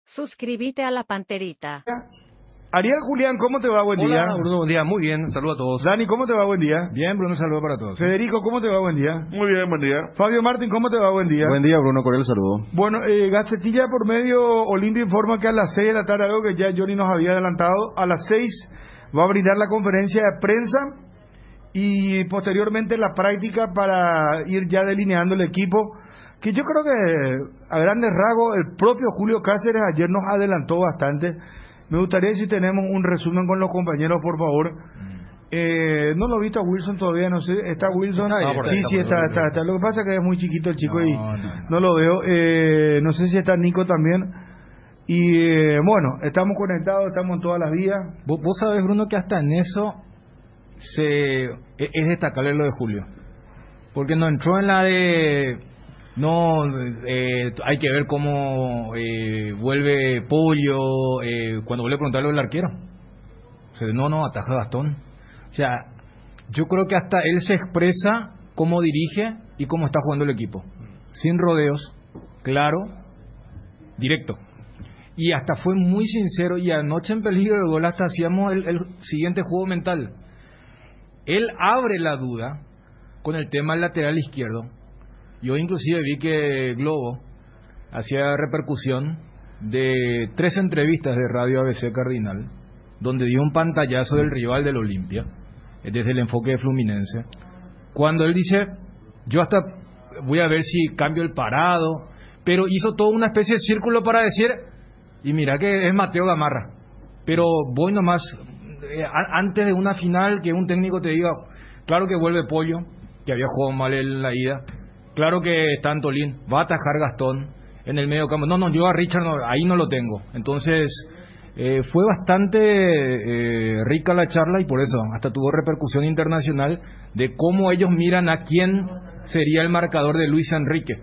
Suscríbete a la Panterita. Ariel Julián, ¿cómo te va? Buen día. Hola, Bruno, buen día. Muy bien, saludo a todos. Dani, ¿cómo te va? Buen día. Bien, Bruno, un saludo para todos. Federico, ¿cómo te va? Buen día. Muy bien, buen día. Fabio Martín, ¿cómo te va? Buen día. Buen día, Bruno, cordial saludo. Bueno, Gacetilla por medio, Olimpia informa que a las 6 de la tarde, algo que ya Johnny nos había adelantado, a las 6 va a brindar la conferencia de prensa y posteriormente la práctica para ir ya delineando el equipo, que yo creo que a grandes rasgos el propio Julio Cáceres ayer nos adelantó bastante. Me gustaría si tenemos un resumen con los compañeros, por favor. No lo he visto a Wilson todavía, no sé, ¿está Wilson? Sí, está. Lo que pasa es que es muy chiquito el chico y no lo veo. No sé si está Nico también. Y bueno, estamos conectados, estamos en todas las vías. Vos sabés, Bruno, que hasta en eso es destacable lo de Julio. Porque no entró en la de... No, hay que ver cómo vuelve Pollo, cuando vuelve a preguntarle al arquero. O sea, no, ataja Gastón. O sea, yo creo que hasta él se expresa cómo dirige y cómo está jugando el equipo. Sin rodeos, claro, directo. Y hasta fue muy sincero, y anoche en peligro de gol hasta hacíamos el siguiente juego mental. Él abre la duda con el tema del lateral izquierdo. Yo inclusive vi que Globo hacía repercusión de 3 entrevistas de Radio ABC Cardinal, donde dio un pantallazo del rival del Olimpia, desde el enfoque de Fluminense, cuando él dice, yo hasta voy a ver si cambio el parado, pero hizo toda una especie de círculo para decir, y mira que es Mateo Gamarra, pero voy nomás, antes de una final, que un técnico te diga, claro que vuelve Pollo, que había jugado mal en la ida, claro que está Antolín, va a atajar Gastón en el medio campo. No, yo a Richard ahí no lo tengo. Entonces, fue bastante rica la charla y por eso hasta tuvo repercusión internacional de cómo ellos miran a quién sería el marcador de Luis Enrique,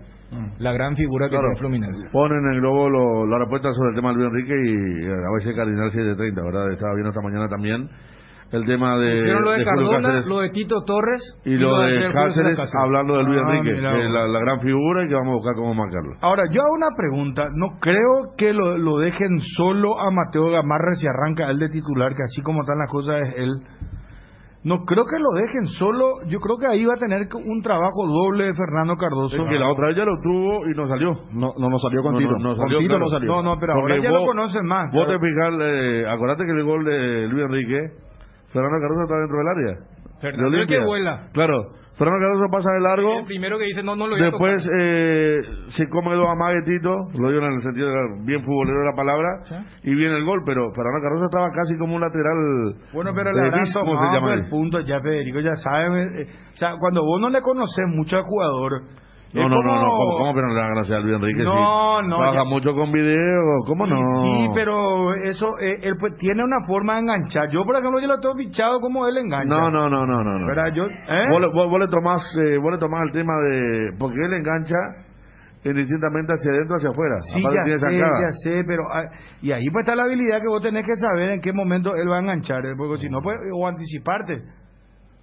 la gran figura que tiene Fluminense. Ponen en el globo la respuesta sobre el tema de Luis Enrique y a veces Cardinal 7:30, ¿verdad? Estaba viendo esta mañana también el tema de... Hicieron lo de Cardona, Cáceres, lo de Tito Torres y lo de Cáceres, hablando de Luis Enrique, la gran figura y que vamos a buscar cómo marcarlo. Ahora, yo hago una pregunta. No creo que lo dejen solo a Mateo Gamarra si arranca él de titular, que así como están las cosas es él. No creo que lo dejen solo. Yo creo que ahí va a tener un trabajo doble de Fernando Cardoso. Es que la otra vez ya lo tuvo y no salió. No salió con Tito. No salió, con Tito claro. no salió. No, pero ahora ya lo conocen más. Vos te fijas, acordate que el gol de Luis Enrique, Fernando Cardoso está dentro del área. Fernando el que vuela. Claro, Fernando Cardoso pasa de largo. El primero que dice no lo voy a después se come 2 amaguetitos, lo digo en el sentido bien futbolero de la palabra, ¿sí? Y viene el gol, pero Fernando Cardoso estaba casi como un lateral. Bueno, pero le habrán tomado el punto ya, Federico, ya saben. O sea, cuando vos no le conoces mucho al jugador... No, ¿cómo pero no le dan gracias a Luis Enrique? No, trabaja mucho con video, ¿cómo no? Sí, pero eso, él pues, tiene una forma de enganchar. Yo, por ejemplo, yo lo tengo fichado como él engancha. No. ¿Verdad? Vos le tomás el tema de... Porque él engancha indistintamente hacia adentro, hacia afuera. Sí, ya sé, pero... Y ahí pues está la habilidad que vos tenés que saber en qué momento él va a enganchar, porque si no, pues, o anticiparte.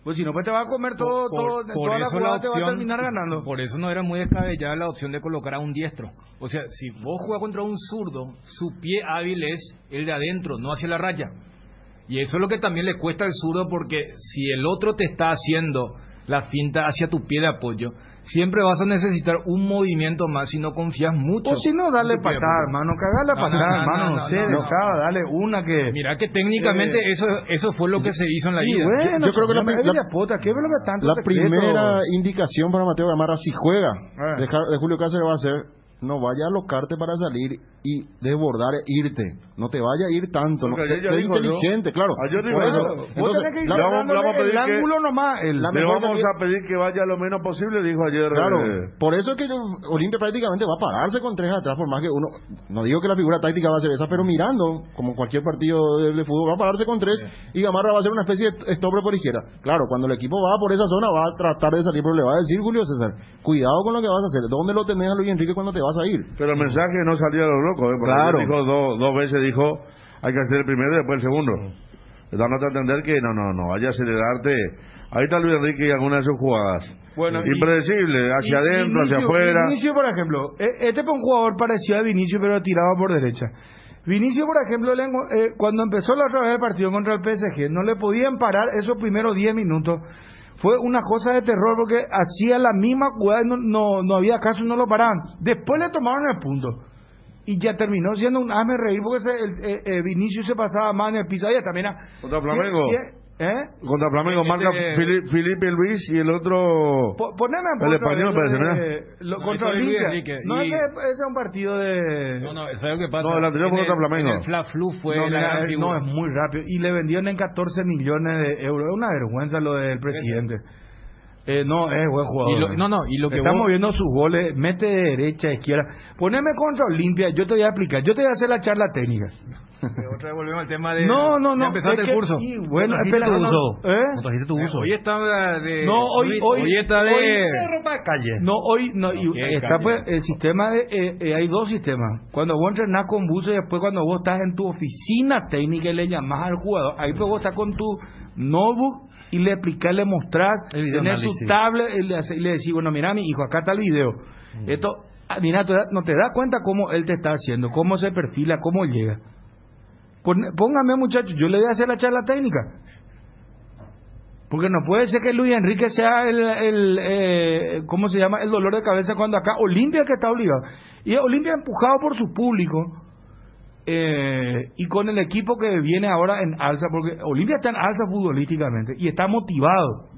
Pues si no, pues te va a comer todo, toda la jugada te va a terminar ganando. Por eso no era muy descabellada la opción de colocar a un diestro. O sea, si vos jugás contra un zurdo, su pie hábil es el de adentro, no hacia la raya. Y eso es lo que también le cuesta al zurdo, porque si el otro te está haciendo la finta hacia tu pie de apoyo, siempre vas a necesitar un movimiento más si no confías mucho. O si no, dale patada, hermano, cagale patada, hermano, no sé, dale una que... Mira que técnicamente eso fue lo que se hizo en la ida. Bueno, yo creo que la primera indicación para Mateo Gamarra, si juega, de Julio Cáceres va a ser, no vaya a alocarte para salir y desbordar, irte. No te vaya a ir tanto. Sé inteligente, claro. Yo digo vos tenés que ir el ángulo nomás. Le vamos a pedir que vaya lo menos posible, dijo ayer. Claro, por eso es que Olimpia prácticamente va a pararse con 3 atrás, por más que uno... No digo que la figura táctica va a ser esa, pero mirando, como cualquier partido de fútbol, va a pararse con 3 y Gamarra va a ser una especie de stopper por izquierda. Claro, cuando el equipo va por esa zona, va a tratar de salir, pero le va a decir, Julio César, cuidado con lo que vas a hacer. ¿Dónde lo tenés a Luis Enrique cuando te vas a ir? Pero el mensaje no salió a lo loco, porque claro. Dijo dos veces, hay que hacer el primero y después el segundo. dándote a entender que no vaya a acelerarte. Ahí está Luis Enrique y algunas de sus jugadas. Bueno, impredecible, hacia adentro, hacia afuera. Vinicius, por ejemplo, este fue un jugador parecido a Vinicius, pero tiraba por derecha. Vinicius, por ejemplo, cuando empezó la otra vez el partido contra el PSG, no le podían parar esos primeros 10 minutos. Fue una cosa de terror porque hacía la misma jugada y no había caso y no lo paraban. Después le tomaron el punto. Y ya terminó siendo un hazme reír porque Vinicius se pasaba más en el piso. Ahí también Contra Flamengo. Contra Flamengo marca Felipe Luis y el otro... Poneme el español, parece, ¿no? Contra Olimpia. No, ese es un partido de... No, ¿sabes lo que pasa? No, el anterior fue contra Flamengo. El Fla-Flu fue no, es muy rápido. Y le vendieron en 14 millones de euros. Es una vergüenza lo del presidente. No, es buen jugador. Y lo que estamos viendo sus goles, mete de derecha, izquierda. Poneme contra Olimpia, yo te voy a explicar. Yo te voy a hacer la charla técnica. Otra vez volvemos al tema de... No. Empezaste el curso. Bueno, espera, ¿No trajiste tu uso? Hoy está de... No, hoy está de... ropa de calle. No, hoy no. Está pues el sistema de... hay dos sistemas. Cuando vos entrenás con buzo y después cuando vos estás en tu oficina técnica y le llamás al jugador, ahí pues vos estás con tu notebook y le explicás, le mostrás, tenés tu tablet y le decís, bueno, mira mi hijo, acá está el video. Esto, mira, no te das cuenta cómo él te está haciendo, cómo se perfila, cómo llega. Póngame, muchachos, yo le voy a hacer la charla técnica. Porque no puede ser que Luis Enrique sea ¿cómo se llama? El dolor de cabeza cuando acá Olimpia que está obligado. Y Olimpia empujado por su público y con el equipo que viene ahora en alza, porque Olimpia está en alza futbolísticamente y está motivado.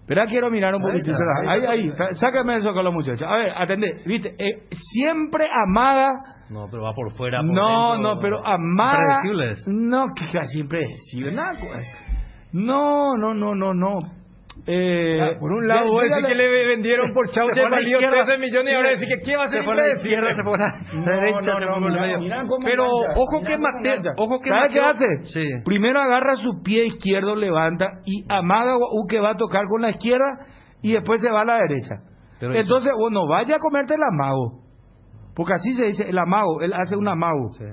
Pero quiero mirar un poquito. Ahí, sácame eso con los muchachos. A ver, atendé, viste, siempre Amaga. No, pero va por fuera. Por no, pero Amaga. Impredecibles. No, que casi impredecible. No. Por un lado, voy a decir que le vendieron por Chauche valió 13 millones y ahora decir que ¿qué va a hacer? Se fue a la izquierda, se fue a la derecha. Pero ojo que ¿sabe qué hace? Sí. Primero agarra su pie izquierdo, levanta y amaga que va a tocar con la izquierda y después se va a la derecha. Pero entonces, bueno, vaya a comerte el amago. Porque así se dice, el amago, él hace un amago. Sí.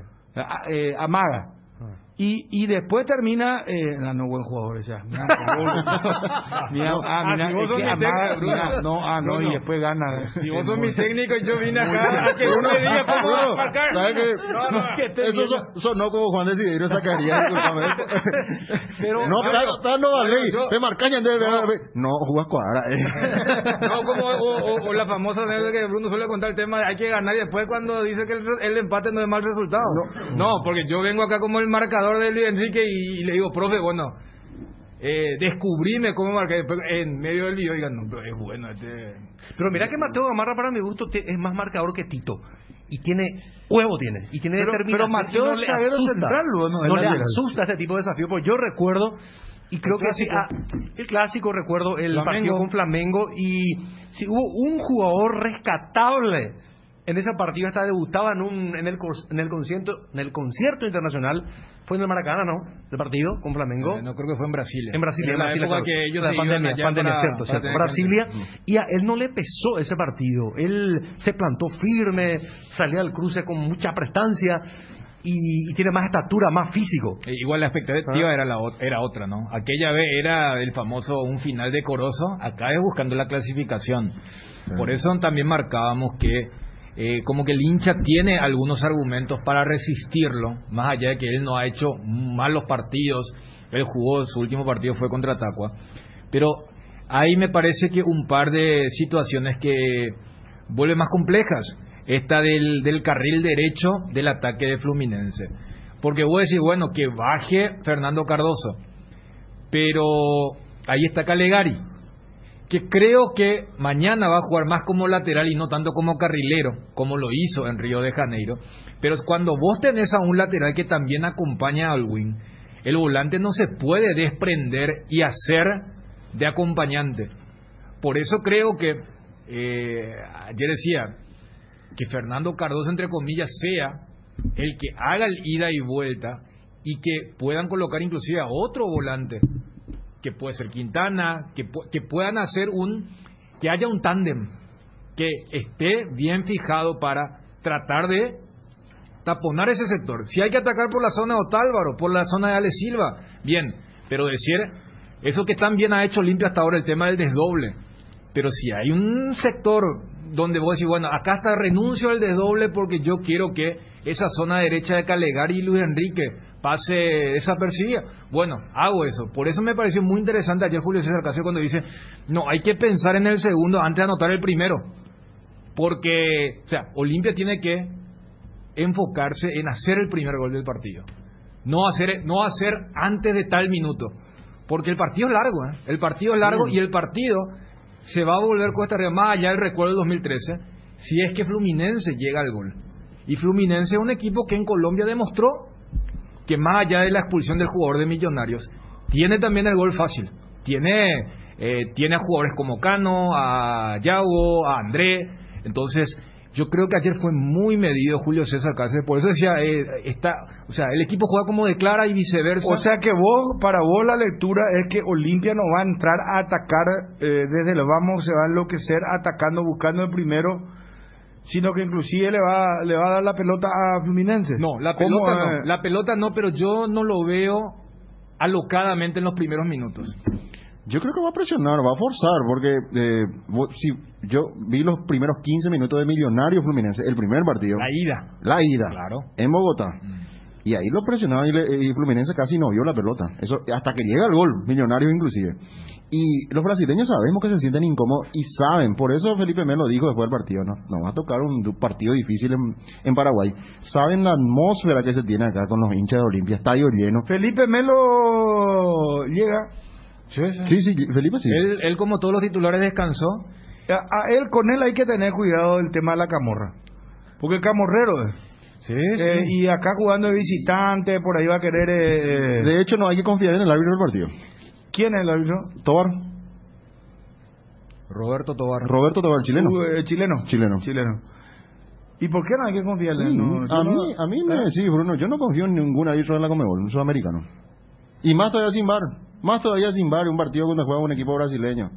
Amaga. Y después termina no, buen jugador ese. Y después gana. Si vos sos mi técnico y yo vine acá a que uno me diga cómo va a marcar. ¿Sabes qué? Eso sonó como Juan Desiderio Zacarías, discúlpame. Pero no, está no vale. Te marcañan de no jugas cuadra. No, como la famosa anécdota que Bruno suele contar el tema de hay que ganar y después cuando dice que el empate no es mal resultado. No, porque yo vengo acá como el marcador de Luis Enrique y le digo, profe, bueno, descubrime cómo marcar en medio del video. Digan, no, pero es bueno Pero mira que Mateo Gamarra para mi gusto es más marcador que Tito y tiene determinación. Pero Mateo es zaguero central, no le asusta este tipo de desafío, porque yo recuerdo y creo que sí, el clásico, recuerdo el partido con Flamengo y si hubo un jugador rescatable en ese partido, hasta debutaba en el concierto internacional, fue en el Maracaná, ¿no? El partido con Flamengo. No, creo que fue en Brasilia. En Brasilia, claro. Que ellos la pandemia, cierto. Brasilia, y a él no le pesó ese partido. Él se plantó firme, salía al cruce con mucha prestancia y tiene más estatura, más físico. Igual la expectativa era otra, ¿no? Aquella vez era el famoso un final decoroso, acá es buscando la clasificación. Por eso también marcábamos que como que el hincha tiene algunos argumentos para resistirlo, más allá de que él no ha hecho malos partidos. Él jugó, su último partido fue contra Tacua, pero ahí me parece que un par de situaciones que vuelven más complejas, esta del carril derecho del ataque de Fluminense, porque vos decís, bueno, que baje Fernando Cardoso, pero ahí está Calegari, que creo que mañana va a jugar más como lateral y no tanto como carrilero, como lo hizo en Río de Janeiro. Pero cuando vos tenés a un lateral que también acompaña al wing, el volante no se puede desprender y hacer de acompañante. Por eso creo que, ayer decía, que Fernando Cardoso, entre comillas, sea el que haga el ida y vuelta y que puedan colocar inclusive a otro volante, que puede ser Quintana, que puedan hacer que haya un tándem que esté bien fijado para tratar de taponar ese sector. Si hay que atacar por la zona de Otálvaro, por la zona de Ale Silva, bien, pero decir, eso que tan bien ha hecho Olimpia hasta ahora, el tema del desdoble. Pero si hay un sector donde vos decís, bueno, acá está, renuncio al desdoble porque yo quiero que esa zona derecha de Calegari y Luis Enrique pase desapercibida, bueno, hago eso. Por eso me pareció muy interesante ayer Julio César Casio cuando dice, no, hay que pensar en el segundo antes de anotar el primero. Porque, o sea, Olimpia tiene que enfocarse en hacer el primer gol del partido. No hacer antes de tal minuto. Porque el partido es largo, ¿eh? El partido es largo y el partido se va a volver cuesta arriba, más allá del recuerdo del 2013, si es que Fluminense llega al gol. Y Fluminense es un equipo que en Colombia demostró que más allá de la expulsión del jugador de Millonarios, tiene también el gol fácil. Tiene a jugadores como Cano, a Yago, a André. Entonces, yo creo que ayer fue muy medido Julio César Cáceres. Por eso decía, el equipo juega como declara y viceversa. O sea que para vos la lectura es que Olimpia no va a entrar a atacar desde el vamos, se va a enloquecer atacando, buscando el primero, sino que inclusive le va a dar la pelota a Fluminense. No, la pelota no, pero yo no lo veo alocadamente en los primeros minutos. Yo creo que va a presionar, va a forzar, porque si yo vi los primeros 15 minutos de Millonarios Fluminense, el primer partido. La ida. Claro. En Bogotá. Y ahí lo presionaban y Fluminense casi no vio la pelota. Eso hasta que llega el gol, Millonarios inclusive. Y los brasileños sabemos que se sienten incómodos y saben, por eso Felipe Melo dijo después del partido, no va a tocar un partido difícil en Paraguay. Saben la atmósfera que se tiene acá con los hinchas de Olimpia, estadio lleno. Felipe Melo llega. Sí, Felipe sí. Él como todos los titulares descansó. Con él hay que tener cuidado del tema de la camorra. Porque el camorrero sí. Y acá jugando de visitante, por ahí va a querer... De hecho, no hay que confiar en el árbitro del partido. ¿Quién es el árbitro? Tobar. Roberto Tobar, chileno. Chileno. ¿Y por qué no hay que confiar en él? A mí me decís, Bruno, yo no confío en ningún árbitro de la Conmebol, un sudamericano. Y más todavía sin VAR, un partido cuando juega un equipo brasileño.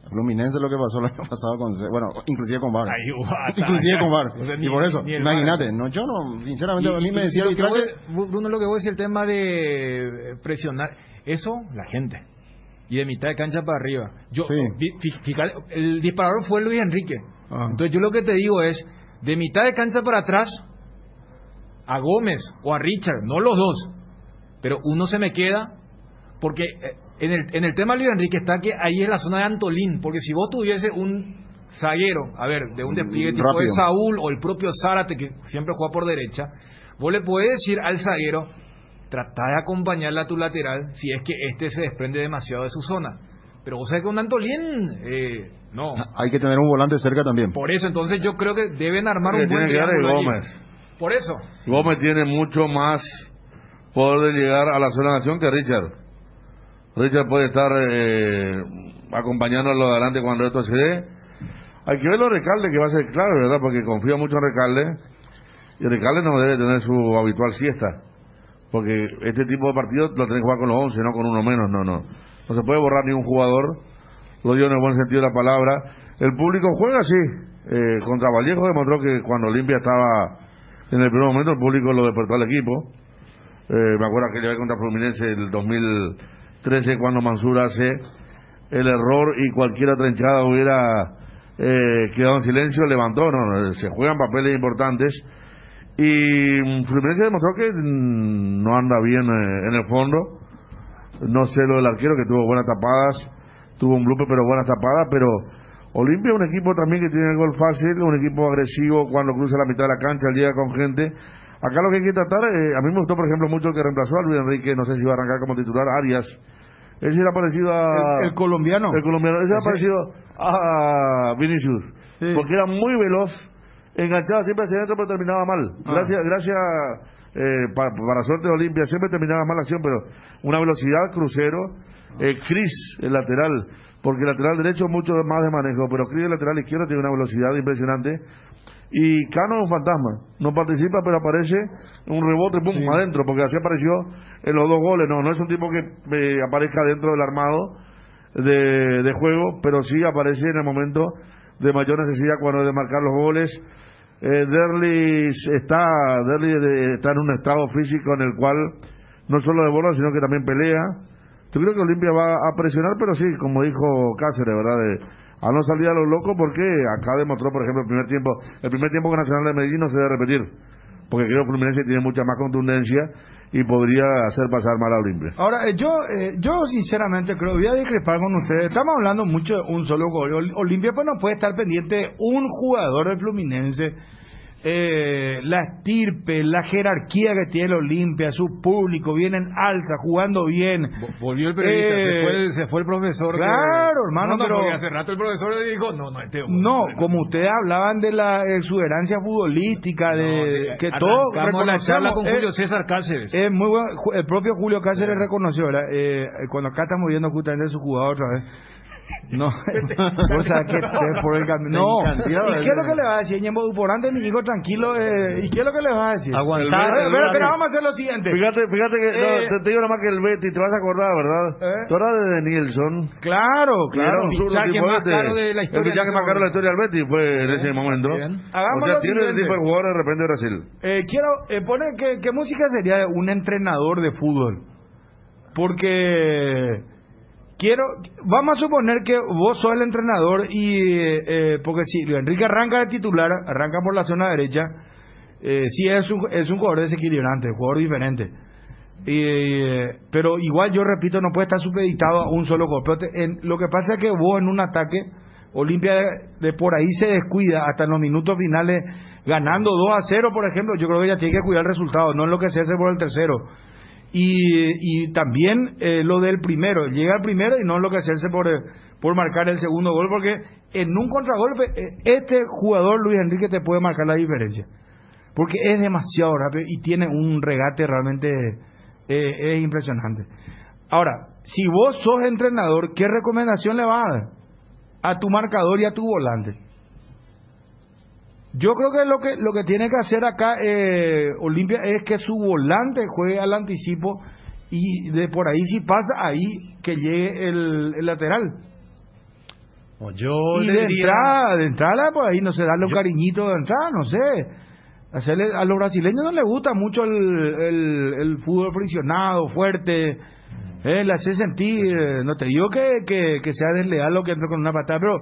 Fluminense lo que pasó el año pasado inclusive con VAR. Y por eso, imagínate, sinceramente a mí me decía Bruno, lo que voy a decir, el tema de presionar, eso la gente. Y de mitad de cancha para arriba. El disparador fue Luis Enrique. Entonces yo lo que te digo es, de mitad de cancha para atrás, a Gómez o a Richard, no los dos, pero uno se me queda, porque en el tema de Luis Enrique está que ahí es la zona de Antolín, porque si vos tuviese un zaguero, de un despliegue tipo rápido, de Saúl o el propio Zárate, que siempre juega por derecha, vos le podés decir al zaguero, tratá de acompañarle a tu lateral si es que este se desprende demasiado de su zona. Pero vos sabés que un Antolín, no. Hay que tener un volante cerca también. Por eso, entonces yo creo que deben armar un buen triángulo allí. Por eso. Gómez tiene mucho más poder de llegar a la zona de acción que Richard. Richard puede estar acompañándolo adelante cuando esto se dé. Hay que ver los Recalde, que va a ser clave, ¿verdad? Porque confío mucho en Recalde. Y Recalde no debe tener su habitual siesta. Porque este tipo de partidos lo tenés que jugar con los 11, no con uno menos. No se puede borrar ni un jugador. Lo digo en el buen sentido de la palabra. El público juega así. Contra Vallejo demostró que cuando Olimpia estaba en el primer momento, el público lo despertó al equipo. Me acuerdo que le contra Fluminense el 2013 cuando Mansur hace el error y cualquier otra hinchada hubiera quedado en silencio, levantó. Se juegan papeles importantes y Fluminense demostró que no anda bien en el fondo. No sé lo del arquero, que tuvo buenas tapadas, tuvo un blooper pero buenas tapadas, pero Olimpia es un equipo también que tiene el gol fácil, un equipo agresivo cuando cruza la mitad de la cancha, llega con gente. Acá lo que hay que tratar, a mí me gustó por ejemplo mucho el que reemplazó a Luis Enrique, no sé si va a arrancar como titular, Arias. Ese era parecido a... El colombiano. Ese era parecido a Vinicius, sí, porque era muy veloz, enganchaba siempre hacia adentro pero terminaba mal. Gracias para suerte de Olimpia, siempre terminaba mal la acción, pero una velocidad crucero. Cris, el lateral, porque el lateral derecho mucho más de manejo, pero Cris, el lateral izquierdo, tiene una velocidad impresionante. Y Cano es un fantasma, no participa pero aparece un rebote, pum, sí, adentro, porque así apareció en los dos goles. No es un tipo que aparezca dentro del armado de juego, pero sí aparece en el momento de mayor necesidad cuando es de marcar los goles. Derli está en un estado físico en el cual no solo desborda, sino que también pelea. Yo creo que Olimpia va a presionar, pero sí, como dijo Cáceres, ¿verdad? A no salir a lo loco, porque acá demostró, por ejemplo, el primer tiempo con Nacional de Medellín no se debe repetir, porque creo que Fluminense tiene mucha más contundencia y podría hacer pasar mal a Olimpia. Ahora, yo sinceramente creo, voy a discrepar con ustedes, estamos hablando mucho de un solo gol. Olimpia pues no puede estar pendiente de un jugador del Fluminense. La estirpe, la jerarquía que tiene el Olimpia, su público, viene en alza, jugando bien. Volvió el periodista, se fue el profesor. Claro, hermano, pero porque hace rato el profesor le dijo, no, como ustedes hablaban de la exuberancia futbolística, que todo reconocemos la charla con Julio César Cáceres. Es muy bueno, el propio Julio Cáceres reconoció, ¿verdad? Cuando acá estamos viendo justamente su jugador otra vez. No, o sea, que por el camino. No, ¿y qué es lo que le va a decir? Por antes, mi hijo, tranquilo. ¿Y qué es lo que le va a decir? Aguantar. Pero vamos a hacer lo siguiente. Fíjate que te digo nomás que el Betis, te vas a acordar, ¿verdad? Tú eras de Nielsen. Claro. El fichaje más caro de la historia. El fichaje más caro de la historia del Betis fue en ese momento. Hagamos o sea, tiene el tipo de jugador de repente de Brasil. Quiero poner ¿qué música sería de un entrenador de fútbol? Porque vamos a suponer que vos sos el entrenador y porque si Enrique arranca de titular, arranca por la zona derecha, sí es un jugador desequilibrante, un jugador diferente, pero igual yo repito, no puede estar supeditado a un solo gol. Lo que pasa es que vos en un ataque, Olimpia de por ahí se descuida hasta en los minutos finales, ganando 2-0 por ejemplo. Yo creo que ya tiene que cuidar el resultado, no enloquecerse por el tercero. Y también lo del primero, llega al primero y no enloquecerse por marcar el segundo gol, porque en un contragolpe este jugador Luis Enrique te puede marcar la diferencia, porque es demasiado rápido y tiene un regate realmente es impresionante. Ahora, si vos sos entrenador, ¿qué recomendación le vas a dar a tu marcador y a tu volante? Yo creo que lo que tiene que hacer acá Olimpia es que su volante juegue al anticipo y de por ahí, si pasa ahí, que llegue el lateral. Yo y le diría... de entrada, pues ahí, no sé, darle un cariñito de entrada, no sé. A los brasileños no les gusta mucho el fútbol friccionado, fuerte. Le hace sentir, no te digo que sea desleal lo que entre con una patada, pero...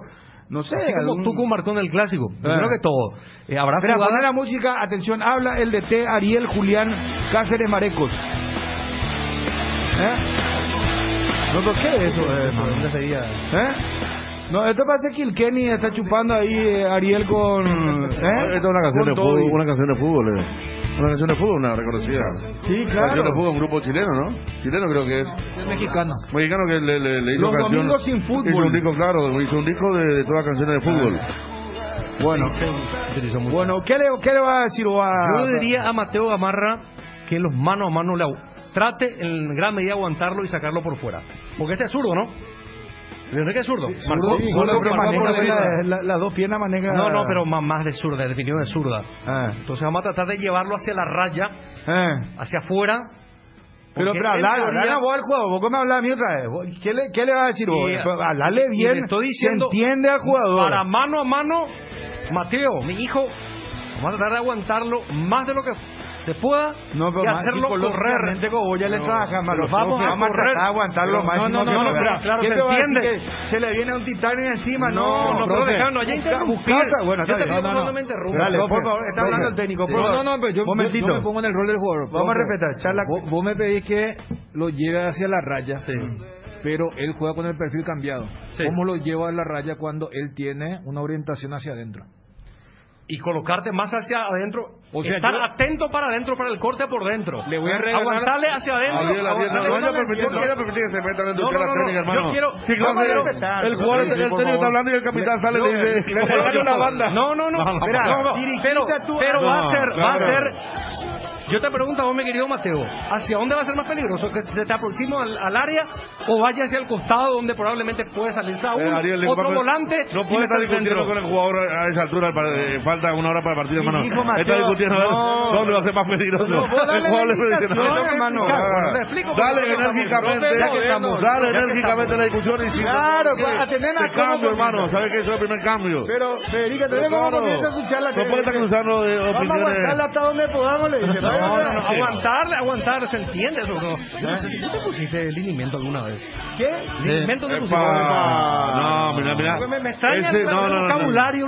No sé, así como Tuco marcó en el clásico. Primero que todo, habrá jugada... Poner la música, atención, habla el DT Ariel Julián Cáceres Marecos. No, ¿por qué eso? ¿Dónde sería? No, esto parece que el Kenny está chupando ahí Ariel con... Esta es una canción de fútbol, una canción de fútbol. Una canción de fútbol, una reconocida. Sí, claro. Canción de fútbol, un grupo chileno, ¿no? Chileno creo que es. Es mexicano. Mexicano que le hizo Los canción. Domingos sin Fútbol. Hizo un disco, claro, hizo un disco de todas canciones de fútbol. Bueno, ¿qué le va a decir? Yo le diría a Mateo Gamarra que en los mano a mano trate en gran medida aguantarlo y sacarlo por fuera. Porque este es zurdo, ¿no? Enrique es zurdo. Marcó las dos piernas maneja. No, pero más de zurda, de definición de zurda. Entonces vamos a tratar de llevarlo hacia la raya, hacia afuera. Pero habla vos al jugador, vos me hablás a mí otra vez. ¿Qué le vas a decir vos? Hablarle bien, estoy diciendo, se entiende al jugador. Para mano a mano, Mateo, mi hijo, vamos a tratar de aguantarlo más de lo que se pueda y hacerlo correr. Como ya le trabaja, vamos a correr, a aguantar lo máximo. Claro, se entiende. Se le viene un titánio encima, no, pero dejando allá interrumpir. Bueno, yo te pido no me interrumpas. Dale, por favor, está hablando el técnico. No, pero yo me pongo en el rol del jugador. Vamos a respetar, charla. Vos me pedís que lo lleve hacia la raya, pero él juega con el perfil cambiado. ¿Cómo lo lleva a la raya cuando él tiene una orientación hacia adentro? Y colocarte más hacia adentro, o sea, estar atento para adentro, para el corte por dentro. Le voy a regalar, aguantarle hacia adentro. Yo quiero permitir que se metan en tu cara técnica, hermano. Yo quiero el jugador, el técnico está hablando y el capitán sale y dice, una banda. No, pero va a ser. Yo te pregunto a vos, mi querido Mateo, ¿hacia dónde va a ser más peligroso? ¿Que te aproximes al área o vaya hacia el costado donde probablemente puede salir Saúl, otro volante? No puede estar discutiendo con el jugador a esa altura, falta falta 1 hora para el partido, hermano. Hijo Mateo, Está discutiendo a ver no. dónde va a ser más peligroso. No, vos dale el jugador la le está diciendo, indicación, hermano. Bueno, le explico por dale qué estamos, enérgicamente, profe, ya que estamos, dale ya que enérgicamente la discusión y si Claro, no, pues, atender a de cambio, cómo hermano. comienza. ¿Sabe qué? Eso es el primer cambio. Pero, Federica, tenemos cómo comienza su charla. No puede estar cruzando de Vamos a opiniones. aguantarla hasta donde podamos, le dice. aguantar, ¿se entiende eso? No. Yo no sé si tú te pusiste linimento alguna vez. ¿Qué? Linimento te pusiste. No, mira. Me extraña el vocabulario,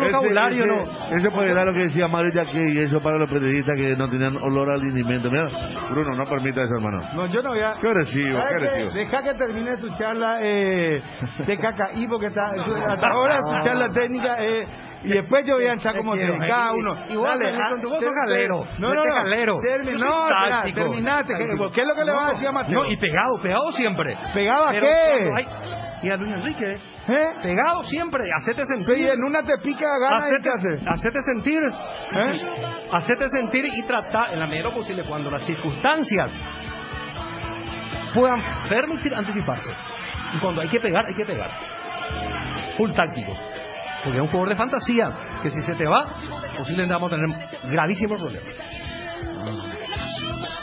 no. Ese puede dar lo que decía Mario Yaque y eso para los periodistas que no tenían olor al linimento. Mira, Bruno, no permita eso, hermano. No, yo no voy a... Qué agresivo, qué agresivo. Deja que termine su charla de KKI, porque hasta ahora su charla técnica y después yo voy a entrar como cada uno. Igual, con tu voz sos galero. No, galero. Terminaste. ¿Qué es lo que le vas a decir a Mateo? No, y pegado siempre. ¿Pegado a qué? Y a Luis Enrique, ¿Eh? pegado siempre, hacete sentir. Y en una te pica gana y ¿qué hace? Hacete sentir. Hacete sentir y tratar en la medida posible cuando las circunstancias puedan permitir anticiparse. Y cuando hay que pegar, hay que pegar. Full táctico. Porque es un jugador de fantasía que si se te va, posiblemente vamos a tener gravísimos problemas.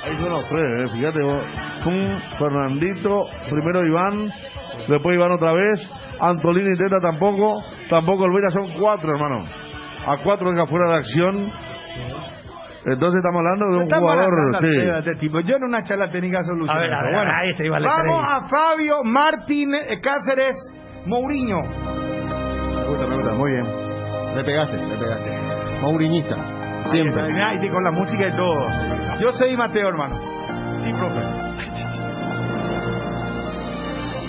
Ahí son los tres, fíjate vos. Fernandito, primero Iván, después Iván otra vez. Antolín intenta tampoco Olvera, son 4, hermano. A 4 que afuera de acción. Entonces estamos hablando de un jugador, sí. Tipo. Yo en una charla técnica solución. A ver, bueno, ahí se iba a vamos a Fabio Martín Cáceres Mourinho. Me gusta, muy bien. Le pegaste. Mourinista, siempre. Y con la música y todo. Yo soy Mateo, hermano. Sí, profe.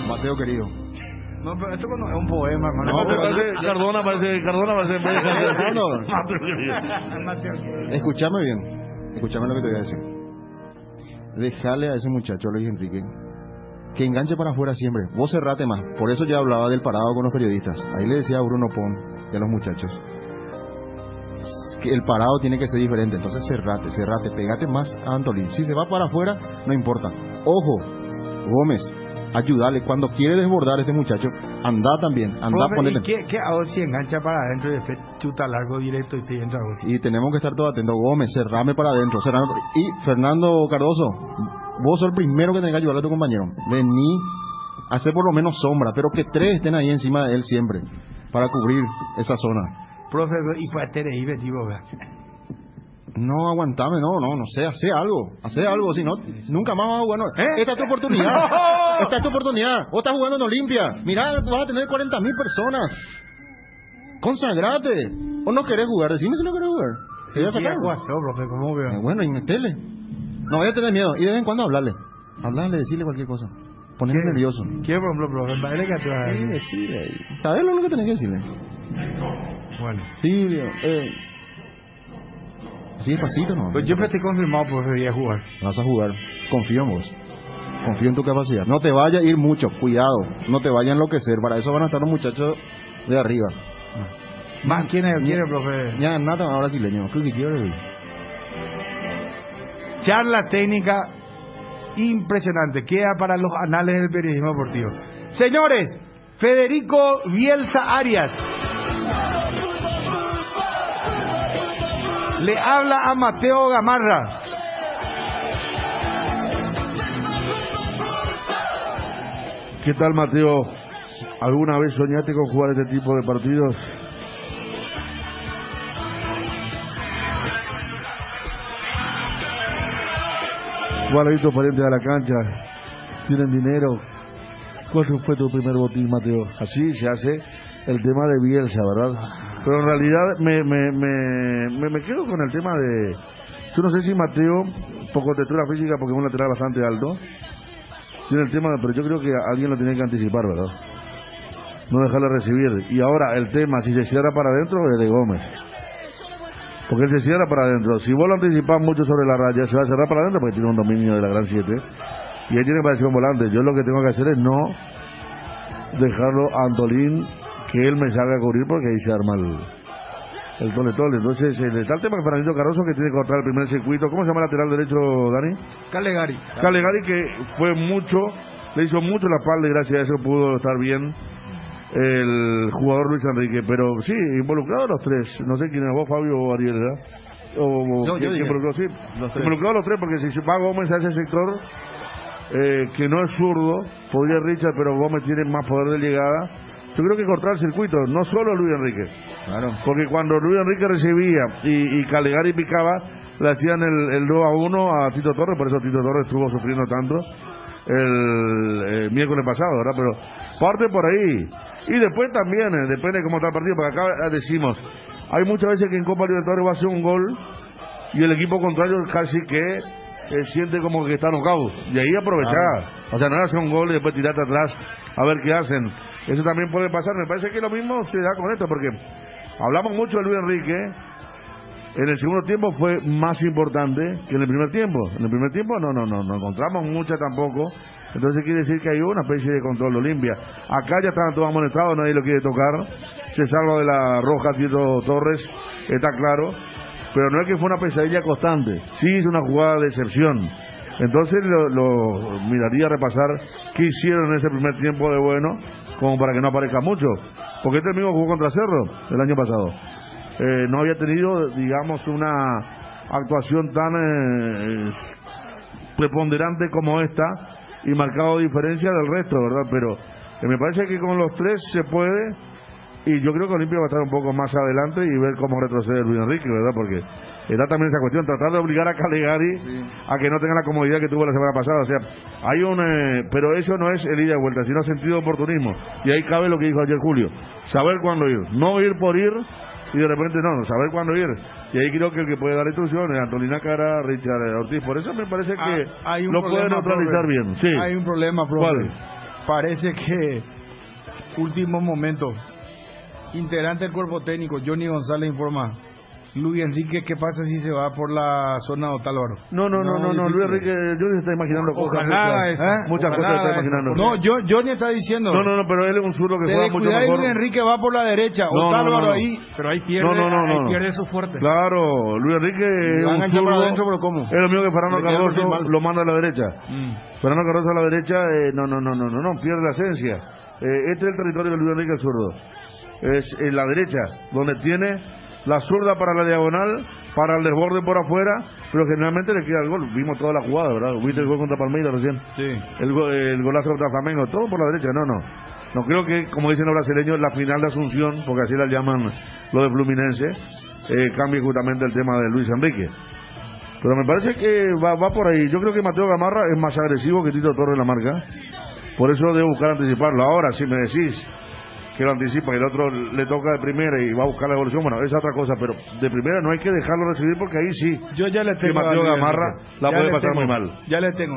Mateo querido. No, pero esto es un poema, hermano. No, Cardona parece en vez de Escúchame bien. Escúchame lo que te voy a decir. Déjale a ese muchacho, Luis Enrique, que enganche para afuera siempre. Vos cerrate más. Por eso ya hablaba del parado con los periodistas. Ahí le decía a Bruno Pon y a los muchachos que el parado tiene que ser diferente. Entonces cerrate, pegate más a Antolín. Si se va para afuera, no importa. Ojo, Gómez, ayúdale. Cuando quiere desbordar este muchacho, anda también. Ponele. ¿Qué hago si engancha para adentro y después chuta largo directo y te entra? Y tenemos que estar todos atentos. Gómez, cerrame para adentro. Y Fernando Cardoso, vos sos el primero que tenés que ayudar a tu compañero. Vení, hacer por lo menos sombra, pero que 3 estén ahí encima de él siempre, para cubrir esa zona. Profe, y pues ahí, no, aguantame, no sé, hace algo, si no, nunca más vas a jugar. Esta es tu oportunidad, vos estás jugando en Olimpia, mirá, vas a tener 40.000 personas, consagrate, o no querés jugar, decime si no querés jugar. ¿Qué voy a sacar? Profe, ¿cómo veo? Bueno, y metele, no voy a tener miedo, y de vez en cuando hablarle, decirle cualquier cosa, ponerle nervioso. ¿Qué, por ejemplo, profe? ¿Para que te vas a decir? ¿Sabes lo que tenés que decirle? Bueno. Sí, así despacito, ¿no? Pues yo estoy confirmado, pues voy a jugar. Vas a jugar. Confío en vos. Confío en tu capacidad. No te vaya a ir mucho. Cuidado. No te vaya a enloquecer. Para eso van a estar los muchachos de arriba. Más, ¿quién quiere, profe? Ya, nada más brasileño. ¿Qué quiere? Charla técnica impresionante. Queda para los anales del periodismo deportivo. Señores, Federico Bielsa Arias le habla a Mateo Gamarra. ¿Qué tal, Mateo? ¿Alguna vez soñaste con jugar este tipo de partidos? ¿Cuál es tu pariente a la cancha? ¿Tienen dinero? ¿Cuál fue tu primer botín, Mateo? Así se hace el tema de Bielsa, ¿verdad? Pero en realidad me quedo con el tema de... Yo no sé si Mateo, por contextura física, porque es un lateral bastante alto, tiene el tema, pero yo creo que alguien lo tiene que anticipar, ¿verdad? No dejarle recibir. Y ahora el tema, si se cierra para adentro, es de Gómez. Porque él se cierra para adentro. Si vos lo anticipás mucho sobre la raya, se va a cerrar para adentro porque tiene un dominio de la gran 7. Y él tiene que parecer un volante. Yo lo que tengo que hacer es no dejarlo a Antolín que él me salga a cubrir porque ahí se arma el tole-tole. Entonces, está el tema que Fernando Cardoso que tiene que cortar el primer circuito. ¿Cómo se llama el lateral derecho, Dani? Calegari, que fue mucho, le hizo mucho la espalda y gracias a eso pudo estar bien el jugador Luis Enrique, pero sí, involucrados los tres, no sé quién es vos, Fabio o Ariel, ¿verdad? ¿Quién involucró? Sí, involucrados los tres, porque si se va Gómez a ese sector, que no es zurdo, podría Richard, pero Gómez tiene más poder de llegada. Yo creo que cortar el circuito, no solo Luis Enrique, claro, porque cuando Luis Enrique recibía y Calegari picaba, le hacían el 2-1 a Tito Torres, por eso Tito Torres estuvo sufriendo tanto el miércoles pasado, ¿verdad? Pero parte por ahí. Y después también, depende de cómo está el partido, porque acá decimos, hay muchas veces que en Copa Libertadores va a hacer un gol y el equipo contrario casi que siente como que está knockout, y ahí aprovechar, o sea, no es hacer un gol y después tirarte atrás a ver qué hacen. Eso también puede pasar. Me parece que lo mismo se da con esto, porque hablamos mucho de Luis Enrique. En el segundo tiempo fue más importante que en el primer tiempo. En el primer tiempo no encontramos mucha tampoco. Entonces quiere decir que hay una especie de control de Olimpia. Acá ya están todos amonestados, nadie lo quiere tocar. Se salva de la roja Tito Torres, está claro. Pero no es que fue una pesadilla constante. Sí es una jugada de excepción. Entonces lo miraría a repasar qué hicieron en ese primer tiempo de bueno, como para que no aparezca mucho. Porque este mismo jugó contra Cerro el año pasado. No había tenido, digamos, una actuación tan preponderante como esta y marcado diferencia del resto, ¿verdad? Pero me parece que con los tres se puede, y yo creo que Olimpia va a estar un poco más adelante y ver cómo retrocede Luis Enrique, ¿verdad? Porque está también esa cuestión, tratar de obligar a Calegari a que no tenga la comodidad que tuvo la semana pasada. O sea, hay pero eso no es el ida y vuelta, sino sentido de oportunismo. Y ahí cabe lo que dijo ayer Julio, saber cuándo ir, no ir por ir y de repente no, saber cuándo ir. Y ahí creo que el que puede dar instrucciones es Antolina Cara, Richard Ortiz. Por eso me parece que lo puede neutralizar bien. Sí. Hay un problema, profe. ¿Cuál? Parece que último momento, integrante del cuerpo técnico Johnny González informa: Luis Enrique, ¿qué pasa si se va por la zona de Otálvaro? No, Luis Enrique, Johnny se está imaginando cosas. Muchas cosas se está imaginando. No, Johnny está diciendo. No, pero él es un zurdo que juega mucho mejor. Luis Enrique va por la derecha, Otálvaro ahí, pero ahí pierde, ahí pierde su fuerte. Claro, Luis Enrique es un zurdo. Adentro, pero ¿cómo? Es lo mismo que Fernando Cardoso lo manda a la derecha. Fernando Cardoso a la derecha, no, pierde la esencia. Este es el territorio de Luis Enrique, el zurdo. Es en la derecha, donde tiene la zurda para la diagonal, para el desborde por afuera, pero generalmente le queda el gol. Vimos toda la jugada, ¿verdad? Viste el gol contra Palmeiras recién. Sí. El golazo contra Flamengo, todo por la derecha. No creo que, como dicen los brasileños, la final de Asunción, porque así la llaman lo de Fluminense, cambie justamente el tema de Luis Enrique. Pero me parece que va por ahí. Yo creo que Mateo Gamarra es más agresivo que Tito Torres en la marca. Por eso debo buscar anticiparlo. Ahora, si me decís que lo anticipa y el otro le toca de primera y va a buscar la evolución, bueno, esa es otra cosa, pero de primera no hay que dejarlo recibir, porque ahí sí, yo ya le tengo, que Mateo Gamarra la puede pasar muy mal. Ya le tengo.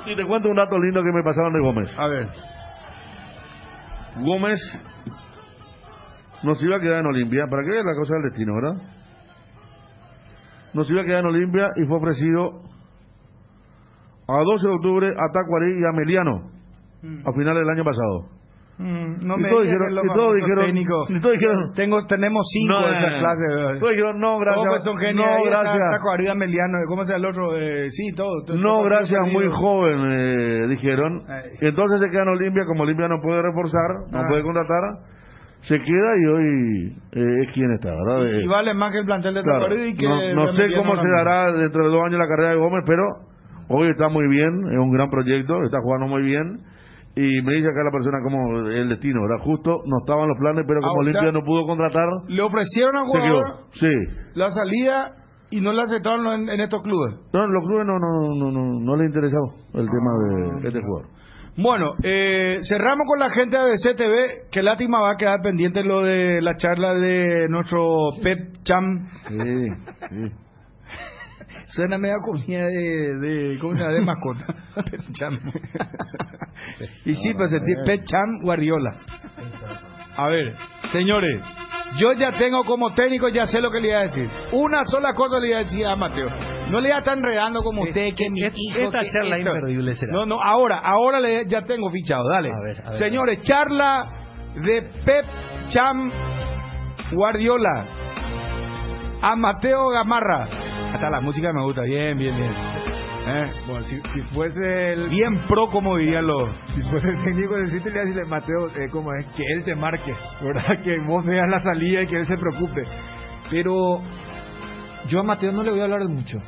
Y te cuento un dato lindo que me pasaron de Gómez. A ver. Gómez nos iba a quedar en Olimpia, para que vean la cosa del destino, ¿verdad? Nos iba a quedar en Olimpia y fue ofrecido a 12 de octubre a Tacuarí y a Meliano a finales del año pasado. No me todos dijeron, tenemos 5 de esas clases. Todos dijeron, no, gracias. Pues son geniales. No, gracias. Tacuarí, Meliano, ¿cómo se llama el otro? Sí, todo. No, gracias, muy joven, dijeron. Y entonces se queda en Olimpia, como Olimpia no puede reforzar, no puede contratar, se queda y hoy es quien está, ¿verdad? Y vale más que el plantel de Tacuarí. Y que no sé cómo se dará dentro de 2 años la carrera de Gómez, pero hoy está muy bien, es un gran proyecto, está jugando muy bien. Y me dice acá la persona como el destino, ¿verdad? Justo no estaban los planes, pero como Olimpia no pudo contratar, le ofrecieron a jugador sí, la salida y no la aceptaron en estos clubes. No, los clubes no les interesaba el tema de este jugador. Bueno, cerramos con la gente de ABC TV. Qué lástima, va a quedar pendiente lo de la charla de nuestro Pep Cham. Sí. Suena media comida de ¿cómo se llama? De mascota. Pep Cham. Y sí, pues Pep Cham Guardiola. A ver, señores, yo ya tengo como técnico, ya sé lo que le iba a decir. Una sola cosa le iba a decir a Mateo. No le iba a estar enredando como usted, que mi hijo. Esta charla imperdible será. No, ahora ya tengo fichado, dale. A ver, señores, charla de Pep Cham Guardiola a Mateo Gamarra. Hasta la música me gusta, bien. Bueno, si fuese el... Bien pro, como dirían los... Si fuese el técnico del City, le voy a decirle, Mateo, como es que él te marque, ¿verdad? Que vos veas la salida y que él se preocupe. Pero yo a Mateo no le voy a hablar mucho.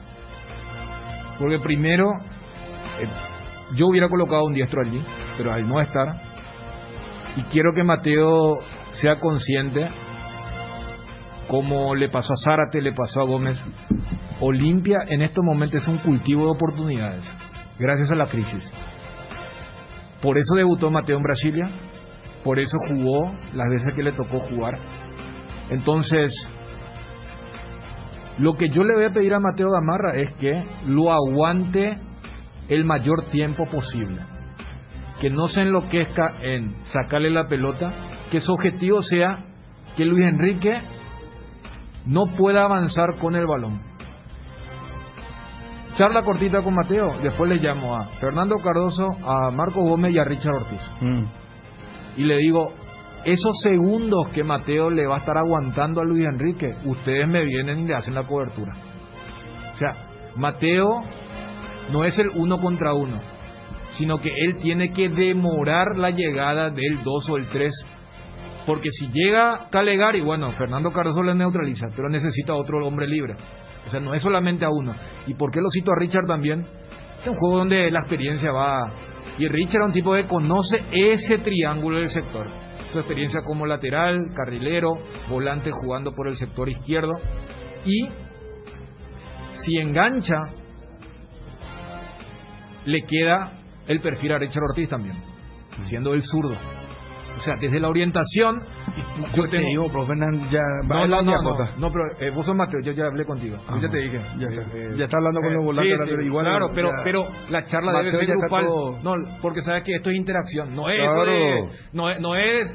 Porque primero, yo hubiera colocado un diestro allí, pero al no estar, y quiero que Mateo sea consciente, como le pasó a Zárate, le pasó a Gómez. Olimpia en estos momentos es un cultivo de oportunidades, gracias a la crisis. Por eso debutó Mateo en Brasilia, por eso jugó las veces que le tocó jugar. Entonces, lo que yo le voy a pedir a Mateo Gamarra es que lo aguante el mayor tiempo posible, que no se enloquezca en sacarle la pelota, que su objetivo sea que Luis Enrique no pueda avanzar con el balón. Charla cortita con Mateo, después le llamo a Fernando Cardoso, a Marco Gómez y a Richard Ortiz. Y le digo, esos segundos que Mateo le va a estar aguantando a Luis Enrique, ustedes me vienen y le hacen la cobertura. O sea, Mateo no es el 1 contra 1, sino que él tiene que demorar la llegada del 2 o el 3. Porque si llega Calegari, bueno, Fernando Cardoso le neutraliza, pero necesita otro hombre libre. O sea, no es solamente a uno. ¿Y por qué lo cito a Richard también? Es un juego donde la experiencia va... Y Richard es un tipo que conoce ese triángulo del sector. Su experiencia como lateral, carrilero, volante jugando por el sector izquierdo. Y si engancha, le queda el perfil a Richard Ortiz también, siendo el zurdo. O sea, desde la orientación, yo te digo, profe, ya va no, pero vos sos Mateo, yo ya hablé contigo. Yo ya te dije. Ya está hablando con los volantes. Sí, igual, claro, pero la charla Mateo debe ser grupal. No, porque sabes que esto es interacción. No es claro. No es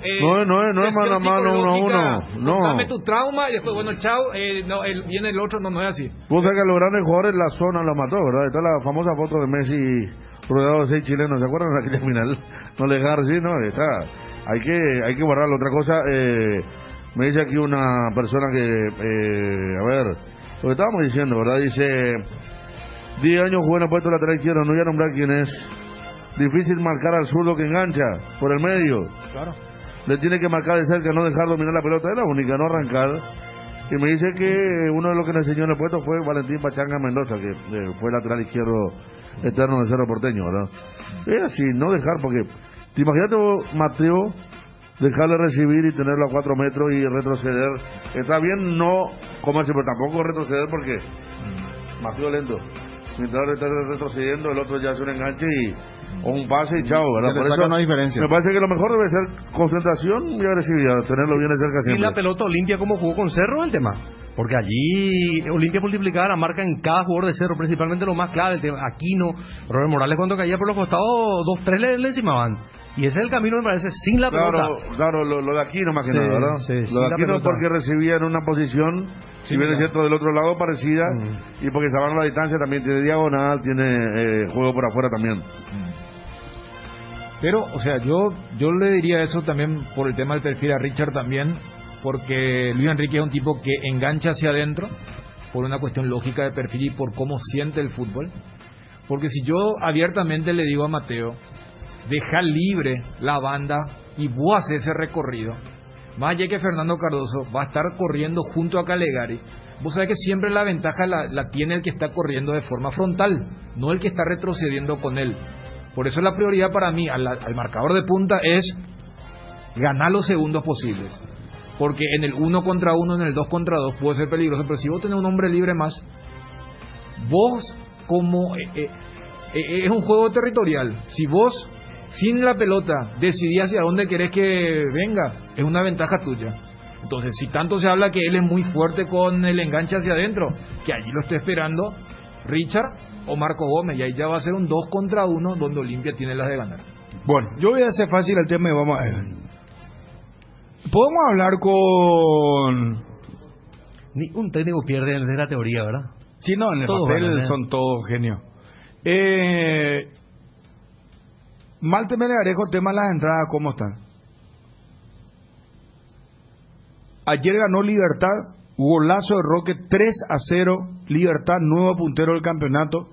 mano a mano, uno a uno. No. Dame tu trauma y después, bueno, chao, viene el otro. No es así. Vos sabés que los grandes jugadores la zona lo mató, ¿verdad? Está la famosa foto de Messi rodeado de 6 chilenos. ¿Se acuerdan de aquella final? No le dejaron así, ¿no? Está... Hay que guardarlo. Otra cosa, me dice aquí una persona que, a ver, lo que estábamos diciendo, ¿verdad? Dice, 10 años jugué en el puesto lateral izquierdo, no voy a nombrar quién es. Difícil marcar al zurdo que engancha por el medio. Claro. Le tiene que marcar de cerca, no dejar dominar la pelota, es la única, no arrancar. Y me dice que uno de los que le enseñó en el puesto fue Valentín Pachanga Mendoza, que fue lateral izquierdo eterno del Cerro Porteño, ¿verdad? Es así, no dejar, porque... ¿Te imaginas, Mateo, dejarle recibir y tenerlo a 4 metros y retroceder? Está bien no comerse, pero tampoco retroceder porque Mateo lento. Mientras está retrocediendo, el otro ya hace un enganche o un pase y chao, ¿verdad? Por eso, una diferencia. Me parece que lo mejor debe ser concentración y agresividad, tenerlo bien de cerca siempre. Sí, la pelota Olimpia como jugó con Cerro el tema. Porque allí Olimpia multiplicaba la marca en cada jugador de Cerro, principalmente lo más clave, el tema Aquino, Robert Morales cuando caía por los costados, 2-3 le encimaban. Y ese es el camino, me parece, sin la pelota. Claro, lo de Aquino más que nada, ¿verdad? Sí, lo de Aquino porque recibía en una posición, si bien es cierto, del otro lado parecida, y porque salvando la distancia también tiene diagonal, tiene juego por afuera también. Pero, o sea, yo le diría eso también por el tema del perfil a Richard también, porque Luis Enrique es un tipo que engancha hacia adentro, por una cuestión lógica de perfil y por cómo siente el fútbol. Porque si yo abiertamente le digo a Mateo, deja libre la banda y vos haces ese recorrido, más allá que Fernando Cardoso va a estar corriendo junto a Calegari, vos sabés que siempre la ventaja la tiene el que está corriendo de forma frontal, no el que está retrocediendo con él. Por eso la prioridad para mí al marcador de punta es ganar los segundos posibles, porque en el 1 contra 1, en el 2 contra 2 puede ser peligroso, pero si vos tenés un hombre libre más, vos como es un juego territorial, si vos sin la pelota decidí hacia dónde querés que venga, es una ventaja tuya. Entonces, si tanto se habla que él es muy fuerte con el enganche hacia adentro, que allí lo esté esperando Richard o Marco Gómez, y ahí ya va a ser un 2 contra 1 donde Olimpia tiene las de ganar. Bueno, yo voy a hacer fácil el tema y vamos a ver. Podemos hablar con... Ni un técnico pierde en la teoría, ¿verdad? Sí, no, en el todos papel son todos genios. Malte Melgarejo, tema de las entradas, ¿cómo están? Ayer ganó Libertad, golazo de Roque, 3-0, Libertad, nuevo puntero del campeonato.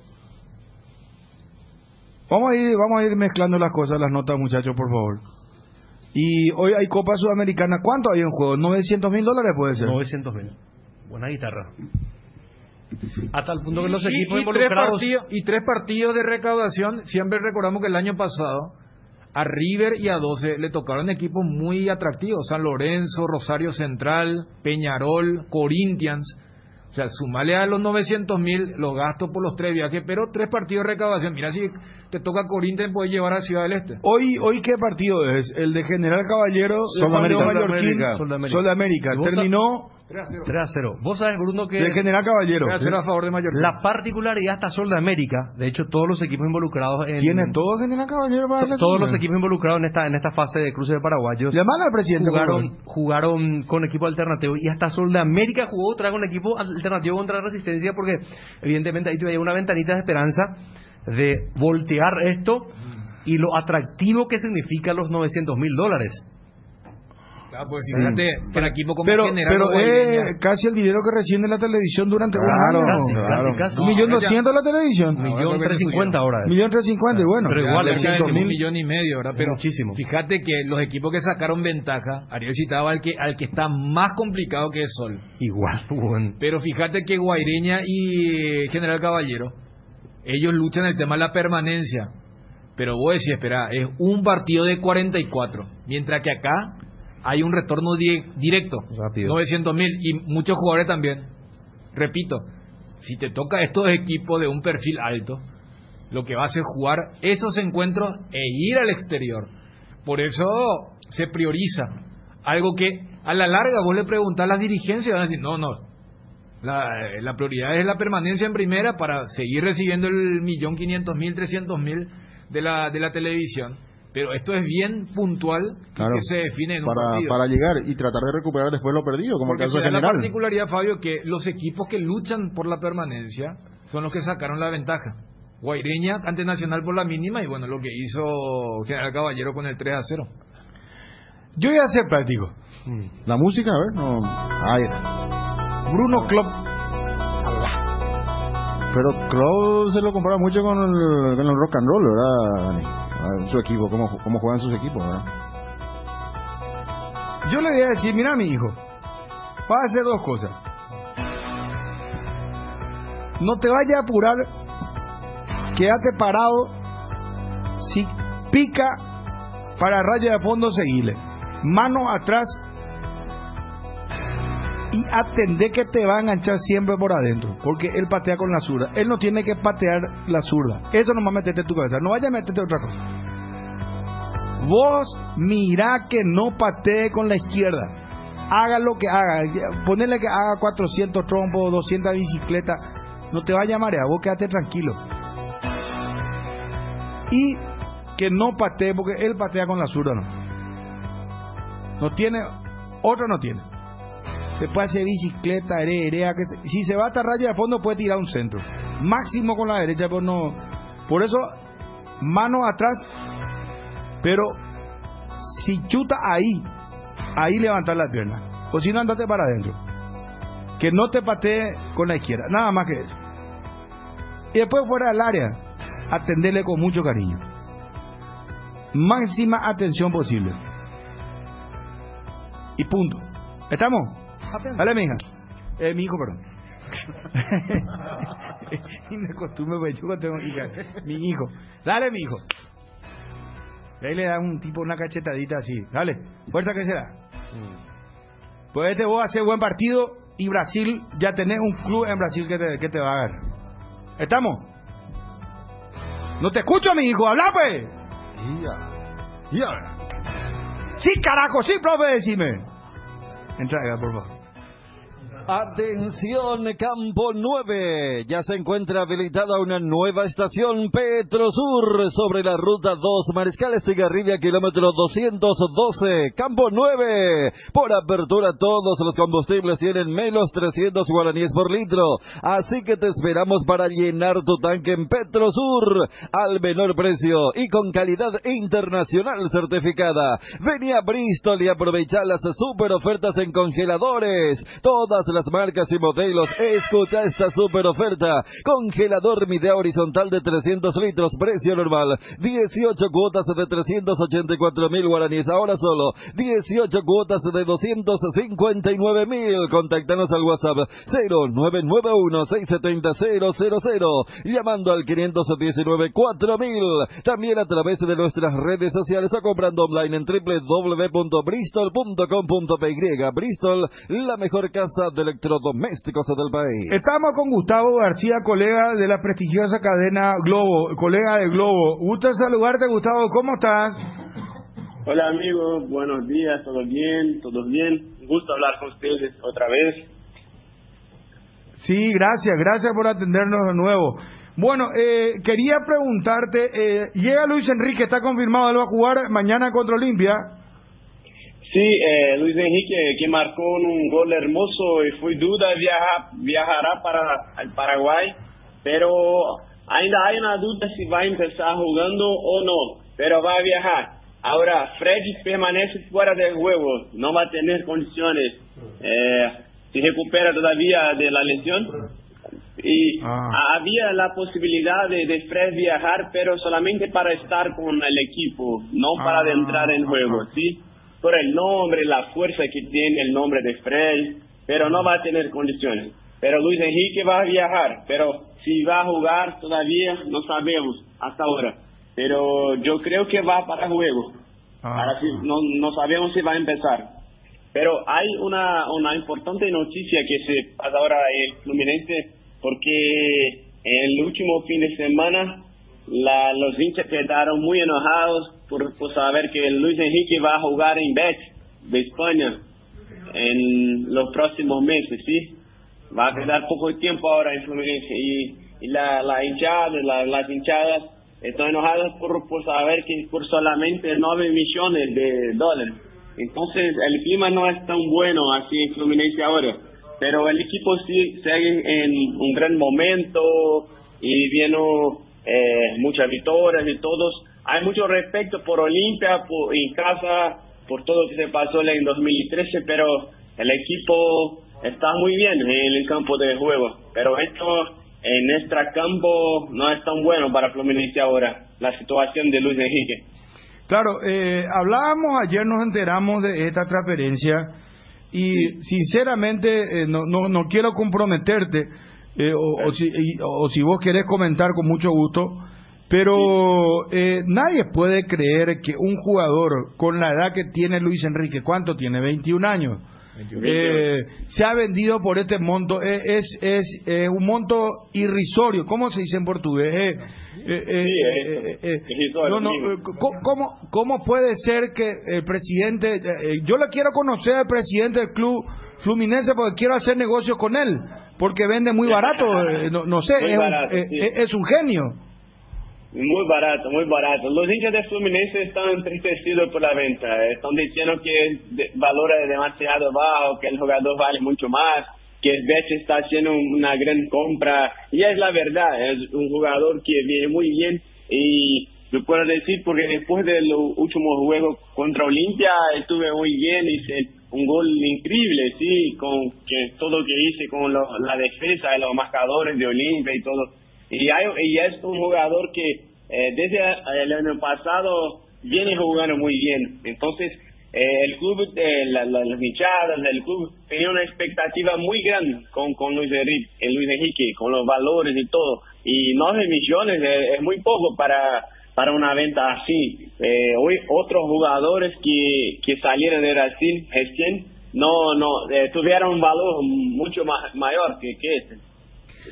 Vamos a ir mezclando las cosas, las notas, muchachos, por favor. Y hoy hay Copa Sudamericana. ¿Cuánto hay en juego? $900,000 puede ser. 900,000. Buena guitarra. Hasta el punto que los equipos y involucrados... tres partidos de recaudación. Siempre recordamos que el año pasado a River y a 12 le tocaron equipos muy atractivos. San Lorenzo, Rosario Central, Peñarol, Corinthians. O sea, sumale a los 900,000 los gastos por los 3 viajes, pero 3 partidos de recaudación. Mira, si te toca Corinthians, puedes llevar a Ciudad del Este. Hoy ¿qué partido es? El de General Caballero, Sol de Mallorquín, Sol de América. Terminó 3-0. Vos sabés, Bruno, que de General Caballero. 3-0 a favor de Mallorquín. la particularidad hasta Sol de América, de hecho, todos los equipos involucrados en... ¿Tiene todo General Caballero para la Todos los equipos involucrados en esta fase de cruce de paraguayos llaman al presidente, jugaron con equipo alternativo, y hasta Sol de América jugó otra con equipo alternativo contra Resistencia, porque evidentemente ahí todavía hay una ventanita de esperanza de voltear esto y lo atractivo que significa los $900,000. Pues fíjate, para equipo como pero General casi el dinero que recibe en la televisión durante un año. Casi. 1.200.000 la televisión. 1.350.000 ahora. 1.350.000, y bueno. Pero igual, 1,5 millones, ¿verdad? Pero muchísimo. Fíjate que los equipos que sacaron ventaja, Ariel citaba al que está más complicado, que es Sol. Igual, bueno. Pero fíjate que Guaireña y General Caballero, ellos luchan el tema de la permanencia. Pero vos decís, espera, es un partido de 44, mientras que acá hay un retorno directo, rápido, 900,000, y muchos jugadores también. Repito, si te toca estos equipos de un perfil alto, lo que vas a hacer es jugar esos encuentros e ir al exterior. Por eso se prioriza algo que a la larga vos le preguntás a las dirigencias y van a decir, no, la prioridad es la permanencia en primera para seguir recibiendo el 1.500.000, 300.000 de la televisión. Pero esto es bien puntual, claro, que se define en un partido. Para llegar y tratar de recuperar después lo perdido, como porque el caso de General. La particularidad, Fabio, que los equipos que luchan por la permanencia son los que sacaron la ventaja. Guaireña ante Nacional por la mínima, y bueno, lo que hizo General Caballero con el 3-0. Yo voy a ser práctico. La música, a ver, no. Ahí está. Bruno Klopp. Pero Klopp se lo compara mucho con el rock and roll, ¿verdad, Dani? Su equipo, cómo juegan sus equipos, ¿verdad? Yo le voy a decir, mira, mi hijo, vas a hacer 2 cosas. No te vayas a apurar, quédate parado. Si pica para raya de fondo, seguile. Mano atrás y atendé que te va a enganchar siempre por adentro, porque él patea con la zurda. Él no tiene que patear la zurda. Eso nomás metete en tu cabeza. No vayas a meterte otra cosa. Vos mirá que no patee con la izquierda. Haga lo que haga. Ponele que haga 400 trompos, 200 bicicletas. No te vayas a marear. Vos quédate tranquilo. Y que no patee, porque él patea con la zurda, no tiene, otro no tiene. Se puede hacer bicicleta, herea, si se va hasta raya de fondo puede tirar un centro. Máximo con la derecha, pues no. Por eso, mano atrás. Pero si chuta ahí levantar las piernas. O si no, andate para adentro. Que no te patee con la izquierda. Nada más que eso. Y después fuera del área, atenderle con mucho cariño. Máxima atención posible. Y punto. ¿Estamos? Dale, mi hija. Mi hijo, perdón. Y me acostumbro, pues yo tengo hija. Mi hijo. Dale, mi hijo. Y ahí le dan un tipo una cachetadita así. Dale, fuerza que será. Pues vos hacer buen partido y Brasil, ya tenés un club en Brasil que te va a dar. ¿Estamos? No te escucho, mi hijo. Habla, pues. Sí, carajo, sí, profe, decime. Entra, por favor. Atención, Campo 9. Ya se encuentra habilitada una nueva estación Petrosur sobre la ruta 2 Mariscal Estigarribia, kilómetro 212. Campo 9. Por apertura, todos los combustibles tienen menos 300 guaraníes por litro. Así que te esperamos para llenar tu tanque en Petrosur al menor precio y con calidad internacional certificada. Vení a Bristol y aprovecha las super ofertas en congeladores. Todas las marcas y modelos. Escucha esta super oferta. Congelador Midea horizontal de 300 litros, precio normal 18 cuotas de 384.000 guaraníes, ahora solo 18 cuotas de 259.000. Contáctanos al WhatsApp 0991-670-000, llamando al 519-4000, también a través de nuestras redes sociales o comprando online en www.bristol.com.py. Bristol, la mejor casa de electrodomésticos del país. Estamos con Gustavo García, colega de la prestigiosa cadena Globo, colega de Globo. Gusto saludarte, Gustavo, ¿cómo estás? Hola amigos, buenos días, ¿todo bien? ¿Todo bien? Gusto hablar con ustedes otra vez. Sí, gracias por atendernos de nuevo. Bueno, quería preguntarte, llega Luis Enrique, está confirmado, él va a jugar mañana contra Olimpia. Sí, Luis Enrique, que marcó un gol hermoso y fue duda, viajará para el Paraguay, pero ainda hay una duda si va a empezar jugando o no, pero va a viajar. Ahora, Fred permanece fuera del juego, no va a tener condiciones, se recupera todavía de la lesión. Y había la posibilidad de Fred viajar, pero solamente para estar con el equipo, no para entrar en juego, ¿sí? Por el nombre, la fuerza que tiene el nombre de Fred, pero no va a tener condiciones. Pero Luis Enrique va a viajar, pero si va a jugar todavía no sabemos hasta ahora. Pero yo creo que va para juego. Ahora sí, no sabemos si va a empezar. Pero hay una importante noticia que se pasa ahora en Fluminense, porque en el último fin de semana los hinchas quedaron muy enojados por saber que Luis Enrique va a jugar en Betis de España en los próximos meses, ¿sí? Va a quedar poco tiempo ahora en Fluminense y las hinchadas están enojadas por saber que por solamente 9 millones de dólares. Entonces el clima no es tan bueno así en Fluminense ahora, pero el equipo sí sigue en un gran momento y viene muchas victorias y todos. Hay mucho respeto por Olimpia, en casa, por todo lo que se pasó en 2013, pero el equipo está muy bien en el campo de juego. Pero esto en nuestro campo no es tan bueno para Fluminense ahora, la situación de Luis Enrique. Claro, hablábamos ayer, nos enteramos de esta transferencia y sinceramente no quiero comprometerte o si vos querés comentar con mucho gusto, pero nadie puede creer que un jugador con la edad que tiene Luis Enrique, ¿cuánto tiene? 21 años. Se ha vendido por este monto, es un monto irrisorio, ¿cómo se dice en portugués? ¿Cómo puede ser que el presidente, yo le quiero conocer al presidente del club Fluminense porque quiero hacer negocios con él, porque vende muy barato, no sé, es un genio. Muy barato, muy barato. Los hinchas de Fluminense están entristecidos por la venta. Están diciendo que el valor es demasiado bajo, que el jugador vale mucho más, que el Betis está haciendo una gran compra. Y es la verdad, es un jugador que viene muy bien. Y lo puedo decir porque después del último juego contra Olimpia estuve muy bien, hice un gol increíble, sí, con que todo lo que hice con la defensa de los marcadores de Olimpia y todo. Y es un jugador que desde el año pasado viene jugando muy bien. Entonces el club, las hinchadas del club tenía una expectativa muy grande con Luis Enrique, con los valores y todo. Y 9 millones es muy poco para una venta así. Hoy otros jugadores que salieron de Brasil recién tuvieron un valor mucho mayor que este.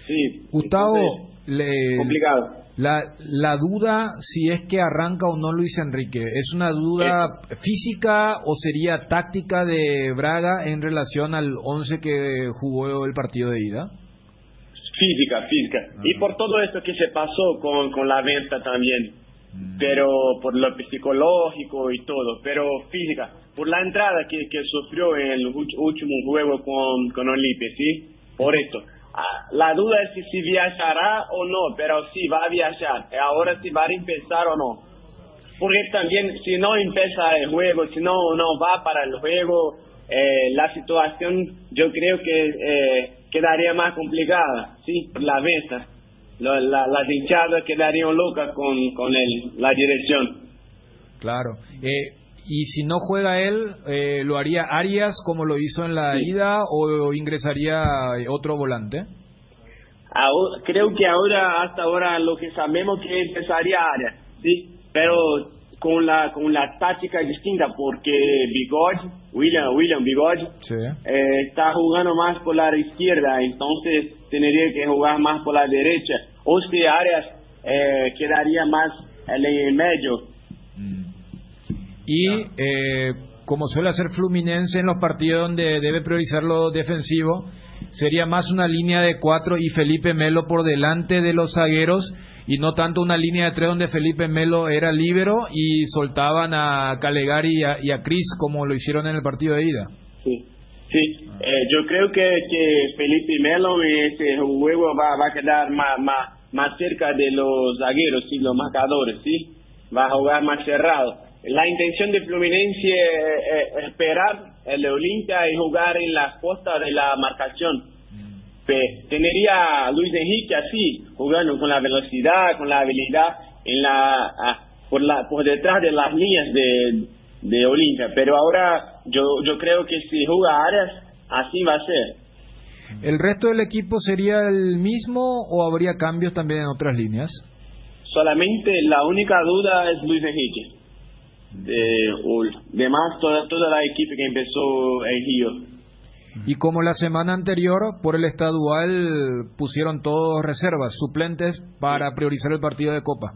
Sí, Gustavo, complicado. La duda si es que arranca o no Luis Enrique, ¿es una duda física o sería táctica de Braga en relación al 11 que jugó el partido de ida? Física. Y por todo esto que se pasó con la venta también, pero por lo psicológico y todo, pero física, por la entrada que sufrió en el último juego con Olimpia, ¿sí? Por esto. La duda es si viajará o no, pero sí va a viajar. Ahora si va a empezar o no. Porque también si no empieza el juego, si no va para el juego, la situación yo creo que quedaría más complicada, sí, por la venta. Las hinchadas quedarían locas con la dirección. Claro. Y si no juega él, ¿lo haría Arias como lo hizo en la ida o ingresaría otro volante? Creo que hasta ahora lo que sabemos que empezaría Arias, sí, pero con la táctica distinta, porque William Bigode, sí, está jugando más por la izquierda, entonces tendría que jugar más por la derecha, o si Arias quedaría más en el medio. Y como suele hacer Fluminense en los partidos donde debe priorizar lo defensivo, sería más una línea de 4 y Felipe Melo por delante de los zagueros, y no tanto una línea de 3 donde Felipe Melo era líbero y soltaban a Calegari y a Cris como lo hicieron en el partido de ida. Sí. Yo creo que Felipe Melo en ese juego va a quedar más cerca de los zagueros y los marcadores, sí, va a jugar más cerrado. La intención de Fluminense es esperar el Olimpia y jugar en las costas de la marcación. Tendría a Luis Enrique así, jugando con la velocidad, con la habilidad por detrás de las líneas de Olimpia. Pero ahora yo creo que si juega Arias, así va a ser. ¿El resto del equipo sería el mismo o habría cambios también en otras líneas? Solamente la única duda es Luis Enrique. Demás toda la equipe que empezó en Río. Y como la semana anterior, por el estadual pusieron todos reservas, suplentes para priorizar el partido de Copa.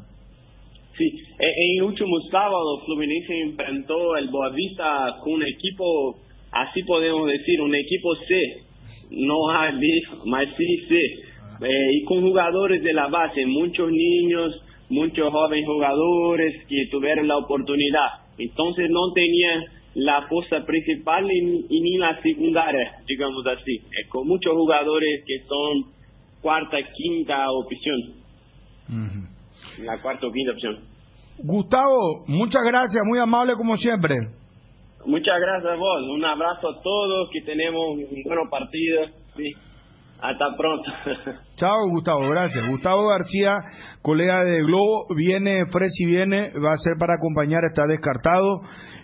Sí, en el último sábado Fluminense enfrentó el Boavista con un equipo, así podemos decir, un equipo C, no A, B, mas sí C, y con jugadores de la base, muchos niños, muchos jóvenes jugadores que tuvieron la oportunidad. Entonces no tenían la fuerza principal y ni la secundaria, digamos así. Con muchos jugadores que son cuarta, quinta opción. La cuarta o quinta opción. Gustavo, muchas gracias, muy amable como siempre. Muchas gracias a vos. Un abrazo a todos, que tenemos un buen partido. Sí. Hasta pronto. Chao, Gustavo, gracias. Gustavo García, colega de Globo, viene, Fresi viene, va a ser para acompañar, está descartado.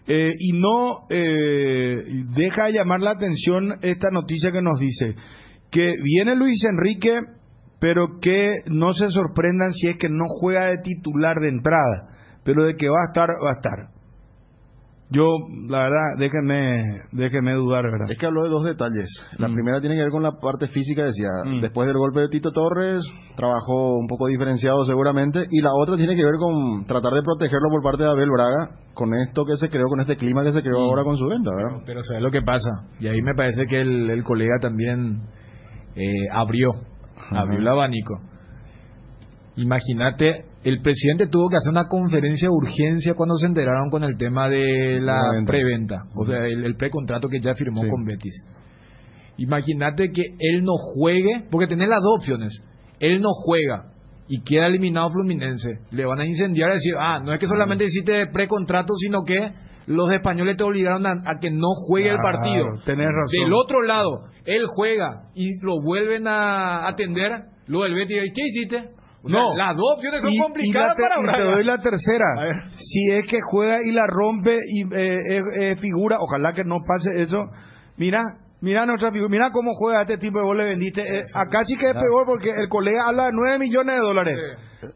Y no deja de llamar la atención esta noticia que nos dice que viene Luis Enrique, pero que no se sorprendan si es que no juega de titular de entrada, pero de que va a estar, va a estar. Yo, la verdad, déjeme dudar, ¿verdad? Es que habló de dos detalles. La primera tiene que ver con la parte física, decía, después del golpe de Tito Torres, trabajó un poco diferenciado seguramente, y la otra tiene que ver con tratar de protegerlo por parte de Abel Braga, con esto que se creó, con este clima que se creó ahora con su venta, ¿verdad? Pero ¿sabes lo que pasa? Y ahí me parece que el colega también abrió el abanico. Imagínate, el presidente tuvo que hacer una conferencia de urgencia cuando se enteraron con el tema de la preventa, o sea, el precontrato que ya firmó con Betis. Imagínate que él no juegue, porque tenés las dos opciones, él no juega y queda eliminado Fluminense, le van a incendiar y decir, no es que solamente hiciste precontrato, sino que los españoles te obligaron a que no juegue el partido. Tenés razón. Del otro lado, él juega y lo vuelven a atender, luego el Betis, ¿qué hiciste? O sea, las dos opciones son complicadas para Braga. Y te doy la tercera. Si es que juega y la rompe y figura, ojalá que no pase eso. Mira nuestra figura, mira cómo juega este tipo de vos le vendiste. Acá sí que es peor porque el colega habla de 9 millones de dólares.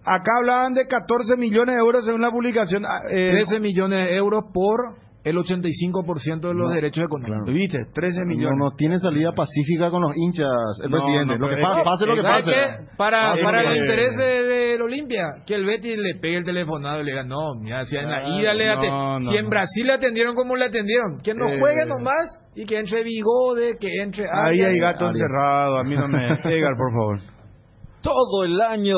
Acá hablaban de 14 millones de euros según la publicación. 13 millones de euros por el 85% de los derechos económicos. Claro. ¿Viste? 13 millones. No tiene salida pacífica con los hinchas, el presidente. Lo que pase lo que pase. Para el interés del Olimpia, que el Betis le pegue el telefonado y le diga, no, mira, si en la ida si en Brasil le atendieron como le atendieron, que no juegue nomás y que entre Bigode, que entre... Ahí hay gato encerrado, a mí no me... Edgar, por favor. Todo el año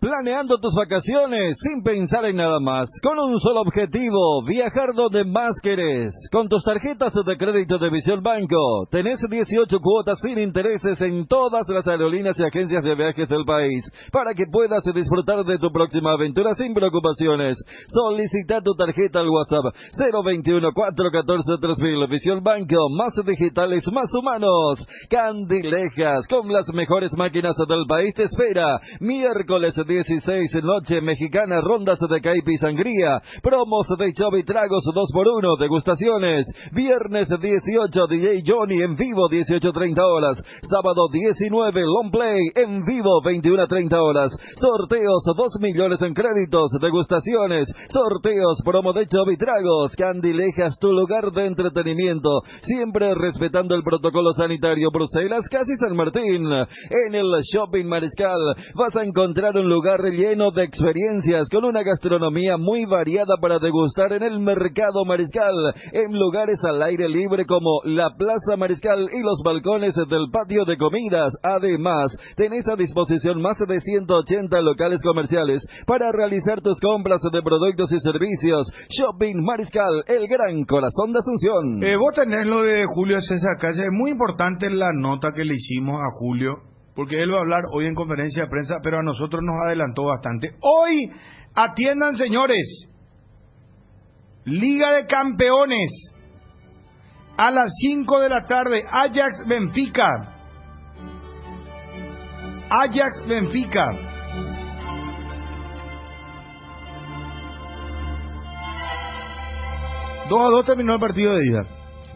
Planeando tus vacaciones sin pensar en nada más, con un solo objetivo, viajar donde más querés. Con tus tarjetas de crédito de Visión Banco, tenés 18 cuotas sin intereses en todas las aerolíneas y agencias de viajes del país, para que puedas disfrutar de tu próxima aventura sin preocupaciones. Solicita tu tarjeta al WhatsApp 021-414-3000. Visión Banco, más digitales, más humanos. Candilejas, con las mejores máquinas del país, te espera. Miércoles 16, noche mexicana, rondas de caipi y sangría, promos de chov y tragos 2x1, degustaciones. Viernes 18, DJ Johnny en vivo 18:30 horas. Sábado 19, Long Play en vivo 21:30 horas. Sorteos 2 millones en créditos, degustaciones, sorteos, promo de chov y tragos. Candilejas, tu lugar de entretenimiento, siempre respetando el protocolo sanitario. Bruselas, casi San Martín. En el Shopping Mariscal vas a encontrar un lugar lleno de experiencias, con una gastronomía muy variada para degustar en el Mercado Mariscal, en lugares al aire libre como la Plaza Mariscal y los balcones del patio de comidas. Además, tenés a disposición más de 180 locales comerciales para realizar tus compras de productos y servicios. Shopping Mariscal, el gran corazón de Asunción. Vos tenés lo de Julio César Calle. Es muy importante la nota que le hicimos a Julio, porque él va a hablar hoy en conferencia de prensa, pero a nosotros nos adelantó bastante. Hoy, atiendan, señores, Liga de Campeones, a las 5 de la tarde, Ajax Benfica. Ajax Benfica. Dos a 2 terminó el partido de ida.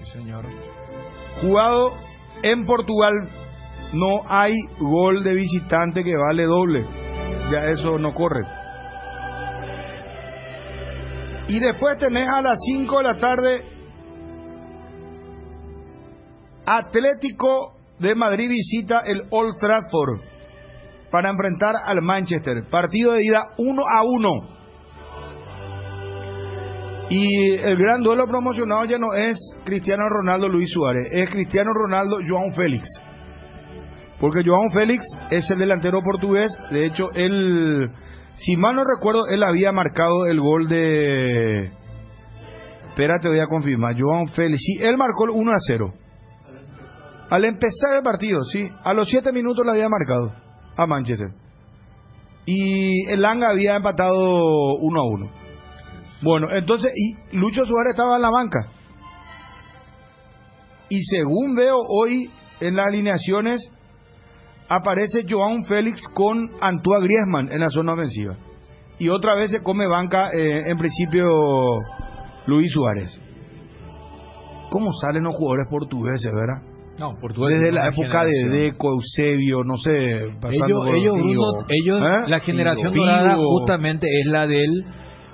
Sí, señor. Jugado en Portugal. No hay gol de visitante que vale doble. Ya eso no corre. Y después tenés a las 5 de la tarde Atlético de Madrid visita el Old Trafford para enfrentar al Manchester. Partido de ida 1-1. Y el gran duelo promocionado ya no es Cristiano Ronaldo Luis Suárez, es Cristiano Ronaldo João Félix. Porque João Félix es el delantero portugués. De hecho, él, si mal no recuerdo, él había marcado el gol de... Espérate, voy a confirmar. João Félix, sí, él marcó el 1-0. Al empezar el partido, sí. A los 7 minutos le había marcado a Manchester. Y el Langa había empatado 1-1. Bueno, entonces, y Lucho Suárez estaba en la banca. Y según veo hoy en las alineaciones, aparece João Félix con Antoine Griezmann en la zona ofensiva. Y otra vez se come banca, en principio, Luis Suárez. ¿Cómo salen los jugadores portugueses, verdad? No, portugués. Desde la época de Deco, Eusebio, no sé, pasando ellos, la generación dorada justamente es la del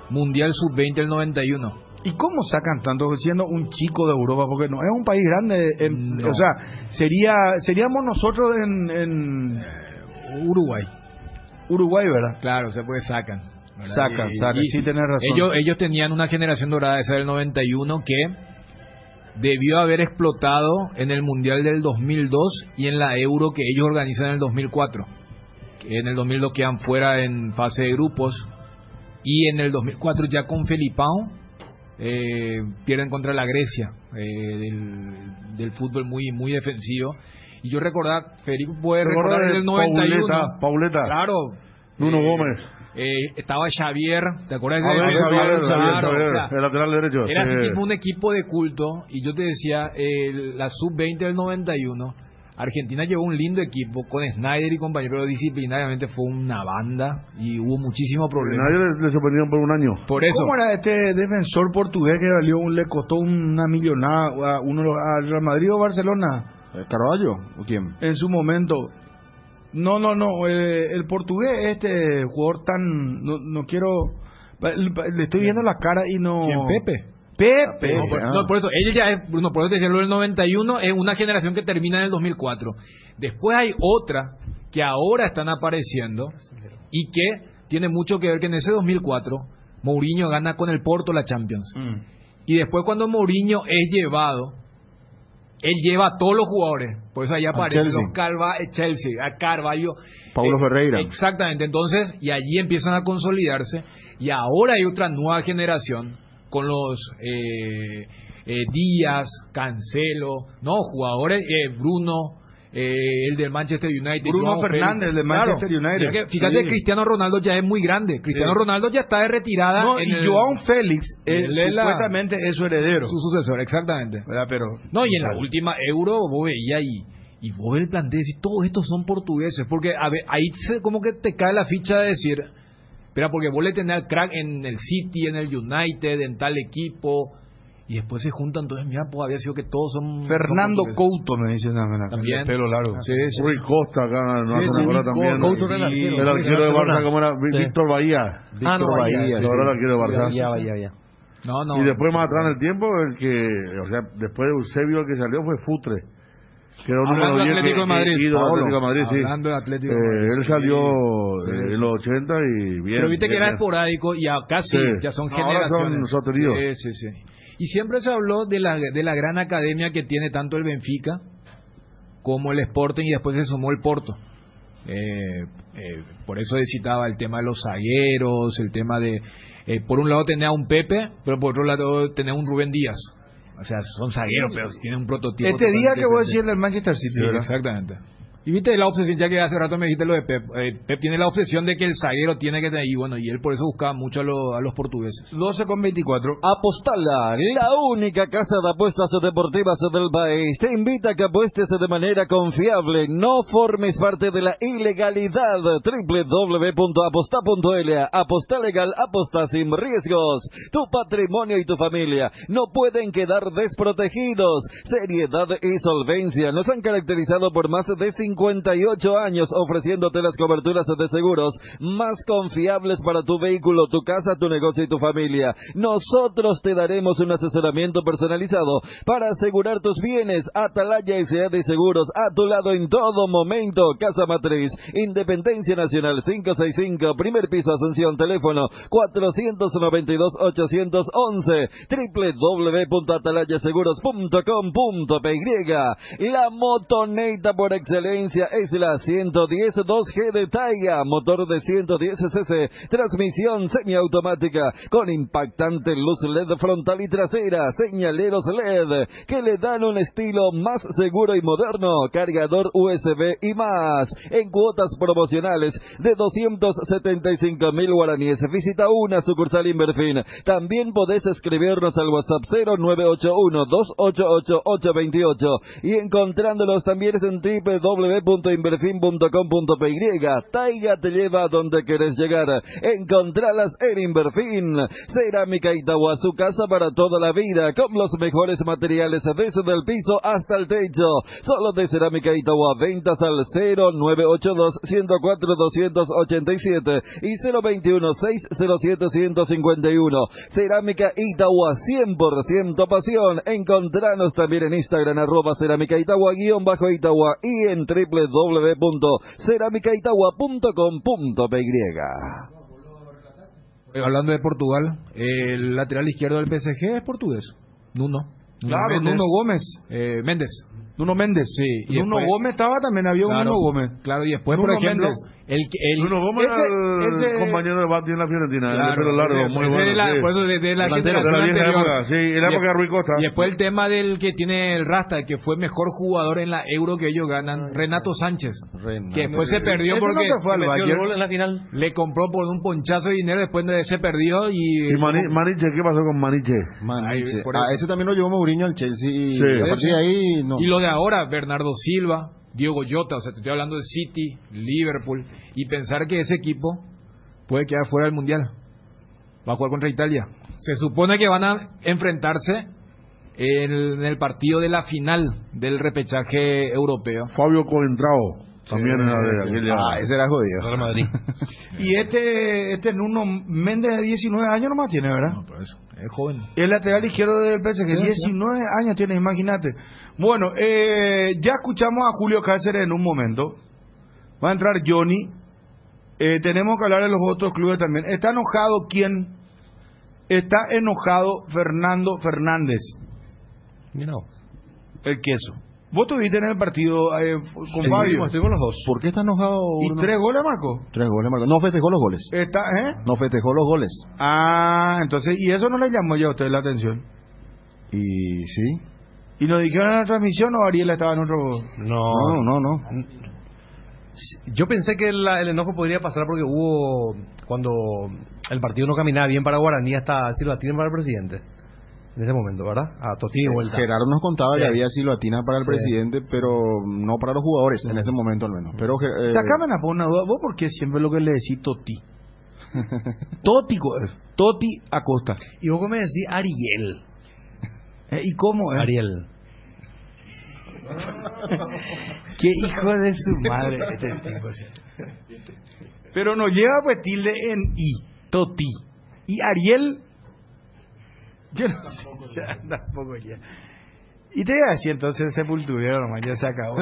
Mundial Sub-20 del 91. ¿Y cómo sacan tanto siendo un chico de Europa? Porque no es un país grande, no. O sea, seríamos nosotros en Uruguay. Uruguay, ¿verdad? Claro, se puede sacan, sí, tenés razón. Ellos tenían una generación dorada, esa del 91, que debió haber explotado en el Mundial del 2002 y en la Euro que ellos organizan en el 2004. En el 2002 quedan fuera en fase de grupos, y en el 2004 ya con Felipao pierden contra la Grecia, del fútbol muy defensivo. Y yo recordar, Felipe puede recordar en el 91, Pauleta, claro, Nuno Gómez, estaba Xavier, ¿te acuerdas de Xavier, o sea, el lateral derecho? Era así tipo un equipo de culto. Y yo te decía, la sub-20 del 91, Argentina llevó un lindo equipo con Snyder y compañero, pero disciplinariamente fue una banda y hubo muchísimos problemas. Nadie le sorprendieron por un año. Por eso. ¿Cómo era este defensor portugués que le costó una millonada a Real Madrid o Barcelona? ¿Carvalho o quién? En su momento. No, el portugués, este jugador tan... No quiero... Le estoy viendo la cara y no... ¿Quién? Pepe. No, por eso, ella ya es, Bruno, por eso te decía, lo del 91 es una generación que termina en el 2004. Después hay otra que ahora están apareciendo y que tiene mucho que ver que en ese 2004 Mourinho gana con el Porto la Champions. Y después cuando Mourinho es llevado él lleva a todos los jugadores. Por eso ahí aparece Chelsea. Chelsea, a Carvalho. Paulo Ferreira. Exactamente. Entonces, y allí empiezan a consolidarse. Y ahora hay otra nueva generación con los Díaz, Cancelo, jugadores, Bruno. El del Manchester United, Bruno Joao Fernández, Félix. del Manchester United. Fíjate, Cristiano Ronaldo ya es muy grande. Cristiano Ronaldo ya está de retirada. Joao Félix supuestamente es su heredero, su sucesor, exactamente. ¿verdad? Pero y en la última Euro vos veías y vos ves el plantel y todos estos son portugueses, porque a ver, ahí como que te cae la ficha de decir, espera, porque vos le tenés al crack en el City, en el United, en tal equipo. Y después se juntan, entonces mira, pues había sido que todos son... Fernando Couto, me dicen también. El pelo largo. Sí. Rui Costa, acá no también. Couto el arquero de Barça, ¿cómo era? Víctor Bahía. Víctor Bahía. Ahora el arquero de Barça. Ya. No. Y después más atrás en el tiempo, después de Eusebio el que salió fue Futre. Que era Hablando de Atlético de Madrid. Atlético de Madrid, sí. Hablando de Atlético de Madrid. Él salió en los 80 y bien. Pero viste que era bien. esporádico y acá ya son generaciones. Ahora son sotenidos. Sí. Y siempre se habló de la gran academia que tiene tanto el Benfica como el Sporting, y después se sumó el Porto. Por eso citaba el tema de los zagueros, el tema de... por un lado tenés a un Pepe, pero por otro lado tenés a un Rubén Díaz. O sea, son zagueros, pero tienen un prototipo. Este día que voy a decir del Manchester City, sí, ¿verdad? Exactamente. Y viste la obsesión, ya que hace rato me dijiste lo de Pep. Pep tiene la obsesión de que el zaguero tiene que tener, y él por eso buscaba mucho a los portugueses. 12:24. Apostala, la única casa de apuestas deportivas del país, te invita a que apuestes de manera confiable. No formes parte de la ilegalidad. www.aposta.l. Aposta legal, aposta sin riesgos. Tu patrimonio y tu familia no pueden quedar desprotegidos. Seriedad y solvencia nos han caracterizado por más de 58 años, ofreciéndote las coberturas de seguros más confiables para tu vehículo, tu casa, tu negocio y tu familia. Nosotros te daremos un asesoramiento personalizado para asegurar tus bienes. Atalaya S.A. de Seguros, a tu lado en todo momento. Casa Matriz, Independencia Nacional 565, primer piso, Asunción, teléfono 492-811, www.atalayaseguros.com.py. La motoneta por excelencia es la 110 2G de Taiga, motor de 110 cc, transmisión semiautomática con impactante luz LED frontal y trasera, señaleros LED que le dan un estilo más seguro y moderno, cargador USB y más, en cuotas promocionales de 275.000 guaraníes. Visita una sucursal Inverfin. También podés escribirnos al WhatsApp 0981-288-828 y encontrándolos también en www.inverfin.com.py. Taiga te lleva a donde querés llegar. Encontralas en Inverfin. Cerámica Itagua, su casa para toda la vida, con los mejores materiales desde el piso hasta el techo. Solo de Cerámica Itagua, ventas al 0982-104-287 y 021-607-151. Cerámica Itagua, 100% pasión. Encontranos también en Instagram, @Cerámica Itagua _Itagua y en www.ceramicaitagua.com.py. Hablando de Portugal, el lateral izquierdo del PSG es portugués, Nuno Gómez. Méndez. Nuno Méndez. Sí. Y Nuno Gómez estaba también, había un Nuno Gómez. Claro, y después, Nuno por ejemplo, Méndez. Nuno Gómez era el compañero de Bati en la Fiorentina, de pelo largo, muy bueno. Pues de la generación anterior. Sí, en la época de Rui Costa. Y después el tema del que tiene el Rasta, que fue mejor jugador en la Euro que ellos ganan, Renato Sánchez. Que después se perdió porque no fue al Bayern en la final. le compró por un ponchazo de dinero, después se perdió ¿Y Maniche? ¿Qué pasó con Maniche? Ese también lo llevó Mourinho al Chelsea. Sí. A partir de ahí, no. Y lo de ahora, Bernardo Silva, Diogo Jota, o sea, te estoy hablando de City, Liverpool, y pensar que ese equipo puede quedar fuera del Mundial. Va a jugar contra Italia. Se supone que van a enfrentarse en el partido de la final del repechaje europeo. Fabio Coentrao. También era de aquella... ese era jodido. Real Madrid. Y este Nuno Méndez de 19 años nomás tiene, ¿verdad? No, por eso, es joven. El lateral izquierdo del PSG, 19 años tiene, imagínate. Bueno, ya escuchamos a Julio Cáceres en un momento. Va a entrar Johnny. Tenemos que hablar de los otros clubes también. ¿Está enojado quién? Está enojado Fernando Fernández. Mira. el queso. Vos estuviste en el partido con Fabio. Estoy con los dos. ¿Por qué está enojado? ¿Y Bruno? 3 goles, Marco? 3 goles, Marco. No festejó los goles. No festejó los goles. Ah, entonces, ¿y eso no le llamó ya a usted la atención? Y sí. ¿Y nos dijeron en la transmisión o Ariel estaba en otro...? No. Yo pensé que el enojo podría pasar porque cuando el partido no caminaba bien para Guaraní, hasta silbatina para el presidente. En ese momento, ¿verdad? A Toti de vuelta. Gerardo nos contaba que había silbatina para el Sí. presidente, pero no para los jugadores, en ese momento al menos. Pero Sácame una duda. ¿Vos por qué siempre lo que le decís Toti? Toti Acosta. Y vos me decís Ariel. ¿Y cómo es? Ariel. Qué hijo de su madre este tipo. Pero nos lleva pues tilde en I, Toti. Y Ariel, yo no sé, ya tampoco ya. Y te voy a decir entonces sepulturero nomás, ya se acabó.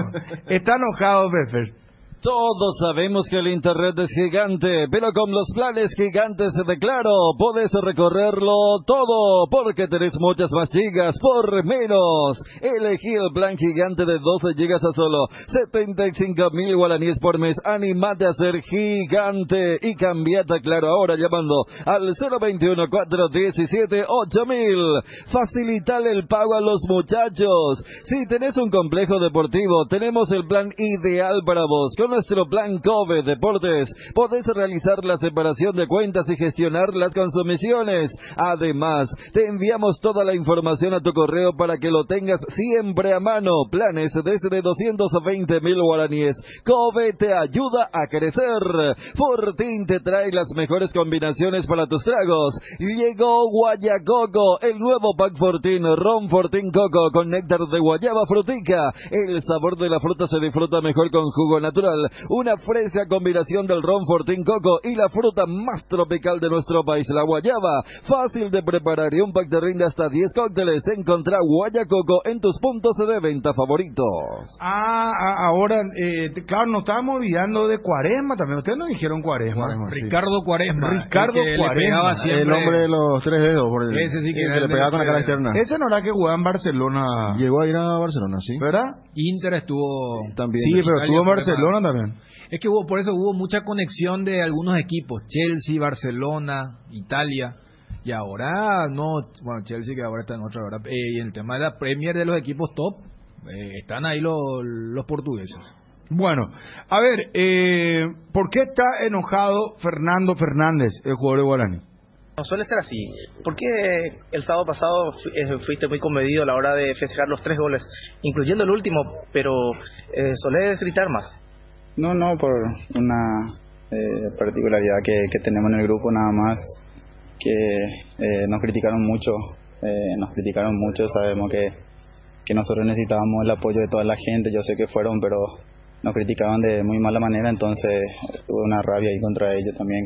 Está enojado Pepper. Todos sabemos que el internet es gigante, pero con los planes gigantes de Claro podés recorrerlo todo, porque tenés muchas más gigas por menos. Elegí el plan gigante de 12 gigas a solo 75.000 guaraníes por mes. Animate a ser gigante y cambiate a Claro ahora llamando al 021-417-8000. Facilitale el pago a los muchachos. Si tenés un complejo deportivo, tenemos el plan ideal para vos. Con nuestro plan COVE Deportes podés realizar la separación de cuentas y gestionar las consumiciones. Además, te enviamos toda la información a tu correo para que lo tengas siempre a mano. Planes desde 220.000 guaraníes. COVE te ayuda a crecer. Fortín te trae las mejores combinaciones para tus tragos. Llegó Guayacoco, el nuevo pack Fortín, ron Fortín Coco con néctar de guayaba frutica. El sabor de la fruta se disfruta mejor con jugo natural. Una fresca combinación del ron Fortín Coco y la fruta más tropical de nuestro país, la guayaba. Fácil de preparar y un pack te rinde hasta 10 cócteles. Encontrá Guayacoco en tus puntos de venta favoritos. Ahora, claro, nos estábamos olvidando de Cuaresma también. Ustedes nos dijeron Cuaresma. Ricardo Cuaresma. Ricardo el que le Cuaresma. pegaba siempre. el hombre de los 3 dedos, Ese sí que era le el de pegaba los con la cara 3 dedos. externa. Ese no era que jugaba en Barcelona. Llegó a ir a Barcelona, sí. ¿Verdad? Inter estuvo También. Sí, pero Italia estuvo en fue Barcelona también. Es que por eso hubo mucha conexión de algunos equipos, Chelsea, Barcelona, Italia, y ahora Chelsea que ahora está en otra hora, y el tema de la Premier de los equipos top, están ahí los portugueses. Bueno, a ver, ¿por qué está enojado Fernando Fernández, el jugador de Guaraní? No suele ser así. ¿Por qué el sábado pasado fuiste muy comedido a la hora de festejar los 3 goles, incluyendo el último, pero solés gritar más? No, por una particularidad que tenemos en el grupo nada más, que nos criticaron mucho, sabemos que nosotros necesitábamos el apoyo de toda la gente, yo sé que fueron, pero nos criticaban de muy mala manera, entonces tuve una rabia ahí contra ellos también,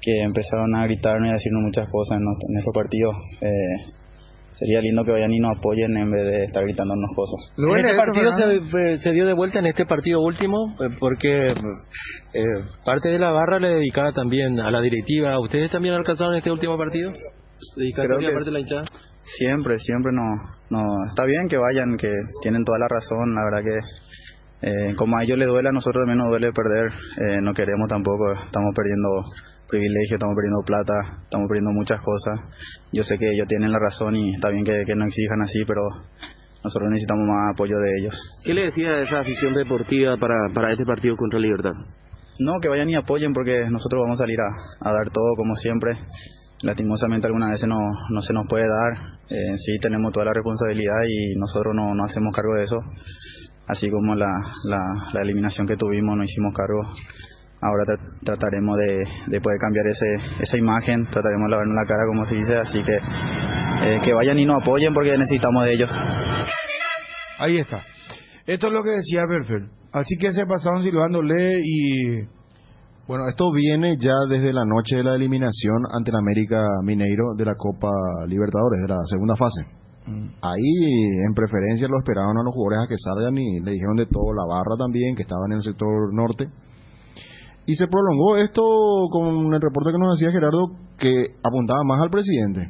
que empezaron a gritarnos y a decirnos muchas cosas en nuestro partido. Sería lindo que vayan y nos apoyen en vez de estar gritándonos cosas. En este partido se dio de vuelta en este partido último, porque parte de la barra le dedicaba también a la directiva. ¿Ustedes también alcanzaron en este último partido? Creo que parte de la hinchada. siempre no está bien que vayan, que tienen toda la razón. La verdad que como a ellos les duele, a nosotros también nos duele perder. No queremos tampoco, estamos perdiendo privilegio, estamos perdiendo plata, estamos perdiendo muchas cosas. Yo sé que ellos tienen la razón y está bien que no exijan así, pero nosotros necesitamos más apoyo de ellos. ¿Qué le decía a esa afición deportiva para este partido contra Libertad? No, que vayan y apoyen, porque nosotros vamos a salir a dar todo como siempre. Lastimosamente algunas veces no se nos puede dar. Sí tenemos toda la responsabilidad y nosotros no hacemos cargo de eso. Así como la eliminación que tuvimos, no hicimos cargo. Ahora trataremos de poder cambiar esa imagen, trataremos de lavarnos la cara, como se dice, así que vayan y nos apoyen porque necesitamos de ellos. Ahí está. Esto es lo que decía Perfect. Así que se pasaron silbándole y... Bueno, esto viene ya desde la noche de la eliminación ante el América Mineiro de la Copa Libertadores, de la segunda fase. Ahí en preferencia lo esperaban a los jugadores a que salgan y le dijeron de todo, la barra también, que estaba en el sector norte. Y se prolongó esto con el reporte que nos hacía Gerardo, que apuntaba más al presidente.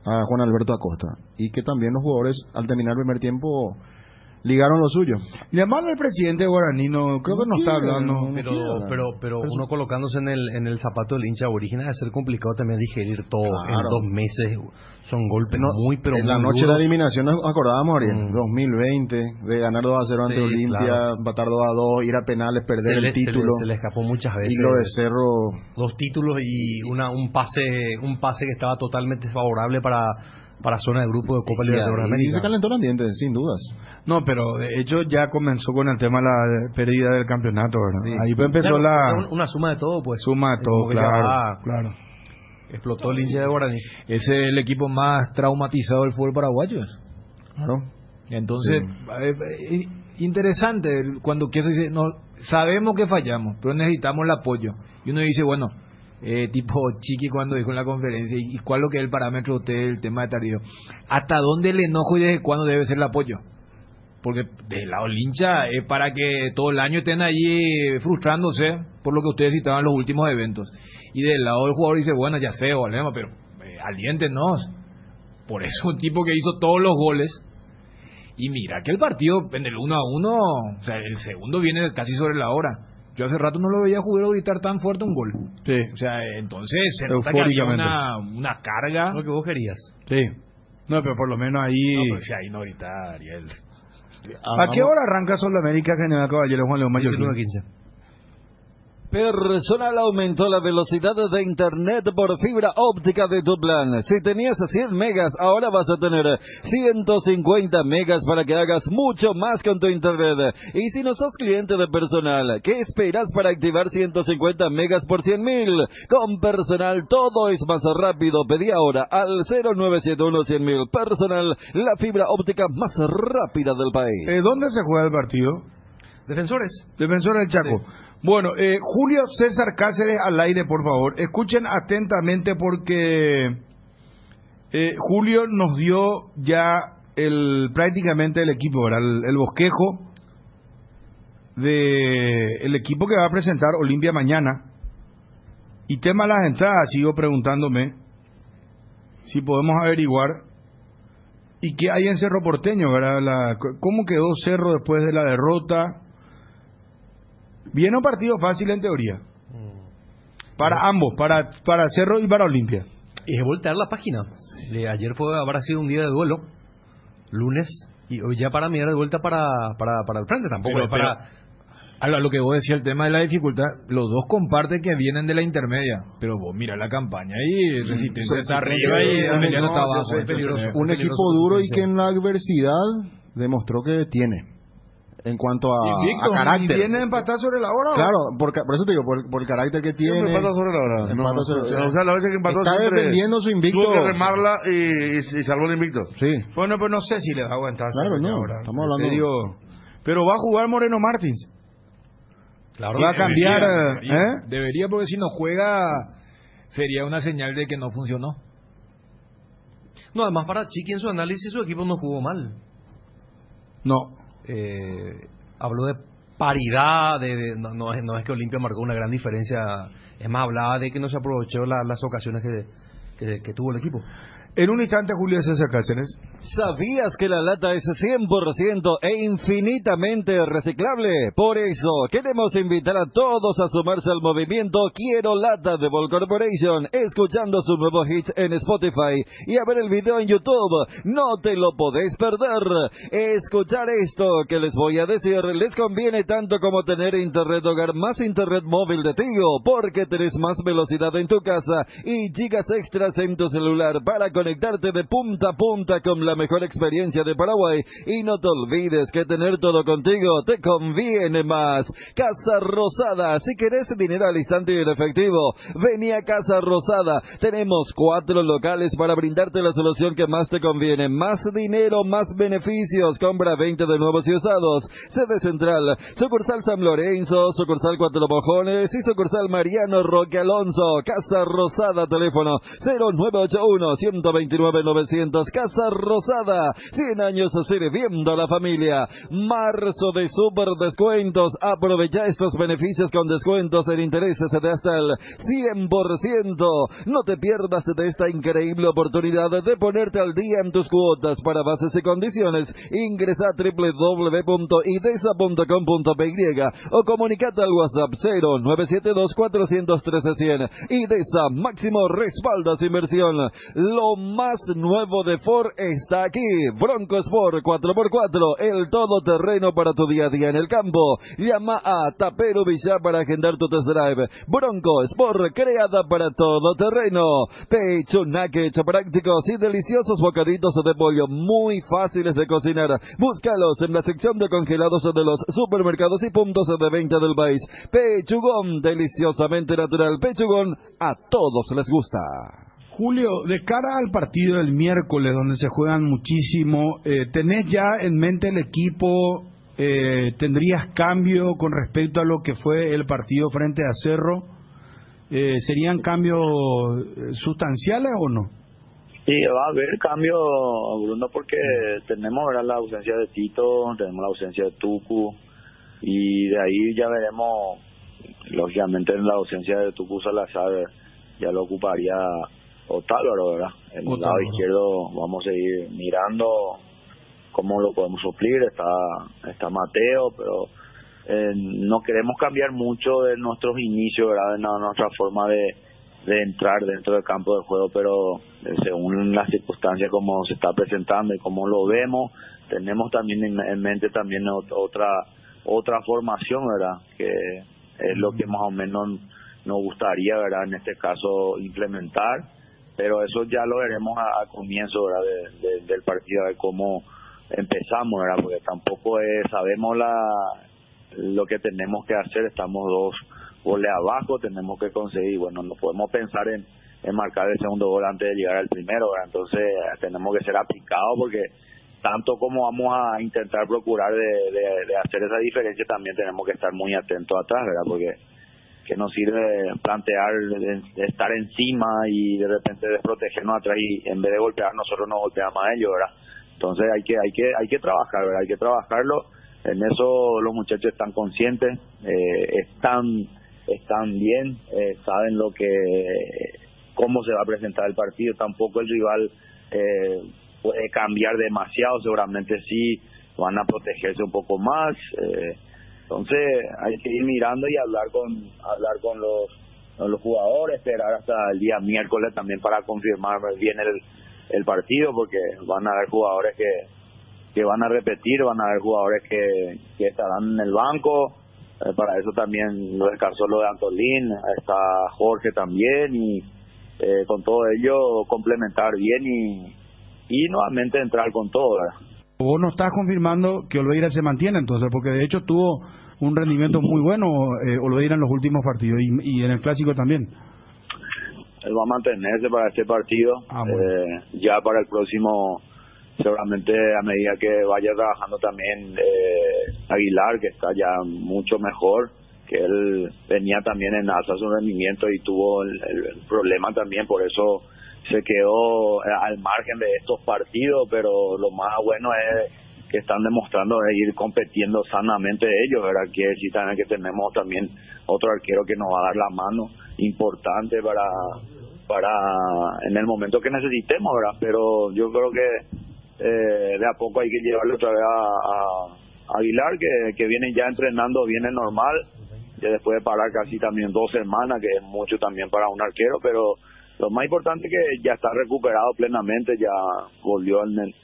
a Juan Alberto Acosta, y que también los jugadores al terminar el primer tiempo ligaron lo suyo. Llamarle al presidente de Guaraní, no, creo que no está hablando. Pero uno colocándose en el zapato del hincha aborígena debe ser complicado también digerir todo. En 2 meses son golpes pero en la noche de la eliminación nos acordábamos, Ariel, 2020, de ganar 2-0 ante Olimpia, empatar 2-2, ir a penales, perder el título. Se le escapó muchas veces. Y lo de Cerro, 2 títulos y un pase que estaba totalmente favorable para zona de grupo de Copa Libertadores de América. Y se calentó el ambiente, sin dudas. No, pero de hecho ya comenzó con el tema de la pérdida del campeonato, ¿verdad? Sí. Ahí empezó una suma de todo, pues. Suma de todo, claro. Explotó el hincha de Guaraní. Es el equipo más traumatizado del fútbol paraguayo. Claro. Entonces, interesante, cuando Queso dice, no, sabemos que fallamos, pero necesitamos el apoyo. Y uno dice, bueno, tipo Chiqui cuando dijo en la conferencia, ¿y cuál es lo que es el parámetro de usted, el tema de Tardío? ¿Hasta dónde el enojo y desde cuándo debe ser el apoyo? Porque del lado del hincha es para que todo el año estén allí frustrándose por lo que ustedes citaban en los últimos eventos. Y del lado del jugador dice, bueno, ya sé, Valema, pero aliéntenos. Por eso un tipo que hizo todos los goles. Y mira que el partido en el 1-1, o sea, el segundo viene casi sobre la hora. Yo hace rato no lo veía jugar o gritar tan fuerte un gol. Sí. O sea, entonces se nota que había una carga. Lo que vos querías. Sí. No, pero por lo menos ahí... No, pues si ahí no gritar, Ariel. ¿A qué hora arranca Sudamérica, General Caballero Juan León Mayor? 19:15. Personal aumentó la velocidad de internet por fibra óptica de tu plan. Si tenías 100 megas, ahora vas a tener 150 megas para que hagas mucho más con tu internet. Y si no sos cliente de Personal, ¿qué esperas para activar 150 megas por 100.000? Con Personal todo es más rápido. Pedí ahora al 0971-100.000. Personal, la fibra óptica más rápida del país. ¿Dónde se juega el partido? Defensores del Chaco. Sí. Bueno, Julio César Cáceres al aire, por favor. Escuchen atentamente porque Julio nos dio ya prácticamente el equipo, ¿verdad? El bosquejo del equipo que va a presentar Olimpia mañana. Y tema de las entradas, sigo preguntándome si podemos averiguar. ¿Y qué hay en Cerro Porteño, verdad? ¿Cómo quedó Cerro después de la derrota? Viene un partido fácil en teoría. Para ambos, para Cerro y para Olimpia. Y es voltear la página. Ayer habrá sido un día de duelo, lunes, y hoy ya para mirar de vuelta para el frente tampoco. A lo que vos decías, el tema de la dificultad, los dos comparten que vienen de la intermedia, pero vos mira la campaña y Resistencia está arriba y Emiliano está abajo. Un equipo duro y que en la adversidad demostró que tiene. En cuanto a carácter. ¿Y viene a empatar sobre la hora? Claro, por eso te digo, por el carácter que tiene. Empata sobre la hora. O sea, la vez que empató está defendiendo su invicto. Tuvo que remarla y salvó el invicto. Sí. Bueno, pues no sé si le va a aguantar. Claro, no. Ahora. Estamos hablando. Pero va a jugar Moreno Martins. Claro, va a cambiar. Debería, porque si no juega, sería una señal de que no funcionó. No, además para Chiqui en su análisis su equipo no jugó mal. No. Habló de paridad, no es que Olimpia marcó una gran diferencia, es más, hablaba de que no se aprovechó las ocasiones que tuvo el equipo. En un instante, Julio César Cáceres. ¿Sabías que la lata es 100% e infinitamente reciclable? Por eso, queremos invitar a todos a sumarse al movimiento Quiero Lata de Ball Corporation, escuchando sus nuevos hits en Spotify y a ver el video en YouTube. No te lo podés perder. Escuchar esto que les voy a decir les conviene tanto como tener internet hogar más internet móvil de Tigo, porque tenés más velocidad en tu casa y gigas extras en tu celular para conectarte de punta a punta con la mejor experiencia de Paraguay. Y no te olvides que tener todo contigo te conviene más. Casa Rosada, si querés dinero al instante y en efectivo, vení a Casa Rosada. Tenemos 4 locales para brindarte la solución que más te conviene. Más dinero, más beneficios. Compra 20 de nuevos y usados. Sede Central, sucursal San Lorenzo, sucursal Cuatro Mojones y sucursal Mariano Roque Alonso. Casa Rosada, teléfono 0981 120 29.900. Casa Rosada, 100 años sirviendo a la familia. Marzo de super descuentos. Aprovecha estos beneficios con descuentos en intereses de hasta el 100%. No te pierdas de esta increíble oportunidad de ponerte al día en tus cuotas. Para bases y condiciones, ingresa a www.idesa.com.py o comunicate al WhatsApp 0972-413-100. IDESA, máximo respalda su inversión. Lo más nuevo de Ford está aquí. Bronco Sport 4x4, el todoterreno para tu día a día en el campo. Llama a Tapero Villa para agendar tu test drive. Bronco Sport, creada para todo terreno. Pecho nuggets prácticos y deliciosos bocaditos de pollo, muy fáciles de cocinar. Búscalos en la sección de congelados de los supermercados y puntos de venta del país. Pechugón, deliciosamente natural. Pechugón, a todos les gusta. Julio, de cara al partido del miércoles, donde se juegan muchísimo, ¿tenés ya en mente el equipo? ¿Tendrías cambio con respecto a lo que fue el partido frente a Cerro? ¿Serían cambios sustanciales o no? Sí, va a haber cambio, Bruno, porque tenemos ahora la ausencia de Tito, tenemos la ausencia de Tucu, y de ahí ya veremos, lógicamente en la ausencia de Tucu Salazar ya lo ocuparía Otálvaro, ¿verdad? En el lado izquierdo vamos a ir mirando cómo lo podemos suplir. Está Mateo, pero no queremos cambiar mucho de nuestros inicios, ¿verdad? De nuestra forma de entrar dentro del campo de juego, pero según las circunstancias como se está presentando y como lo vemos, tenemos también en mente también otra formación, ¿verdad? Que es lo que más o menos nos gustaría, ¿verdad? En este caso implementar, pero eso ya lo veremos a comienzo, ¿verdad? Del partido, a ver cómo empezamos, ¿verdad? Porque tampoco sabemos lo que tenemos que hacer. Estamos 2 goles abajo, tenemos que conseguir, bueno, no podemos pensar en marcar el segundo gol antes de llegar al primero, ¿verdad? Entonces tenemos que ser aplicados, porque tanto como vamos a intentar procurar de hacer esa diferencia, también tenemos que estar muy atentos atrás, ¿verdad? Porque que nos sirve plantear de estar encima y de repente desprotegernos atrás, y en vez de golpear nosotros nos golpeamos a ellos, ¿verdad? Entonces hay que trabajar, ¿verdad? Hay que trabajarlo. En eso los muchachos están conscientes, están bien, saben cómo se va a presentar el partido. Tampoco el rival puede cambiar demasiado, seguramente sí van a protegerse un poco más. Entonces hay que ir mirando y hablar con los jugadores, esperar hasta el día miércoles también para confirmar bien el partido, porque van a haber jugadores que van a repetir, van a haber jugadores que estarán en el banco. Para eso también lo descansó lo de Antolín, está Jorge también, y con todo ello complementar bien y nuevamente entrar con todo, ¿verdad? Vos no estás confirmando que Olveira se mantiene entonces, porque de hecho tuvo un rendimiento muy bueno Olveira en los últimos partidos y en el clásico también. Él va a mantenerse para este partido, bueno. Ya para el próximo, seguramente a medida que vaya trabajando también Aguilar, que está ya mucho mejor, que él venía también en alza su rendimiento y tuvo el problema también, por eso se quedó al margen de estos partidos, pero lo más bueno es que están demostrando ir compitiendo sanamente ellos, ¿verdad? Quiere decir también que tenemos también otro arquero que nos va a dar la mano importante para en el momento que necesitemos, ¿verdad? Pero yo creo que de a poco hay que llevarle otra vez a Aguilar, que viene ya entrenando, viene normal, ya después de parar casi también 2 semanas, que es mucho también para un arquero, pero lo más importante es que ya está recuperado plenamente, ya volvió en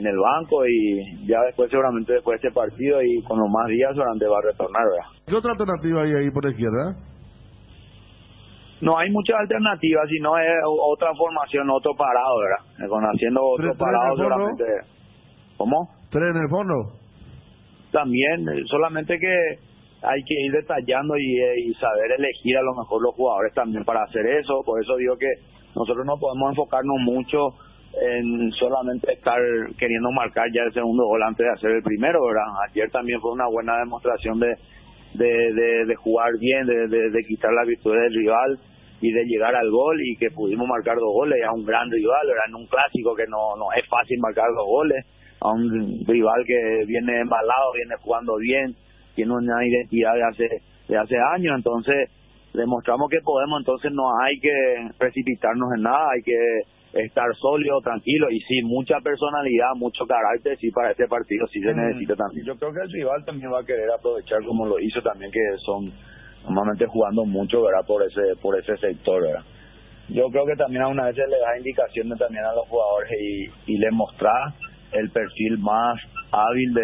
el banco, y ya después seguramente después de este partido y con los más días seguramente va a retornar, ¿verdad? ¿Qué otra alternativa hay ahí por la izquierda? No hay muchas alternativas, sino es otra formación, otro parado, ¿verdad? Haciendo otro parado seguramente. ¿Cómo? 3 en el fondo. También, solamente que hay que ir detallando y saber elegir a lo mejor los jugadores también para hacer eso. Por eso digo que nosotros no podemos enfocarnos mucho en solamente estar queriendo marcar ya el segundo gol antes de hacer el primero, ¿verdad? Ayer también fue una buena demostración de jugar bien, de quitar las virtudes del rival, de llegar al gol y que pudimos marcar 2 goles a un gran rival, era en un clásico que no es fácil marcar 2 goles, a un rival que viene embalado, viene jugando bien, tiene una identidad de hace años, entonces demostramos que podemos, entonces no hay que precipitarnos en nada, hay que estar sólido, tranquilo, y sí, mucha personalidad, mucho carácter, sí, para este partido sí se necesita también. Yo creo que el rival también va a querer aprovechar como lo hizo también, que son normalmente jugando mucho, ¿verdad? Por ese sector, ¿verdad? Yo creo que también a una vez le da indicaciones también a los jugadores y les mostrar el perfil más hábil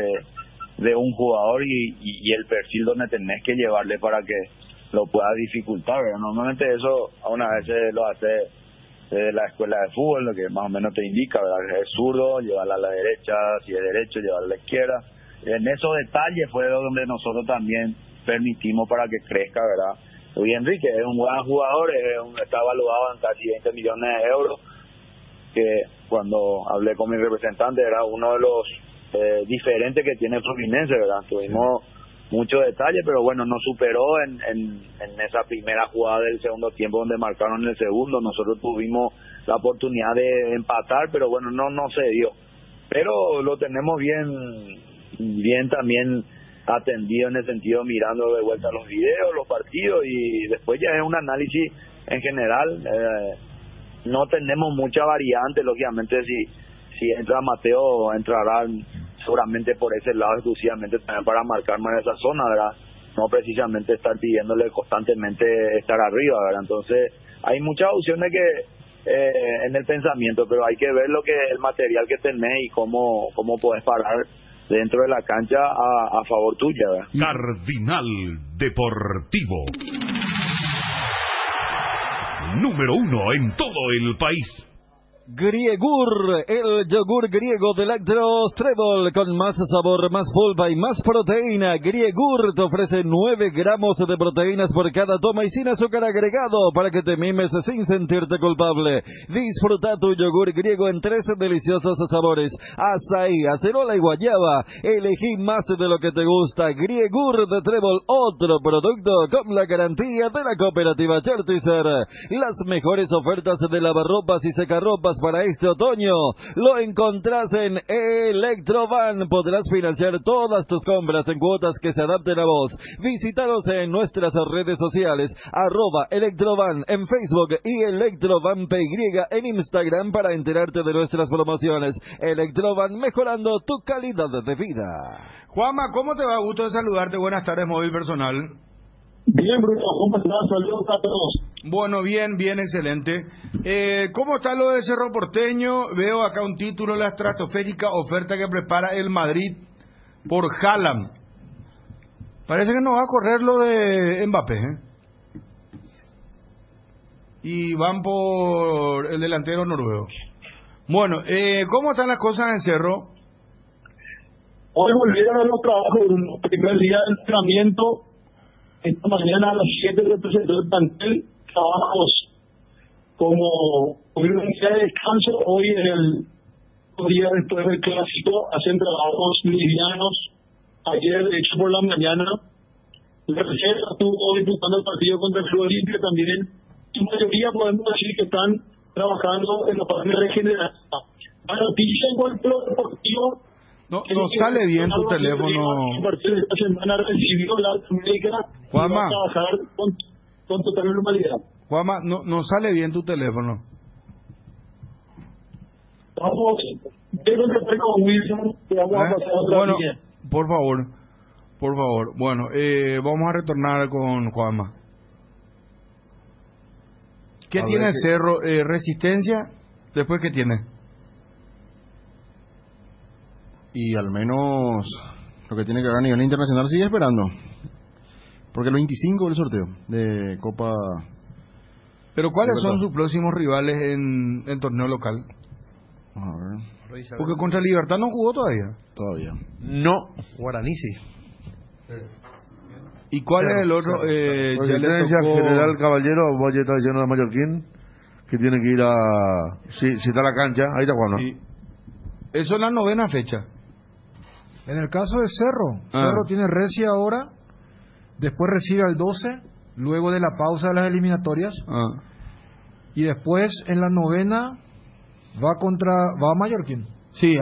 de un jugador y el perfil donde tenés que llevarle para que lo pueda dificultar, ¿verdad? Normalmente eso a una vez lo hace de la escuela de fútbol, lo que más o menos te indica, ¿verdad? Es zurdo, llevarla a la derecha, si es derecho, llevarla a la izquierda. En esos detalles fue donde nosotros también permitimos para que crezca, ¿verdad? Luis Enrique es un gran jugador, está evaluado en casi 20 millones de euros, que cuando hablé con mi representante era uno de los diferentes que tiene el Fluminense, ¿verdad? Tuvimos muchos detalles, pero bueno, nos superó en esa primera jugada del segundo tiempo donde marcaron el segundo. Nosotros tuvimos la oportunidad de empatar, pero bueno, no se dio. Pero lo tenemos bien también atendido en el sentido mirando de vuelta los videos, los partidos, y después ya es un análisis en general. No tenemos mucha variante, lógicamente si entra Mateo entrará seguramente por ese lado exclusivamente también para marcar más esa zona, ¿verdad? No precisamente estar pidiéndole constantemente estar arriba, ¿verdad? Entonces hay muchas opciones que en el pensamiento, pero hay que ver el material que tenés y cómo podés parar dentro de la cancha a favor tuya, ¿verdad? Cardinal Deportivo, número 1 en todo el país. Griegur, el yogur griego de Lácteos Trébol, con más sabor, más polpa y más proteína. Griegur te ofrece 9 gramos de proteínas por cada toma y sin azúcar agregado para que te mimes sin sentirte culpable. Disfruta tu yogur griego en 3 deliciosos sabores: azaí, acerola y guayaba. Elegí más de lo que te gusta. Griegur de Trébol, otro producto con la garantía de la cooperativa Chertizer. Las mejores ofertas de lavarropas y secarropas para este otoño lo encontrás en Electrovan. Podrás financiar todas tus compras en cuotas que se adapten a vos. Visítanos en nuestras redes sociales, @Electrovan en Facebook y Electrovan PY en Instagram para enterarte de nuestras promociones. Electrovan, mejorando tu calidad de vida. Juanma, ¿cómo te va? Gusto de saludarte. Buenas tardes, Móvil Personal. Bien, Bruno, ¿cómo estás? Saludos a todos. Bueno, bien, excelente. ¿Cómo está lo de Cerro Porteño? Veo acá un título: la estratosférica oferta que prepara el Madrid por Haaland. Parece que no va a correr lo de Mbappé, ¿eh? Y van por el delantero noruego. Bueno, ¿cómo están las cosas en Cerro? Hoy volvieron a los trabajos, Bruno. Primer día de entrenamiento. Esta mañana a las 7 representó el plantel. Trabajos como un día de descanso. Hoy en el día después del clásico hacen trabajos livianos. Ayer, de hecho, por la mañana la reserva estuvo disputando el partido contra el Club Olimpia también. Su mayoría podemos decir que están trabajando en la parte regenerativa. La noticia en cuanto a lo deportivo: no sale bien tu teléfono. A partir de esta semana recibió la médica y va a trabajar con total normalidad. Juanma, no sale bien tu teléfono. Vamos con Wilson, que vamos a pasar a otra línea. Por favor. Bueno, vamos a retornar con Juanma. ¿Qué tiene Cerro? ¿Resistencia? ¿Después qué tiene? Y al menos lo que tiene que ver a nivel internacional sigue esperando, porque el 25 es el sorteo de Copa. Pero ¿cuáles son sus próximos rivales en el torneo local? A ver. Porque contra Libertad no jugó todavía. No. Guaraní sí. ¿Y cuál es el otro? Resistencia, General Caballero, Valle Tradicional de Mallorquín, que tiene que ir a... Si está la cancha, ahí está jugando. Sí. Eso es la 9ª fecha. En el caso de Cerro tiene Reci ahora, después recibe al 12 luego de la pausa de las eliminatorias. Y después en la novena va a Mallorquín. Sí,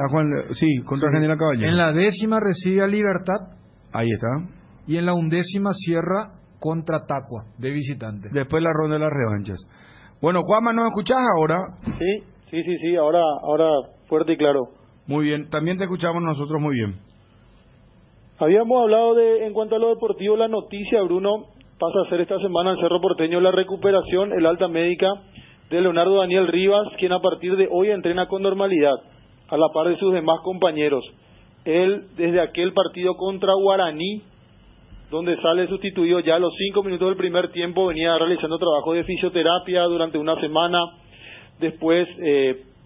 contra Argentina Caballero. En la 10ª recibe a Libertad. Ahí está. Y en la 11ª cierra contra Tacua, de visitante. Después la ronda de las revanchas. Bueno, Juanma, ¿nos escuchás ahora? Sí, ahora fuerte y claro. Muy bien, también te escuchamos nosotros muy bien. Habíamos hablado en cuanto a lo deportivo, la noticia, Bruno, pasa a ser esta semana en Cerro Porteño la recuperación, el alta médica de Leonardo Daniel Rivas, quien a partir de hoy entrena con normalidad, a la par de sus demás compañeros. Él, desde aquel partido contra Guaraní, donde sale sustituido ya a los 5 minutos del primer tiempo, venía realizando trabajo de fisioterapia durante una semana, después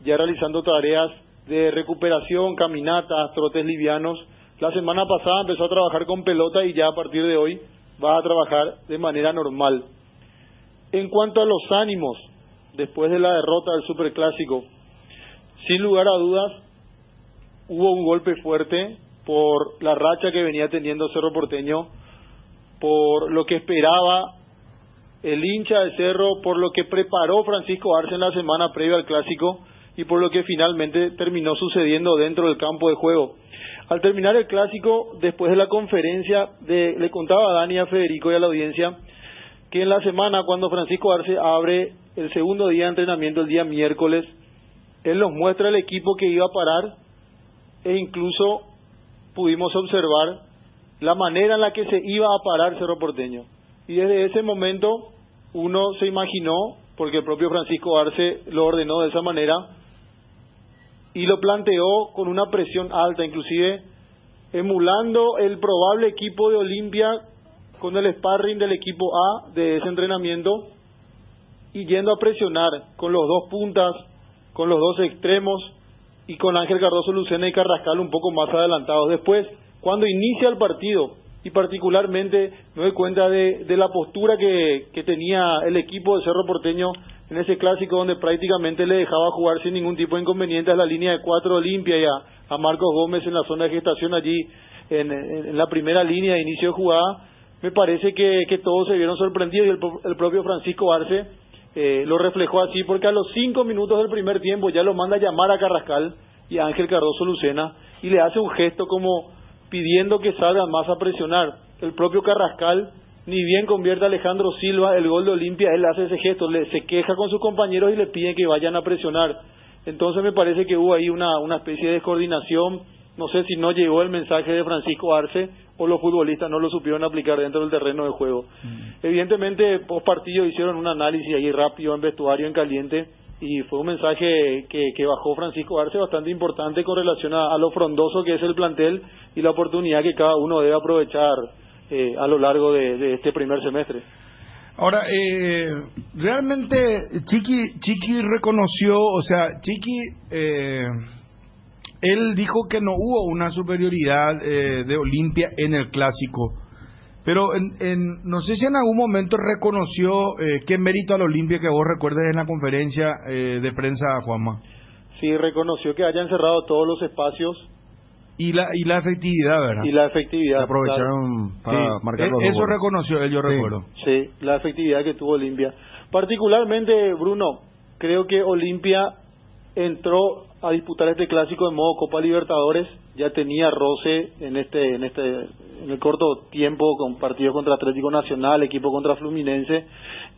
ya realizando tareas de recuperación, caminatas, trotes livianos. La semana pasada empezó a trabajar con pelota y ya a partir de hoy va a trabajar de manera normal. En cuanto a los ánimos, después de la derrota del Superclásico, sin lugar a dudas, hubo un golpe fuerte por la racha que venía teniendo Cerro Porteño, por lo que esperaba el hincha de Cerro, por lo que preparó Francisco Arce en la semana previa al Clásico y por lo que finalmente terminó sucediendo dentro del campo de juego. Al terminar el Clásico, después de la conferencia, le contaba a Dani, a Federico y a la audiencia que en la semana, cuando Francisco Arce abre el segundo día de entrenamiento, el día miércoles, él nos muestra el equipo que iba a parar e incluso pudimos observar la manera en la que se iba a parar Cerro Porteño. Y desde ese momento uno se imaginó, porque el propio Francisco Arce lo ordenó de esa manera, y lo planteó con una presión alta, inclusive emulando el probable equipo de Olimpia con el sparring del equipo A de ese entrenamiento, y yendo a presionar con los dos puntas, con los dos extremos, y con Ángel Cardoso Lucena y Carrascal un poco más adelantados. Después, cuando inicia el partido, y particularmente me doy cuenta de la postura que tenía el equipo de Cerro Porteño en ese Clásico, donde prácticamente le dejaba jugar sin ningún tipo de inconveniente a la línea de 4 Olimpia y a Marcos Gómez en la zona de gestación allí en la primera línea de inicio de jugada. Me parece que todos se vieron sorprendidos, y el propio Francisco Arce lo reflejó así, porque a los 5 minutos del primer tiempo ya lo manda a llamar a Carrascal y a Ángel Cardoso Lucena y le hace un gesto como pidiendo que salgan más a presionar. El propio Carrascal, ni bien convierte a Alejandro Silva el gol de Olimpia, él hace ese gesto, se queja con sus compañeros y le pide que vayan a presionar. Entonces me parece que hubo ahí una especie de descoordinación. No sé si no llegó el mensaje de Francisco Arce o los futbolistas no lo supieron aplicar dentro del terreno de juego. Evidentemente, post partido hicieron un análisis ahí rápido en vestuario, en caliente, y fue un mensaje que bajó Francisco Arce bastante importante con relación a lo frondoso que es el plantel y la oportunidad que cada uno debe aprovechar a lo largo de este primer semestre. Ahora, realmente Chiqui reconoció, o sea, él dijo que no hubo una superioridad de Olimpia en el Clásico, pero no sé si en algún momento reconoció qué mérito al Olimpia, que vos recuerdes en la conferencia de prensa, Juanma. Sí, reconoció que hayan cerrado todos los espacios. Y la efectividad, ¿verdad? Y la efectividad. Se aprovecharon para marcar los eso goles. reconoció él, yo recuerdo. Sí, la efectividad que tuvo Olimpia. Particularmente, Bruno, creo que Olimpia entró a disputar este Clásico en modo Copa Libertadores. Ya tenía roce en el corto tiempo con partidos contra Atlético Nacional, equipo contra Fluminense,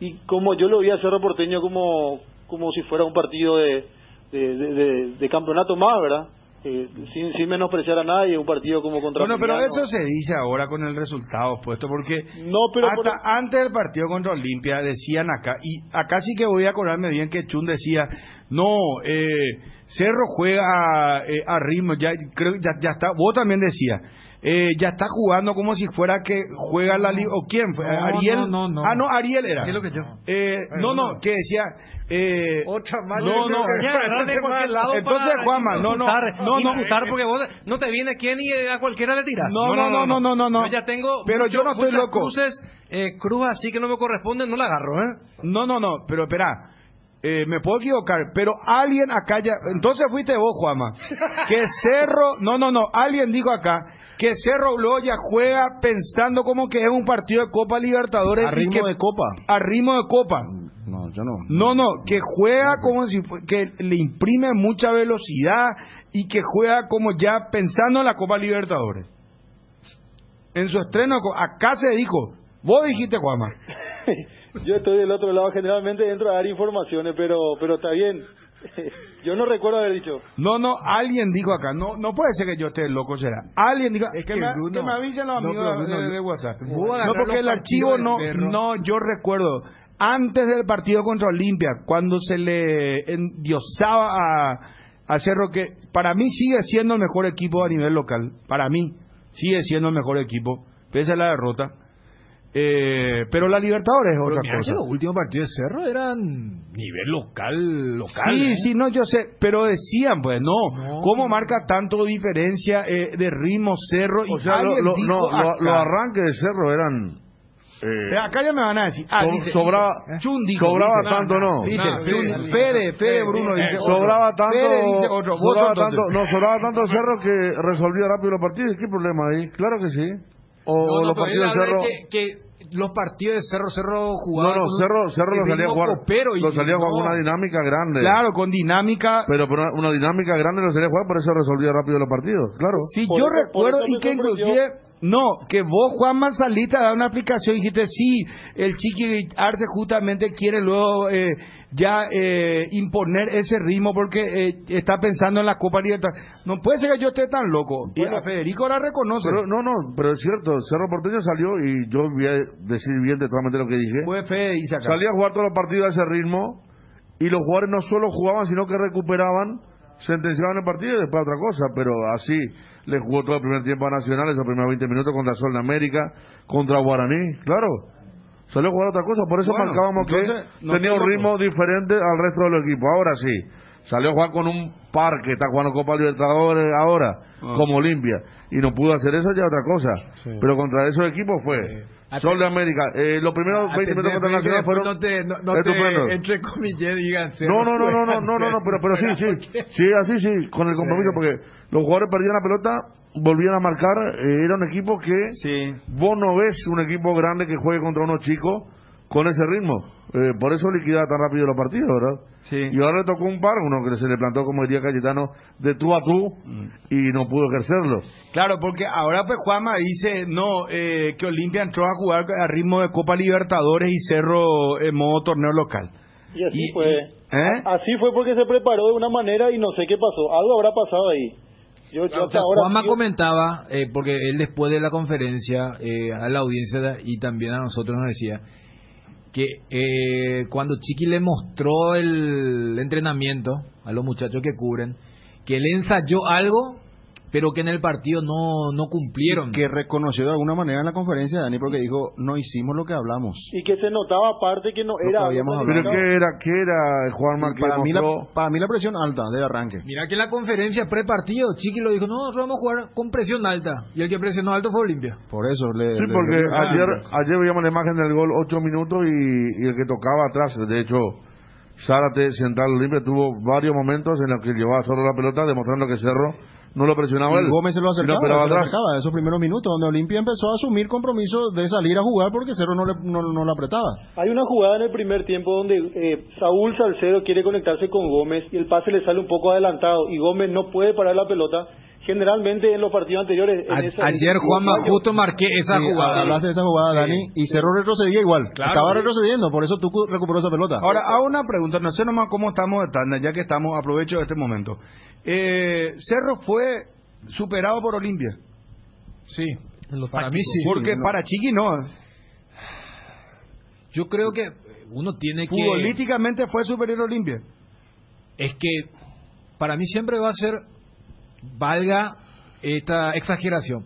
y como yo lo vi a Cerro Porteño como si fuera un partido de campeonato más, ¿verdad? Sin menospreciar a nadie, un partido como contra Bueno, pero Fluminense. eso se dice ahora con el resultado puesto, porque pero antes del partido contra Olimpia decían acá, y acá sí que voy a acordarme bien que Chun decía, no, Cerro juega a ritmo, ya creo que ya está, vos también decías, ya está jugando como si fuera que juega la liga, o quién fue, Ariel, no. No, Ariel era. ¿Qué es lo que yo? Que decía, otra más. no, de cualquier lado. Entonces, Juanma, imputar porque vos no te viene quién y a cualquiera le tiras. No. Yo ya tengo pero yo no estoy muchas loco. Cruz así que no me corresponden, no la agarro, No, pero espera. Me puedo equivocar, pero alguien acá ya... Entonces fuiste vos, Juanma. Que Cerro... No. Alguien dijo acá que Cerro luego ya juega pensando como que es un partido de Copa Libertadores. A ritmo de Copa. A ritmo de Copa. No, yo no. No, que juega como si que le imprime mucha velocidad y que juega como ya pensando en la Copa Libertadores. En su estreno, acá se dijo, vos dijiste, Juanma. Yo estoy del otro lado, generalmente entro a dar informaciones, pero está bien. Yo no recuerdo haber dicho. No, alguien dijo acá, no puede ser que yo esté loco, será. Alguien dijo, Es que que me avisen los amigos de WhatsApp. No, porque el archivo no, yo recuerdo, antes del partido contra Olimpia, cuando se le endiosaba a Cerro, que para mí sigue siendo el mejor equipo a nivel local, para mí sigue siendo el mejor equipo, pese a la derrota. Pero la Libertadores es otra cosa. Los últimos partidos de Cerro eran nivel local. Sí, no, yo sé, pero decían, pues, no. ¿Cómo marca tanto diferencia de ritmo Cerro? O sea, los arranques de Cerro eran... acá ya me van a decir. Sobraba tanto, ¿no? Fede, Bruno dice. Sobraba tanto. Fede dice otro. Sobraba tanto Cerro que resolvía rápido los partidos. ¿Qué problema ahí? Claro que sí. Los partidos de Cerro. Que los partidos de Cerro jugaban. Cerro lo salía a jugar. Lo salía a jugar con una dinámica grande. Claro, con dinámica. Pero por una dinámica grande lo salía a jugar, por eso resolvía rápido los partidos. Claro. Sí, yo recuerdo y que inclusive. No, que vos, Juanma, saliste a dar una explicación y dijiste, sí, el Chiqui Arce justamente quiere luego imponer ese ritmo porque está pensando en la Copa Libertadores. No puede ser que yo esté tan loco. Y a Federico la reconoce. Pero es cierto, Cerro Porteño salió y yo voy a decir bien totalmente lo que dije. Pues Fede dice acá. Salía a jugar todos los partidos a ese ritmo y los jugadores no solo jugaban, sino que recuperaban, sentenciaban el partido y después otra cosa, pero así le jugó todo el primer tiempo a Nacional, esos primeros 20 minutos contra Sol de América, contra Guaraní, claro, salió a jugar otra cosa, por eso marcábamos que tenía un ritmo diferente al resto de los equipos. Ahora sí, salió a jugar con un par que está jugando Copa Libertadores ahora, como Olimpia, y no pudo hacer eso, ya otra cosa, pero contra esos equipos fue Sol de América, los primeros 20 minutos contra Nacional fueron estupendos. Entre comillas digan no, pero sí, así sí, con el compromiso, porque los jugadores perdían la pelota, volvían a marcar, era un equipo que vos no ves un equipo grande que juegue contra unos chicos con ese ritmo, por eso liquidaba tan rápido los partidos, ¿verdad? Sí. Y ahora le tocó un par, uno que se le plantó, como diría Cayetano, de tú a tú, y no pudo ejercerlo. Claro, porque ahora pues Juanma dice, que Olimpia entró a jugar a ritmo de Copa Libertadores y Cerro en modo torneo local. Y así fue. Así fue porque se preparó de una manera y no sé qué pasó. Algo habrá pasado ahí. Juanma comentaba, porque él después de la conferencia a la audiencia y también a nosotros nos decía que cuando Chiqui le mostró el entrenamiento a los muchachos que cubren, que él ensayó algo, pero que en el partido no cumplieron. Que reconoció de alguna manera en la conferencia, Dani, porque dijo, no hicimos lo que hablamos. Y que se notaba aparte que no era... ¿Pero qué era Juanma? Para mí la presión alta de arranque. Mira que en la conferencia pre-partido, Chiqui lo dijo, nosotros vamos a jugar con presión alta. Y el que presionó alto fue Olimpia. Por eso porque ayer veíamos la imagen del gol 8 minutos y el que tocaba atrás, de hecho... Zárate, central Olimpia, tuvo varios momentos en los que llevaba solo la pelota, demostrando que Cerro no lo presionaba. Y Gómez se lo acercaba, esos primeros minutos, donde Olimpia empezó a asumir compromiso de salir a jugar porque Cerro no le apretaba. Hay una jugada en el primer tiempo donde Saúl Salcedo quiere conectarse con Gómez y el pase le sale un poco adelantado y Gómez no puede parar la pelota. Generalmente en los partidos anteriores... Ayer Juanma justo marqué esa jugada. Hablaste de esa jugada, Dani, y Cerro retrocedía igual. Claro, estaba retrocediendo, por eso Tucu recuperó esa pelota. Ahora, hago una pregunta, no sé nomás cómo estamos de tanda, ya que estamos, aprovecho de este momento. Cerro fue superado por Olimpia. Sí, para mí sí. Porque para Chiqui no. Yo creo que uno tiene que... Futbolísticamente fue superior a Olimpia. Es que para mí siempre va a ser... valga esta exageración.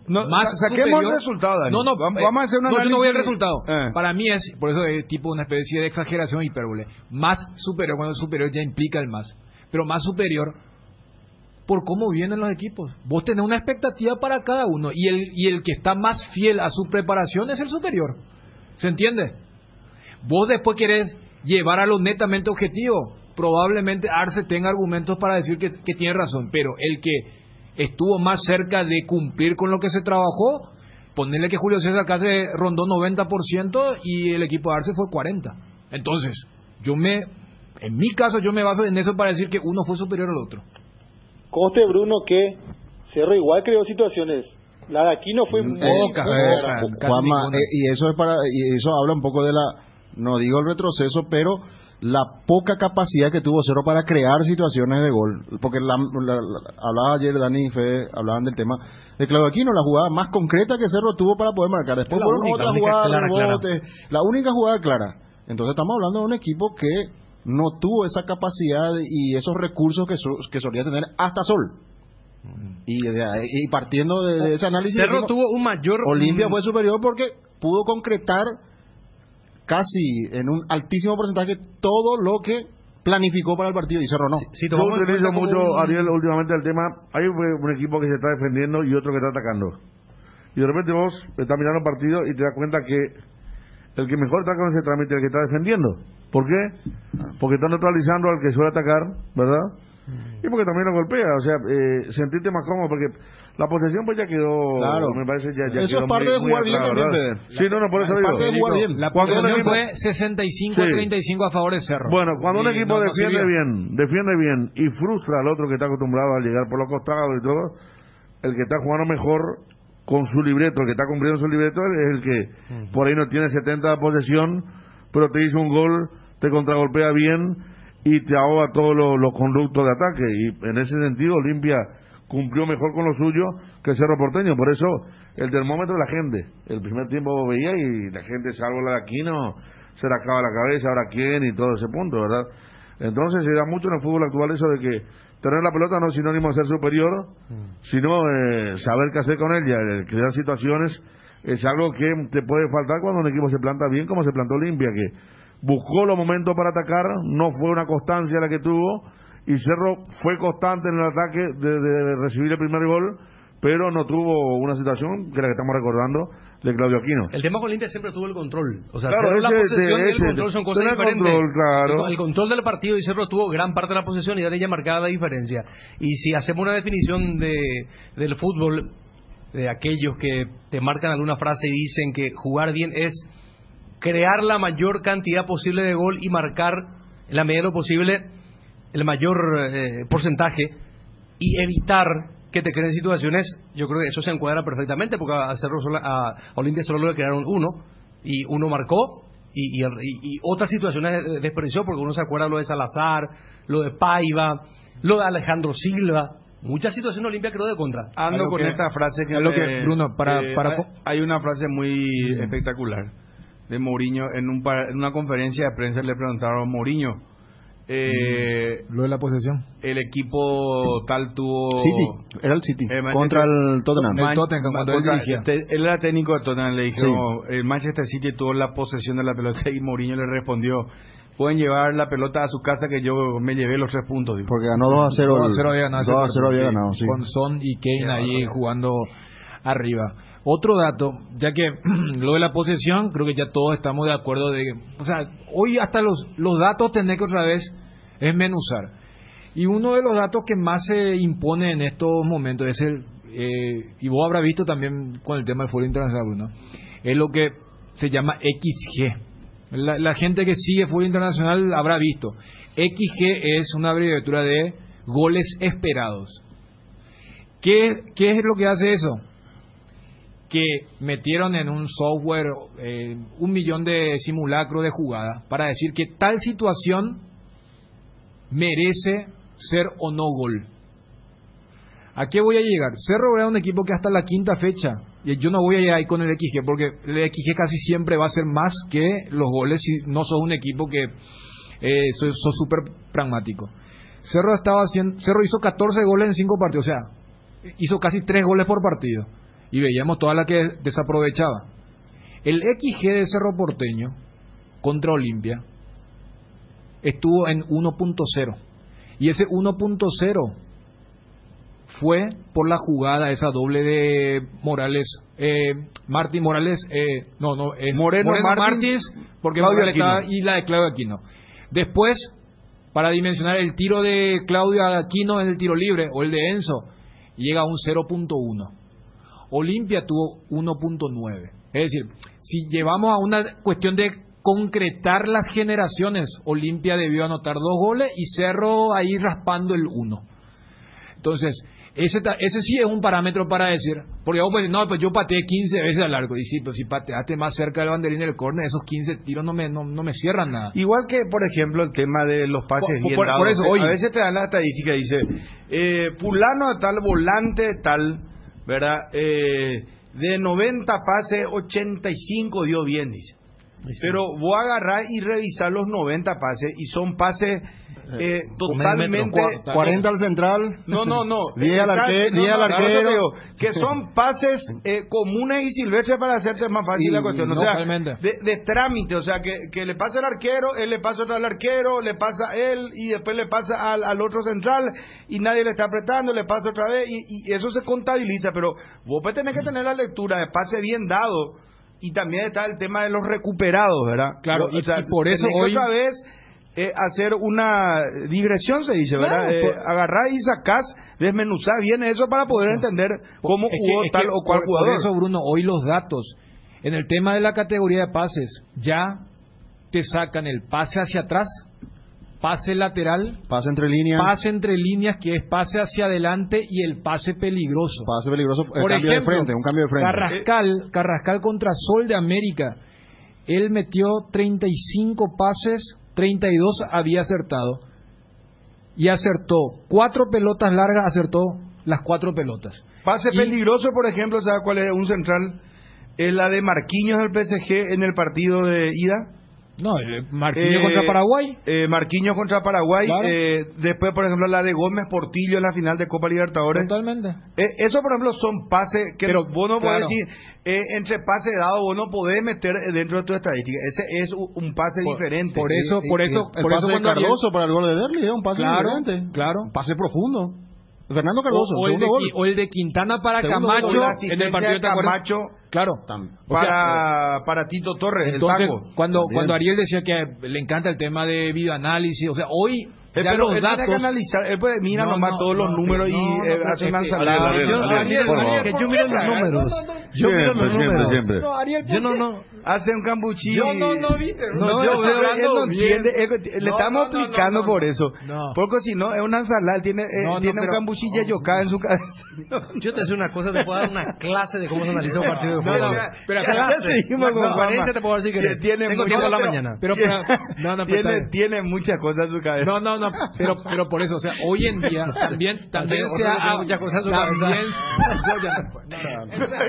Saquemos el resultado, Dani. Vamos a hacer una yo no voy al resultado. Para mí es, por eso es tipo una especie de exageración hipérbole. Más superior, cuando es superior ya implica el más. Pero más superior por cómo vienen los equipos. Vos tenés una expectativa para cada uno y el que está más fiel a su preparación es el superior. ¿Se entiende? Vos después querés llevar a lo netamente objetivo. Probablemente Arce tenga argumentos para decir que tiene razón, pero el estuvo más cerca de cumplir con lo que se trabajó. Ponerle que Julio César casi rondó 90% y el equipo de Arce fue 40%. Entonces, en mi caso, yo me baso en eso para decir que uno fue superior al otro. Conste, Bruno, que Cerro igual creó situaciones. La de aquí no fue Juanma, y eso habla un poco de no digo el retroceso, pero la poca capacidad que tuvo Cerro para crear situaciones de gol. Porque hablaba ayer Dani y Fede, hablaban del tema de Claudio Aquino, la jugada más concreta que Cerro tuvo para poder marcar. Después fueron otras jugadas de rebote, la única jugada clara. Entonces estamos hablando de un equipo que no tuvo esa capacidad y esos recursos que solía tener hasta Sol. Y partiendo de ese análisis, Cerro tuvo un mayor... Olimpia fue superior porque pudo concretar casi en un altísimo porcentaje todo lo que planificó para el partido, y Cerro no. Yo utilizo mucho, Ariel, últimamente el tema, hay un equipo que se está defendiendo y otro que está atacando. Y de repente vos estás mirando el partido y te das cuenta que el que mejor ataca no se transmite el que está defendiendo. ¿Por qué? Porque está neutralizando al que suele atacar, ¿verdad? Y porque también lo golpea, o sea, sentirte más cómodo, porque la posesión pues ya quedó, claro, me parece ya eso quedó es parte de jugar bien también, sí, no, por eso digo. Parte de jugar bien. La posesión fue 65-35 a favor de Cerro. Bueno, cuando un equipo defiende bien y frustra al otro que está acostumbrado a llegar por los costados y todo, el que está jugando mejor con su libreto, el que está cumpliendo su libreto es el que por ahí no tiene 70 de posesión, pero te hizo un gol, te contragolpea bien y te ahoga todos los conductos de ataque, y en ese sentido Olimpia cumplió mejor con lo suyo que Cerro Porteño. Por eso el termómetro de la gente, el primer tiempo veía y la gente, salvo la de Aquino, se le acaba la cabeza, ahora quién, y todo ese punto, ¿verdad? Entonces se da mucho en el fútbol actual eso de que tener la pelota no es sinónimo de ser superior, sino saber qué hacer con ella, crear situaciones. Es algo que te puede faltar cuando un equipo se planta bien, como se plantó Olimpia, que buscó los momentos para atacar, no fue una constancia la que tuvo, y Cerro fue constante en el ataque de recibir el primer gol, pero no tuvo una situación que la que estamos recordando de Claudio Aquino. El tema con Olimpia siempre tuvo el control, o sea, claro, la posesión y el control son cosas diferentes. Control, claro. El control del partido, y Cerro tuvo gran parte de la posesión y de ella marcaba la diferencia. Y si hacemos una definición del fútbol, de aquellos que te marcan alguna frase y dicen que jugar bien es crear la mayor cantidad posible de gol y marcar en la medida de lo posible el mayor porcentaje y evitar que te creen situaciones, yo creo que eso se encuadra perfectamente, porque a Olimpia solo le crearon uno y uno marcó y otras situaciones desperdició, porque uno se acuerda lo de Salazar, lo de Paiva, lo de Alejandro Silva. Muchas situaciones Olimpia creó de contra. Ando con esta frase que Bruno, hay una frase muy espectacular de Mourinho en una conferencia de prensa. Le preguntaron a Mourinho lo de la posesión, el equipo tal tuvo era el City contra el Tottenham, cuando él dirigía. Él era técnico de Tottenham. Le dijo el Manchester City tuvo la posesión de la pelota y Mourinho le respondió: pueden llevar la pelota a su casa, que yo me llevé los 3 puntos. Digo. Porque ganó 2-0. 2-0 había ganado, sí. Con Son y Kane ahí jugando arriba. Otro dato, ya que lo de la posesión, creo que ya todos estamos de acuerdo de que, o sea, hoy hasta los datos tenés que otra vez esmenuzar. Y uno de los datos que más se impone en estos momentos es y vos habrás visto también con el tema del fútbol internacional, ¿no? Es lo que se llama XG. La gente que sigue fútbol internacional habrá visto. XG es una abreviatura de goles esperados. ¿Qué es lo que hace eso? Que metieron en un software 1 millón de simulacros de jugada para decir que tal situación merece ser o no gol. ¿A qué voy a llegar? Cerro era un equipo que hasta la 5ª fecha, y yo no voy a llegar ahí con el XG, porque el XG casi siempre va a ser más que los goles si no sos un equipo que sos súper pragmático. Cerro hizo 14 goles en 5 partidos, o sea, hizo casi 3 goles por partido, y veíamos toda la que desaprovechaba. El XG de Cerro Porteño contra Olimpia estuvo en 1.0, y ese 1.0 fue por la jugada esa doble de Morales, Martín Morales, es Moreno Martins, porque y la de Claudio Aquino. Después, para dimensionar el tiro de Claudio Aquino en el tiro libre, o el de Enzo, llega a un 0.1. Olimpia tuvo 1.9. Es decir, si llevamos a una cuestión de concretar las generaciones, Olimpia debió anotar 2 goles y Cerro ahí raspando el 1. Entonces, ese sí es un parámetro para decir, porque vos pues, no, pues yo pateé 15 veces al arco, y sí, pues si pateaste más cerca del banderín del córner, esos 15 tiros no me cierran nada. Igual que, por ejemplo, el tema de los pases bien dados. Por eso, hoy, a veces te dan la estadística y dice, fulano de tal, volante tal, ¿verdad? De 90 pases, 85 dio bien, dice. Pero vos agarrás y revisar los 90 pases y son pases totalmente 40 al central. No. 10 al arquero. Que son pases comunes y silvestres para hacerte más fácil la cuestión. O sea, de trámite, o sea, que le pasa al arquero, él le pasa al arquero, le pasa a él y después le pasa al otro central y nadie le está apretando, le pasa otra vez y eso se contabiliza. Pero vos pues tenés que tener la lectura de pase bien dado. Y también está el tema de los recuperados, ¿verdad? Claro, y por eso hoy otra vez hacer una digresión, se dice, ¿verdad? Agarrar y sacás, desmenuzar bien eso para poder entender cómo jugó tal o cual jugador. Por eso, Bruno, hoy los datos en el tema de la categoría de pases ya te sacan el pase hacia atrás, pase lateral, pase entre líneas, que es pase hacia adelante, y el pase peligroso. Por ejemplo, un cambio de frente. Carrascal contra Sol de América, él metió 35 pases, 32 había acertado, y acertó 4 pelotas largas, acertó las 4 pelotas. Pase peligroso, por ejemplo, ¿sabes cuál es? Un central, la de Marquinhos del PSG en el partido de ida. No, Marquinhos contra Paraguay. Marquinhos contra Paraguay. Claro. Después, por ejemplo, la de Gómez Portillo en la final de Copa Libertadores. Totalmente. Eso, por ejemplo, son pases que pero, vos no podés decir, entre pase dado, vos no podés meter dentro de tu estadística. Ese es un pase diferente. Por eso de Cardoso para el gol de Derli es un pase diferente. Claro. Un pase profundo. Fernando Cardoso, o el de Quintana para Camacho en el partido de Camacho, claro, para Tito Torres. Entonces, cuando Ariel decía que le encanta el tema de videoanálisis, o sea, hoy ya pero los él datos, tiene que analizar, él puede mirar nomás todos los números y hace una ensalada. Que yo miro los números. Yo miro los números. Siempre. No, Ariel, yo no hace un cambuchillo. Yo no, viste. Él no entiende, le estamos explicando por eso. Porque si no, es una ensalada, tiene un cambuchillo yocada en su cabeza. Yo te decía una cosa, te puedo dar una clase de cómo se analiza un partido de fútbol. Pero seguimos con Juanma. Te puedo decir que tengo tiempo en la mañana. Pero tiene muchas cosas en su cabeza. No, pero por eso, o sea, hoy en día también se ha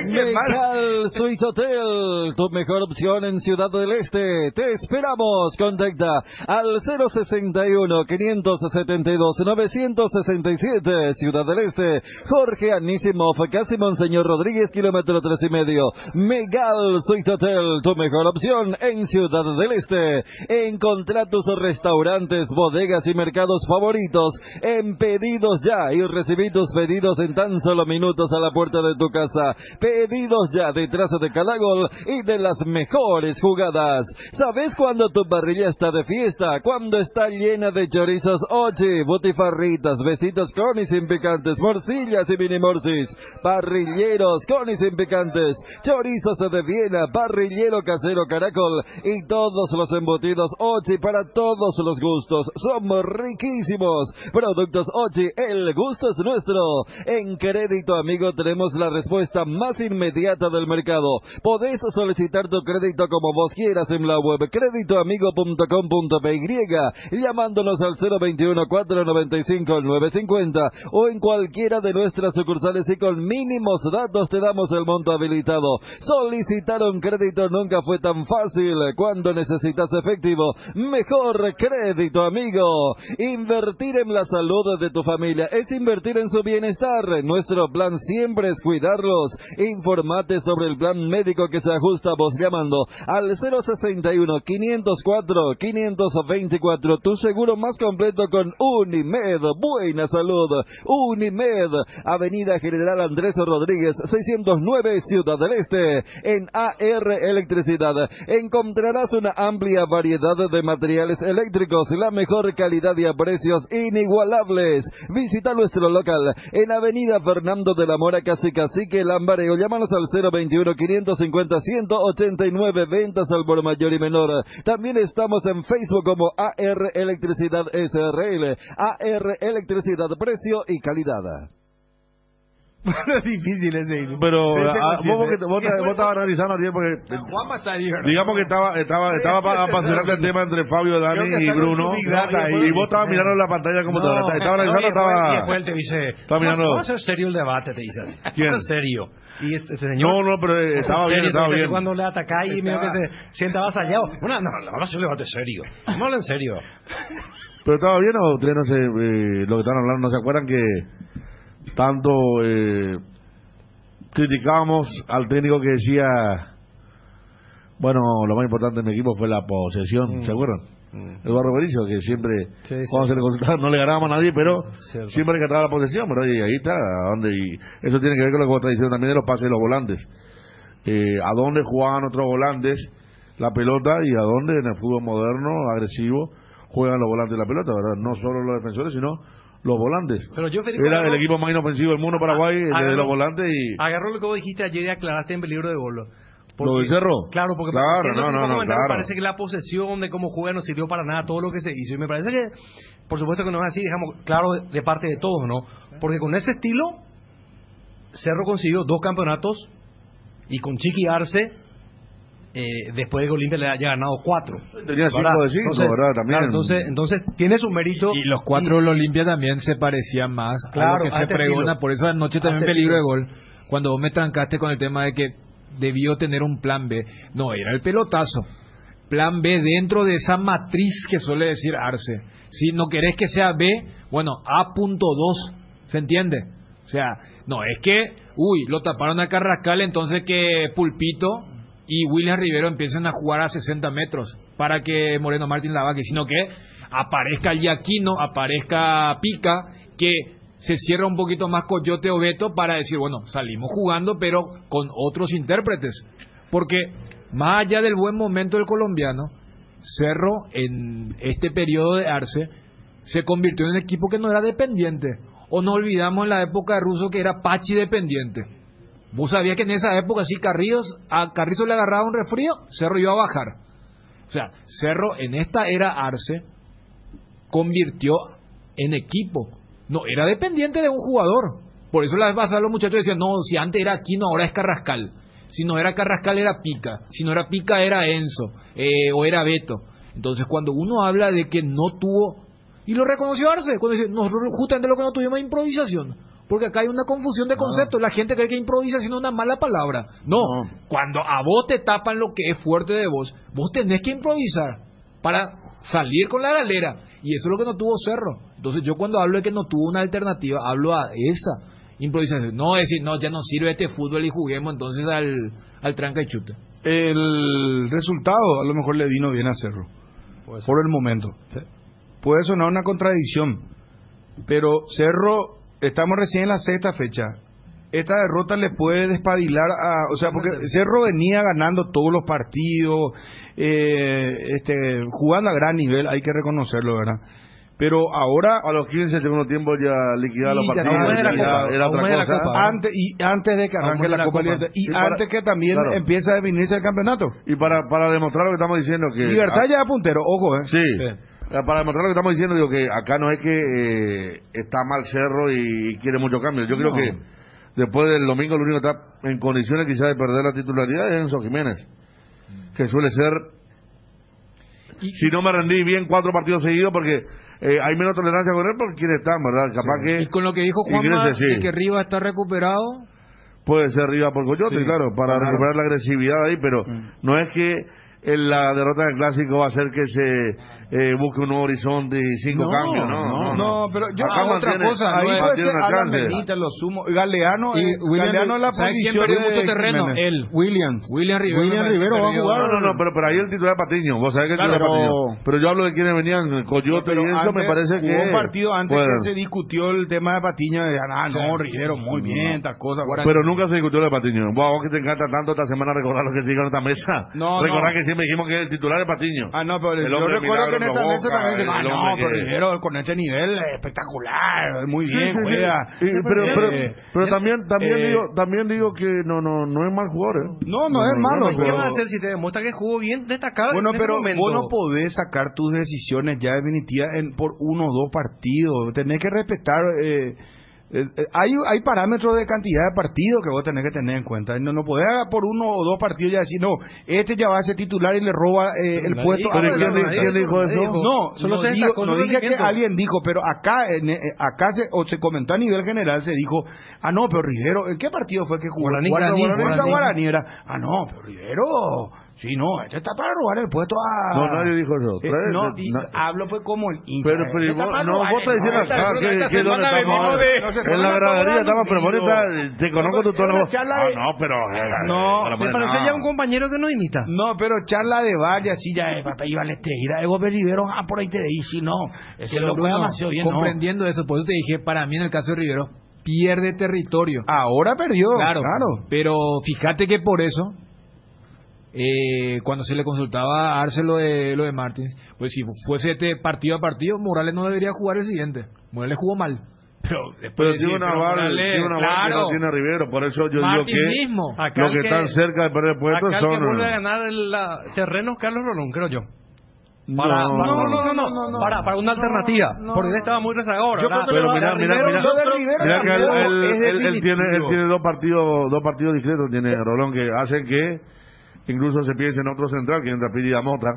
Megal Suiza Hotel, tu mejor opción en Ciudad del Este. Te esperamos. Contacta al 061 572 967 Ciudad del Este. Jorge Anísimo, casi Monseñor Rodríguez, kilómetro 3,5. Megal Suiza Hotel, tu mejor opción en Ciudad del Este. Encontrá tus restaurantes, bodegas y mercados favoritos en Pedidos Ya y recibí tus pedidos en tan solo minutos a la puerta de tu casa. Pedidos Ya, detrás de cada gol y de las mejores jugadas. ¿Sabes cuándo tu parrilla está de fiesta? Cuando está llena de chorizos Ochi, butifarritas, besitos con y sin picantes, morcillas y mini morcis, parrilleros con y sin picantes, chorizos de Viena, parrillero casero Caracol y todos los embutidos Ochi para todos los gustos. Somos riquísimos. Productos Ochi, el gusto es nuestro. En Crédito Amigo tenemos la respuesta más inmediata del mercado. Podés solicitar tu crédito como vos quieras en la web creditoamigo.com.py, llamándonos al 021-495-950 o en cualquiera de nuestras sucursales y con mínimos datos te damos el monto habilitado. Solicitar un crédito nunca fue tan fácil. Cuando necesitas efectivo, mejor Crédito Amigo. Invertir en la salud de tu familia es invertir en su bienestar. Nuestro plan siempre es cuidarlos. Informate sobre el plan médico que se ajusta a vos llamando al 061-504-524. Tu seguro más completo con Unimed. Buena salud. Unimed. Avenida General Andrés Rodríguez, 609, Ciudad del Este. En AR Electricidad encontrarás una amplia variedad de materiales eléctricos, la mejor calidad calidad y a precios inigualables. Visita nuestro local en Avenida Fernando de la Mora, casi Cacique, Lambaré, o llámanos al 021-550-189, ventas al por mayor y menor. También estamos en Facebook como AR Electricidad SRL. AR Electricidad, precio y calidad. Bueno, es difícil ese. Pero vos estabas analizando ayer porque digamos que estaba apasionante el tema entre Fabio, Dani y Bruno, y vos estabas mirando la pantalla como estaba analizando, y después él te dice, mirando. vamos a hacer serio el debate, te dice así. ¿Quién? En serio. Y este señor... No, pero estaba bien. Cuando le atacáis y medio que te sienta avasallado. Bueno, no, vamos a hacer un debate serio. Vamos a hablar en serio. Pero estaba bien, o ustedes no sé, lo que están hablando, ¿no se acuerdan que tanto criticábamos al técnico que decía, bueno, lo más importante en mi equipo fue la posesión, ¿se acuerdan? Eduardo Berizzo, que siempre cuando se le consultaba no le ganábamos a nadie, pero siempre le ganaba la posesión, ¿verdad? Y ahí está, y eso tiene que ver con lo que vos estás diciendo también de los pases de los volantes, a dónde jugaban otros volantes la pelota y a dónde en el fútbol moderno agresivo juegan los volantes la pelota, ¿verdad? No solo los defensores, sino los volantes. Pero yo, Felipe, era el equipo más inofensivo del mundo, Paraguay, de los volantes. Y agarró lo que vos dijiste ayer y aclaraste en peligro de gol. ¿Lo del Cerro? Claro, porque claro. parece que la posesión de cómo juega no sirvió para nada todo lo que se hizo. Y me parece que, por supuesto que no es así, dejamos claro de parte de todos, ¿no? Porque con ese estilo, Cerro consiguió 2 campeonatos y con Chiqui Arce, después de que Olimpia le haya ganado 4. Tenía 5 de 5, ¿verdad? También. Claro, entonces tiene su mérito. Y los 4 de Olimpia también se parecían más a lo que se pregona. Por eso anoche también peligro de gol. Cuando vos me trancaste con el tema de que debió tener un plan B. No, era el pelotazo. Plan B dentro de esa matriz que suele decir Arce. Si no querés que sea B, bueno, A.2. ¿Se entiende? O sea, no es que, lo taparon a Carrascal, entonces que Pulpito y William Rivero empiecen a jugar a 60 metros para que Moreno Martín la vaque, sino que aparezca Yaquino, aparezca Pica, que se cierra un poquito más Coyote o Beto para decir, bueno, salimos jugando pero con otros intérpretes, porque más allá del buen momento del colombiano, Cerro en este periodo de Arce se convirtió en un equipo que no era dependiente, o no olvidamos en la época de Russo que era Pachi dependiente. Vos sabías que en esa época si a Carrizo le agarraba un resfrío, Cerro iba a bajar. O sea, Cerro en esta era Arce convirtió en equipo. No, era dependiente de un jugador. Por eso la vez pasada los muchachos decían, no, si antes era Aquino, ahora es Carrascal. Si no era Carrascal, era Pica. Si no era Pica, era Enzo. O era Beto. Entonces, cuando uno habla de que no tuvo... Y lo reconoció Arce, cuando dice, nosotros justamente lo que no tuvimos es improvisación. Porque acá hay una confusión de conceptos. La gente cree que improvisación es una mala palabra. No, cuando a vos te tapan lo que es fuerte de vos tenés que improvisar para salir con la galera. Y eso es lo que no tuvo Cerro. Entonces yo cuando hablo de que no tuvo una alternativa, hablo a esa improvisación. No decir, no, ya no sirve este fútbol y juguemos entonces al tranca y chute. El resultado a lo mejor le vino bien a Cerro. Por el momento. Puede sonar una contradicción, pero Cerro, estamos recién en la 6ª fecha. Esta derrota le puede despabilar porque Cerro venía ganando todos los partidos, jugando a gran nivel, hay que reconocerlo, ¿verdad? Pero ahora a los 15 del segundo tiempo ya liquidaba los partidos, era otra cosa. Antes de que arranque la Copa Libertadores y antes que también empiece a definirse el campeonato. Y para demostrar lo que estamos diciendo que Libertad ya es puntero, ojo, sí. Para demostrar lo que estamos diciendo, digo que acá no es que está mal Cerro y quiere mucho cambio. Yo creo que después del domingo el único que está en condiciones quizás de perder la titularidad es Enzo Jiménez, que suele ser, si no me rendí bien 4 partidos seguidos, porque hay menos tolerancia con él por quienes están, ¿verdad? Capaz que, y con lo que dijo Juanma, que Rivas está recuperado, puede ser Rivas por Coyote, claro, para recuperar la agresividad ahí, pero no es que en la derrota del Clásico va a ser que se busque un nuevo horizonte y 5 cambios, no, pero yo otra cosa, ahí puede ser Alan Benítez, lo sumo, Galeano en la posición. ¿Quién perdió mucho terreno? Él. William Rivero va a jugar. No, pero ahí el titular Patiño, vos sabés que el titular Patiño. Pero yo hablo de quienes venían, Coyote y eso, me parece que hubo un partido antes que se discutió el tema de Patiño, de Rivero, muy bien, tal cosa. Pero nunca se discutió de Patiño. Vos que te encanta tanto esta semana recordar lo que sigue en esta mesa. Recordar que siempre dijimos que el titular es Patiño. Pero yo recuerdo que en esta mesa también dicen, no, pero Rivero con este nivel espectacular, muy bien, juega. Pero también digo que no es mal jugador. No es malo. ¿Qué vas a hacer si te demuestra que jugó bien destacado? Bueno, en ese pero momento? vos no podés sacar tus decisiones ya definitivas por 1 o 2 partidos. Tenés que respetar. Hay parámetros de cantidad de partidos que vos tenés que tener en cuenta. No podés por 1 o 2 partidos ya decir, no, este ya va a ser titular y le roba el puesto. ¿Quién dijo eso? No dije que alguien dijo, pero acá se comentó a nivel general, se dijo, no, pero Rivero, ¿en qué partido fue que jugó? Guaraní era, no, pero Rivero... Sí, no, este está para robar el puesto a... No, nadie dijo eso. Hablo pues como el hincha. Pero vos estás diciendo acá que donde estamos... En la gradería estamos, pero vos te conozco tu tono. No, me parece ya un compañero que nos imita. No, pero charla de bar y así ya es, papá, iba al esteira, ego Rivero, por ahí te dije, no, ese lo juega demasiado bien, comprendiendo eso, por eso te dije, para mí en el caso de Rivero, pierde territorio. Ahora perdió, claro. Pero fíjate que por eso... cuando se le consultaba a Arce lo de Martins, pues si fuese partido a partido, Morales no debería jugar el siguiente. Morales jugó mal. Pero tiene una barra que no tiene a Rivero, por eso yo Martins digo que mismo. Los que están cerca de perder puestos acá son... el que vuelve a ganar terrenos Carlos Rolón, creo yo. Para una alternativa, porque él estaba muy rezagado. Pero mira que él tiene dos partidos discretos, tiene Rolón, que hacen que incluso se piensa en otro central, que entra Piri Mota,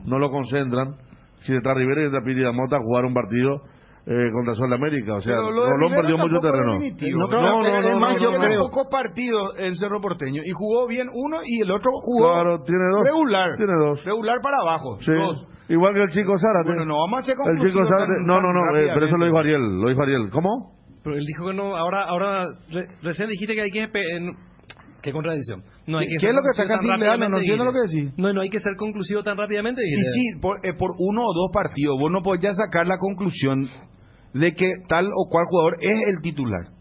no lo concentran. Si está Rivero y entra Piri Mota a jugar un partido contra Sol de América, o sea, Rolón perdió mucho terreno. Yo creo pocos partidos en Cerro Porteño y jugó bien uno y el otro jugó tiene dos. regular para abajo. Sí. Igual que el Chico Zárate. Bueno, no vamos a hacer el Chico Zárate, pero eso lo dijo Ariel. ¿Cómo? Pero él dijo que no. Ahora recién dijiste que hay que qué contradicción. No hay que ¿Qué es lo que sacan no entiendo lo que decís? No hay que ser conclusivo tan rápidamente. Y sí, por 1 o 2 partidos vos no podés ya sacar la conclusión de que tal o cual jugador es el titular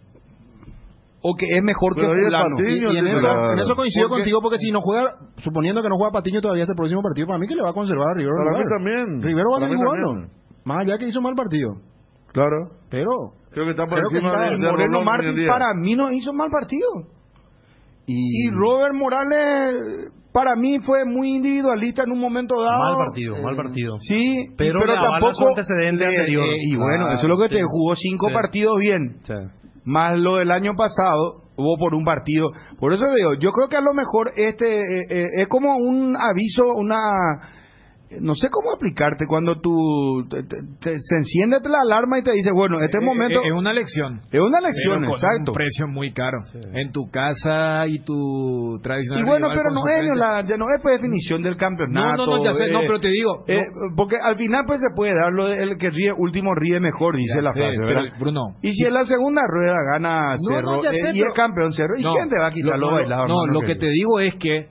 o que es mejor que fulano. Y en eso coincido contigo, porque si no juega, suponiendo que no juega Patiño todavía este próximo partido, para mí que le va a conservar a Rivero. Para mí también. Rivero va a seguir jugando, más allá que hizo mal partido. Claro. Pero creo que está por encima de Moreno Martín. Para mí no hizo mal partido. Y Robert Morales para mí fue muy individualista en un momento dado. Mal partido. Sí, pero tampoco antecedente anterior. Y bueno, eso es lo que te jugó 5 partidos bien. Sí. Más lo del año pasado hubo por un partido. Por eso digo, yo creo que a lo mejor es como un aviso, no sé cómo aplicarte cuando se enciende la alarma y te dice, bueno, este momento... Es una lección. Es una lección, pero exacto. Un precio muy caro. Sí. En tu casa y tu tradicional... Y bueno, pero no es por definición del campeonato. No, ya sé, pero te digo... porque al final pues se puede dar lo de el que último ríe mejor, dice la frase, ¿verdad? Pero, Bruno... Y si en la segunda rueda gana Cerro y el campeón Cerro, ¿y quién te va a quitar lo bailado? No, lo que te digo es que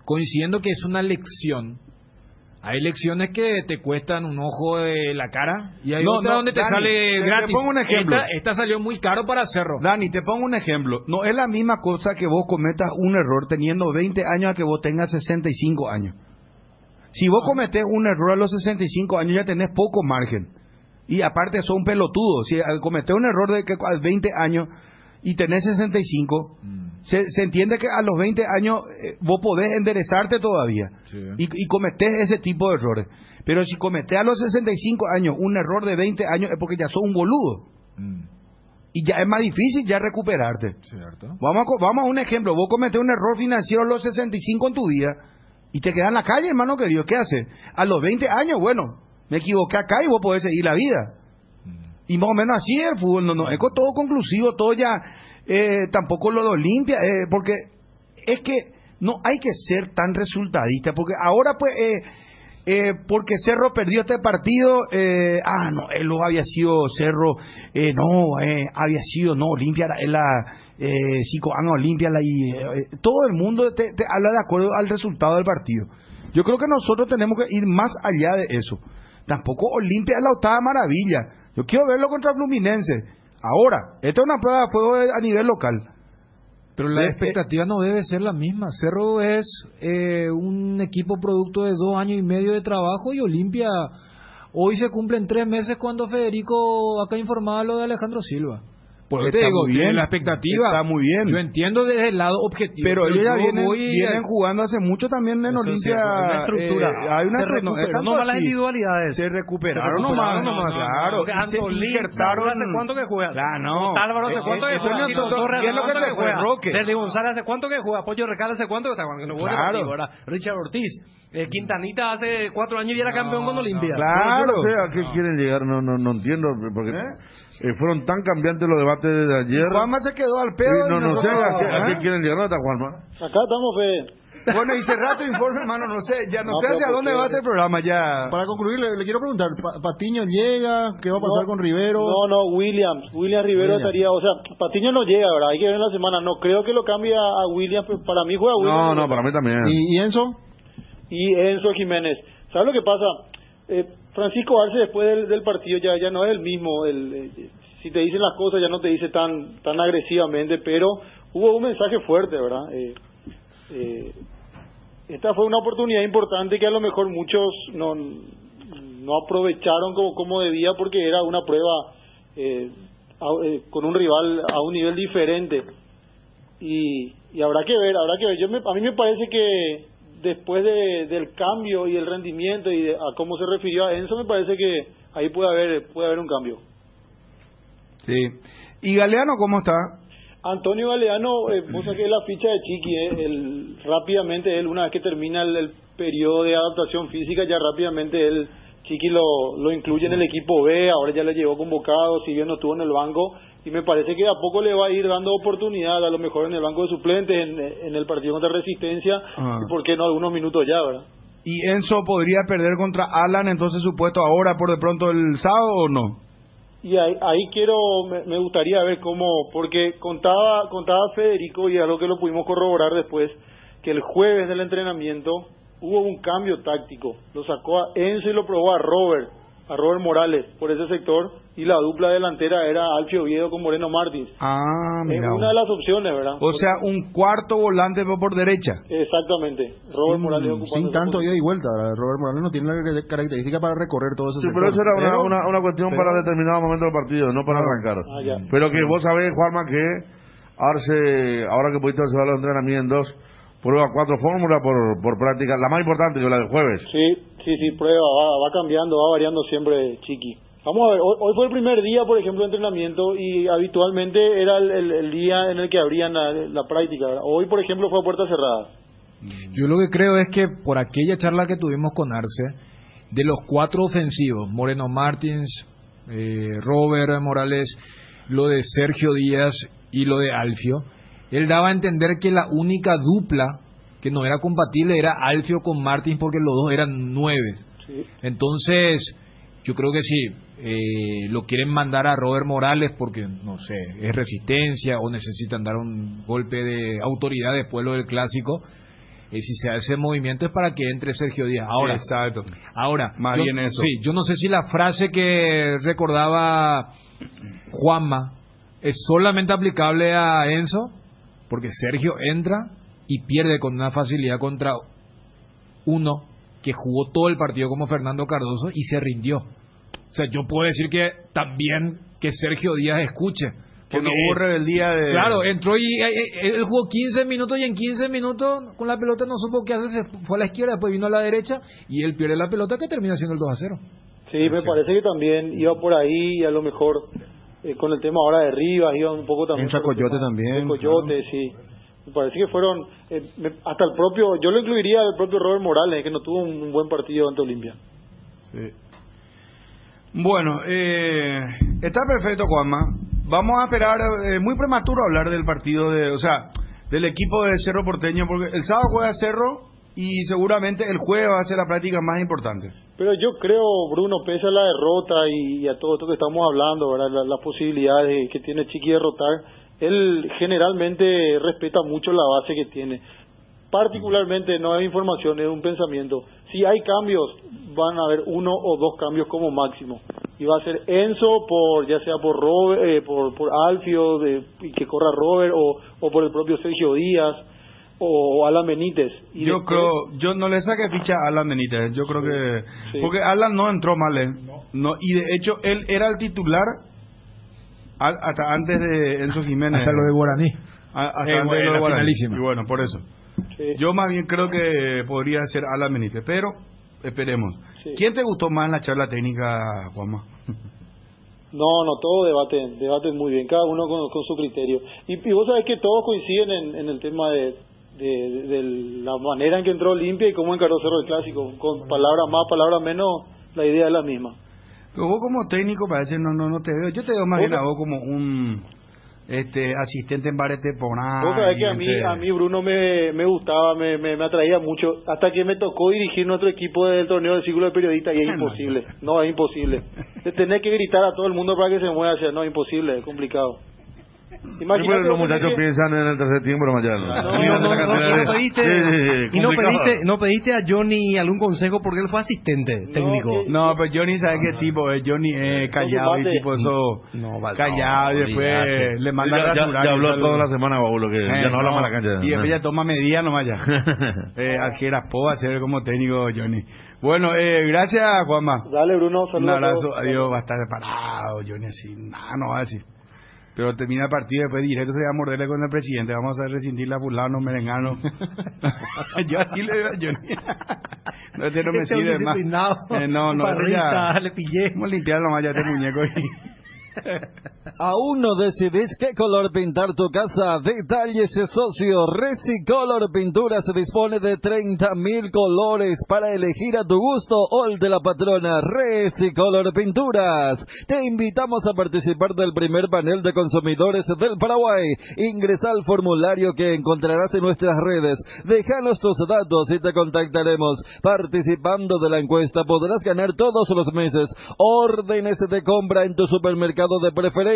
coincidiendo que es una lección, hay lecciones que te cuestan un ojo de la cara y hay otra donde te sale gratis. Te pongo un ejemplo. Esta salió muy caro para Cerro. Dani, te pongo un ejemplo. No es la misma cosa que vos cometas un error teniendo 20 años a que vos tengas 65 años. Si vos cometés un error a los 65 años ya tenés poco margen. Y aparte sos un pelotudo. Si cometés un error de que a 20 años y tenés 65... Se entiende que a los 20 años vos podés enderezarte todavía y cometés ese tipo de errores. Pero si cometés a los 65 años un error de 20 años es porque ya sos un boludo. Y ya es más difícil ya recuperarte. Cierto. Vamos a un ejemplo. Vos cometés un error financiero a los 65 en tu vida y te quedás en la calle, hermano querido. ¿Qué haces? A los 20 años, bueno, me equivoqué acá y vos podés seguir la vida. Y más o menos así es el fútbol. No es todo conclusivo, todo ya... tampoco lo de Olimpia, porque es que no hay que ser tan resultadista, porque ahora pues porque Cerro perdió este partido, no, él no había sido Cerro, había sido, Olimpia era la Olimpia, todo el mundo te habla de acuerdo al resultado del partido. Yo creo que nosotros tenemos que ir más allá de eso. Tampoco Olimpia es la octava maravilla. Yo quiero verlo contra Fluminense. Ahora, esta es una prueba de fuego a nivel local. Pero la expectativa no debe ser la misma. Cerro es un equipo producto de 2 años y medio de trabajo, y Olimpia hoy se cumplen 3 meses cuando Federico acá informaba lo de Alejandro Silva. Por eso te digo, bien, la expectativa está muy bien. Yo entiendo desde el lado objetivo. Pero ellos ya vienen jugando hace mucho también en Olimpia. Una estructura. Hay una estructura. No más las individualidades. Se recuperaron nomás. Claro. Se injertaron. ¿Hace cuánto que juegas? No. Álvaro, ¿hace cuánto que juega? ¿Qué es lo que te fue, Roque? Desde González, ¿hace cuánto que juega? Pollo Recal, ¿hace cuánto que está jugando? Claro. Richard Ortiz. Quintanita hace 4 años y era campeón con Olimpia. Claro. No sé a qué quieren llegar, no entiendo, porque fueron tan cambiantes los debates de ayer. Juanma se quedó al pedo. No sé a qué quieren llegar, ¿no está Juanma? Acá estamos, Fede. Bueno, hice rato informe, hermano, no sé hacia dónde va este programa ya. Para concluir, le quiero preguntar, ¿Patiño llega? ¿Qué va a pasar con Rivero? No, William Rivero estaría, o sea, Patiño no llega, ¿verdad? Hay que ver en la semana, no creo que lo cambie a William, pero para mí juega William. No, para mí también. ¿Y Enzo? Y Enzo Jiménez. ¿Sabes lo que pasa? Francisco Arce después del partido ya no es el mismo, si te dicen las cosas ya no te dice tan agresivamente, pero hubo un mensaje fuerte, ¿verdad? Esta fue una oportunidad importante que a lo mejor muchos no aprovecharon como debía, porque era una prueba con un rival a un nivel diferente, y habrá que ver. A mí me parece que después del cambio y el rendimiento y a cómo se refirió a Enzo, me parece que ahí puede haber un cambio. Sí. ¿Y Galeano cómo está? Antonio Galeano, vos saqué la ficha de Chiqui, rápidamente una vez que termina el periodo de adaptación física, ya rápidamente Chiqui lo incluye en el equipo B, ahora ya le llegó convocado, si bien no estuvo en el banco, y me parece que a poco le va a ir dando oportunidad, a lo mejor en el banco de suplentes, en el partido contra Resistencia, y por qué no algunos minutos ya, ¿verdad? ¿Y Enzo podría perder contra Alan entonces su puesto ahora por de pronto el sábado o no? Y ahí me gustaría ver cómo, porque contaba Federico, y algo que lo pudimos corroborar después, que el jueves del entrenamiento hubo un cambio táctico, lo sacó a Enzo y lo probó a Robert Morales por ese sector, y la dupla delantera era Alfio Oviedo con Moreno Martins. Mira. Es una de las opciones, ¿verdad? O sea, un cuarto volante por derecha. Exactamente. Robert Morales ocupando sin tanto ida y vuelta. Robert Morales no tiene la característica para recorrer todo ese sector. Pero eso era una cuestión para determinado momento del partido, no para arrancar. Pero que vos sabés, Juanma, que Arce, ahora que pudiste observar los entrenamientos, prueba 4 fórmulas por práctica, la más importante que la del jueves. Sí, prueba, va cambiando, va variando siempre Chiqui. Vamos a ver, hoy fue el primer día, por ejemplo, de entrenamiento, y habitualmente era el día en el que abrían la práctica, ¿verdad? Hoy, por ejemplo, fue a puerta cerrada. Yo lo que creo es que por aquella charla que tuvimos con Arce, de los 4 ofensivos, Moreno Martins, Robert Morales, lo de Sergio Díaz y lo de Alfio, él daba a entender que la única dupla que no era compatible era Alfio con Martins, porque los dos eran 9. Sí. Entonces, yo creo que sí, lo quieren mandar a Robert Morales porque, no sé, es Resistencia o necesitan dar un golpe de autoridad después lo del Clásico. Si se hace movimiento es para que entre Sergio Díaz. Ahora, exacto. Ahora, más bien eso. Sí, yo no sé si la frase que recordaba Juanma es solamente aplicable a Enzo, porque Sergio entra y pierde con una facilidad contra uno que jugó todo el partido como Fernando Cardoso y se rindió. O sea, yo puedo decir que también que Sergio Díaz escuche. Que no hubo rebeldía de... Claro, entró y él jugó 15 minutos y en 15 minutos con la pelota no supo qué hacer, se fue a la izquierda, después vino a la derecha y él pierde la pelota que termina siendo el 2-0. Sí, me parece que también iba por ahí, y a lo mejor con el tema ahora de Rivas iba un poco también... Entra Coyote también. Coyote, claro. Sí. Me parece que fueron hasta el propio, yo lo incluiría el propio Robert Morales, que no tuvo un buen partido ante Olimpia. Sí. Bueno, está perfecto, Juanma. Vamos a esperar, muy prematuro hablar del partido del equipo de Cerro Porteño, porque el sábado juega Cerro y seguramente el jueves va a ser la práctica más importante. Pero yo creo, Bruno, pese a la derrota y a todo esto que estamos hablando, ¿verdad? Las posibilidades que tiene Chiqui de derrotar, él generalmente respeta mucho la base que tiene. Particularmente, no es información, es un pensamiento. Si hay cambios, van a haber 1 o 2 cambios como máximo. iba a ser Enzo, ya sea por Robert, por Alfio, y que corra Robert, o por el propio Sergio Díaz, o Alan Benítez. Y yo no le saqué ficha a Alan Benítez, yo creo que... Sí. Porque Alan no entró mal, no, y de hecho él era el titular hasta antes de Enzo Jiménez. Hasta lo de Guaraní. Hasta antes de lo de Guaraní. Y bueno, por eso. Sí. Yo más bien creo que podría ser Alan Benítez, pero esperemos. Sí. ¿Quién te gustó más en la charla técnica, Juanma? No, todos debaten muy bien, cada uno con su criterio. Y vos sabés que todos coinciden en el tema de la manera en que entró Olimpia y cómo encaró Cerro el Clásico. Con palabras más, palabras menos, la idea es la misma. Pero vos como técnico parece no te veo. Yo te veo más bien a vos como un asistente en bares temporales. Vos sabés que a mí Bruno me gustaba, me atraía mucho, hasta que me tocó dirigir nuestro equipo del torneo del círculo de periodistas y es imposible. No, es imposible. Tenés que gritar a todo el mundo para que se mueva hacia, no, es imposible, es complicado. Imagínate, los muchachos piensan en el tercer tiempo mañana. No pediste a Johnny algún consejo porque él fue asistente técnico. No, pero Johnny sabe que tipo, Johnny callado y tipo eso callado y después le manda a rasurar. Ya habló toda la semana, Babulo, que ya no habla más la cancha. Y después ya toma medidas nomás ya. Aquí era po a ser como técnico Johnny. Bueno, gracias Juanma. Dale Bruno, un abrazo, adiós, va a estar separado Johnny así, nada, no va a decir. Pero termina el partido y después directo se va a morderle con el presidente. Vamos a rescindir la fulano, merengano. Yo así le digo a Johnny. No me sirve más. Ya le pillé. Vamos a limpiar nomás ya este muñeco. ¿Aún no decidís qué color pintar tu casa? Detalles socio. Resicolor Pintura se dispone de 30.000 colores para elegir a tu gusto o el de la patrona. Resicolor Pinturas. Te invitamos a participar del primer panel de consumidores del Paraguay. Ingresa al formulario que encontrarás en nuestras redes. Déjanos tus datos y te contactaremos. Participando de la encuesta podrás ganar todos los meses órdenes de compra en tu supermercado de preferencia.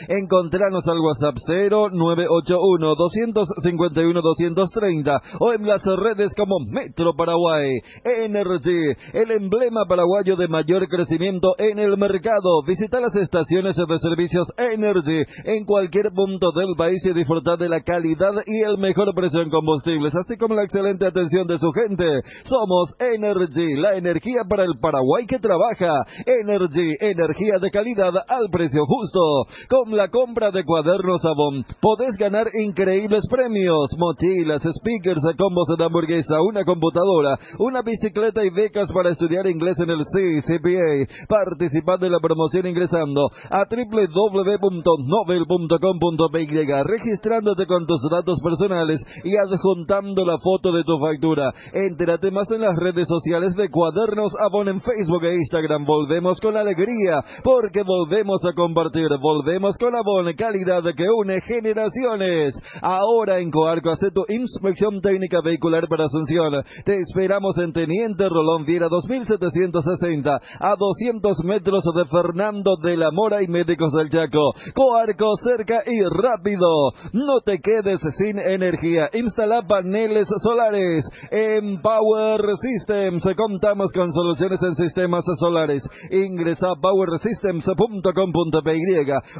Encontranos al WhatsApp 0981-251-230 o en las redes como Metro Paraguay. Energy, el emblema paraguayo de mayor crecimiento en el mercado. Visita las estaciones de servicios Energy en cualquier punto del país y disfrutar de la calidad y el mejor precio en combustibles, así como la excelente atención de su gente. Somos Energy, la energía para el Paraguay que trabaja. Energy, energía de calidad al precio justo. Con la compra de cuadernos Avon podés ganar increíbles premios: mochilas, speakers, combos de hamburguesa, una computadora, una bicicleta y becas para estudiar inglés en el CCPA. Participad de la promoción ingresando a www.novel.com.py, registrándote con tus datos personales y adjuntando la foto de tu factura. Entérate más en las redes sociales de Cuadernos Avon en Facebook e Instagram. Volvemos con alegría porque volvemos a compartir, volvemos con Avon, calidad que une generaciones. Ahora en Coarco, hace tu inspección técnica vehicular para Asunción. Te esperamos en Teniente Rolón Viera 2760, a 200 metros de Fernando de la Mora y Médicos del Chaco. Coarco, cerca y rápido. No te quedes sin energía. Instala paneles solares. En Power Systems contamos con soluciones en sistemas solares. Ingresa a powersystems.com.py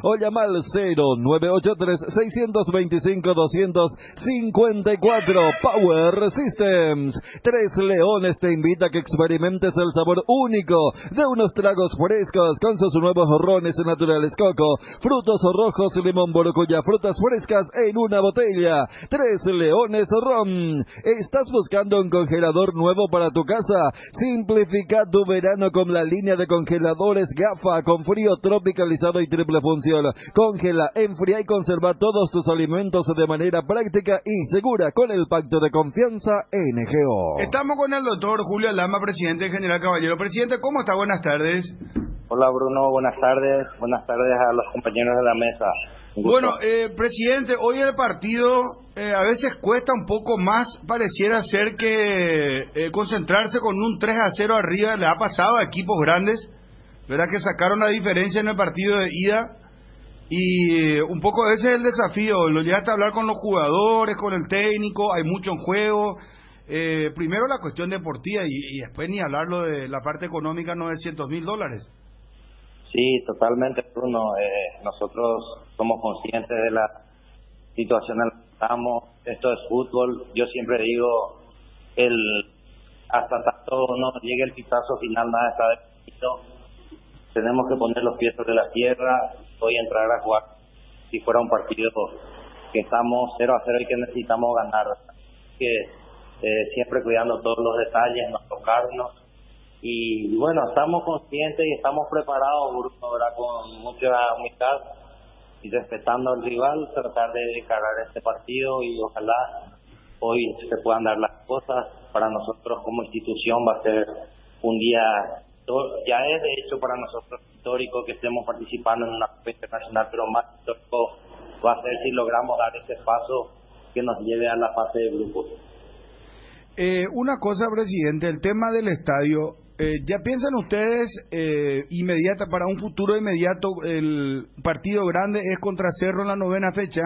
o llama al 0983-625-254. Power Systems. Tres Leones te invita a que experimentes el sabor único de unos tragos frescos con sus nuevos rones naturales: coco, frutos rojos, limón, borocuya, frutas frescas en una botella. Tres Leones Ron. ¿Estás buscando un congelador nuevo para tu casa? Simplifica tu verano con la línea de congeladores GAFA con frío tropicalizado y triple función. Congela, enfría y conserva todos tus alimentos de manera práctica y segura con el pacto de confianza NGO. Estamos con el doctor Julio Lama, presidente de General Caballero. Presidente, ¿cómo está? Buenas tardes. Hola Bruno, buenas tardes a los compañeros de la mesa. Bueno, presidente, hoy el partido a veces cuesta un poco más, pareciera ser que concentrarse con un 3-0 arriba le ha pasado a equipos grandes, ¿verdad? Que sacaron la diferencia en el partido de ida y un poco ese es el desafío, lo llegaste a hablar con los jugadores, con el técnico, hay mucho en juego. Primero la cuestión deportiva y después ni hablarlo de la parte económica, $900,000. Sí, totalmente, Bruno. Nosotros somos conscientes de la situación en la que estamos. Esto es fútbol. Yo siempre digo, hasta tanto no llegue el pitazo final, nada está definido. Tenemos que poner los pies sobre la tierra. Hoy entrar a jugar si fuera un partido que estamos 0-0 y que necesitamos ganar. Que siempre cuidando todos los detalles, no tocarnos. Y bueno, estamos conscientes y estamos preparados, Bruno, ahora con mucha humildad y respetando al rival, tratar de encarar este partido y ojalá hoy se puedan dar las cosas. Para nosotros como institución va a ser un día, ya es de hecho para nosotros histórico que estemos participando en una Copa Internacional, pero más histórico va a ser si logramos dar ese paso que nos lleve a la fase de grupos. Una cosa, presidente, el tema del estadio, ¿ya piensan ustedes para un futuro inmediato el partido grande es contra Cerro en la 9ª fecha?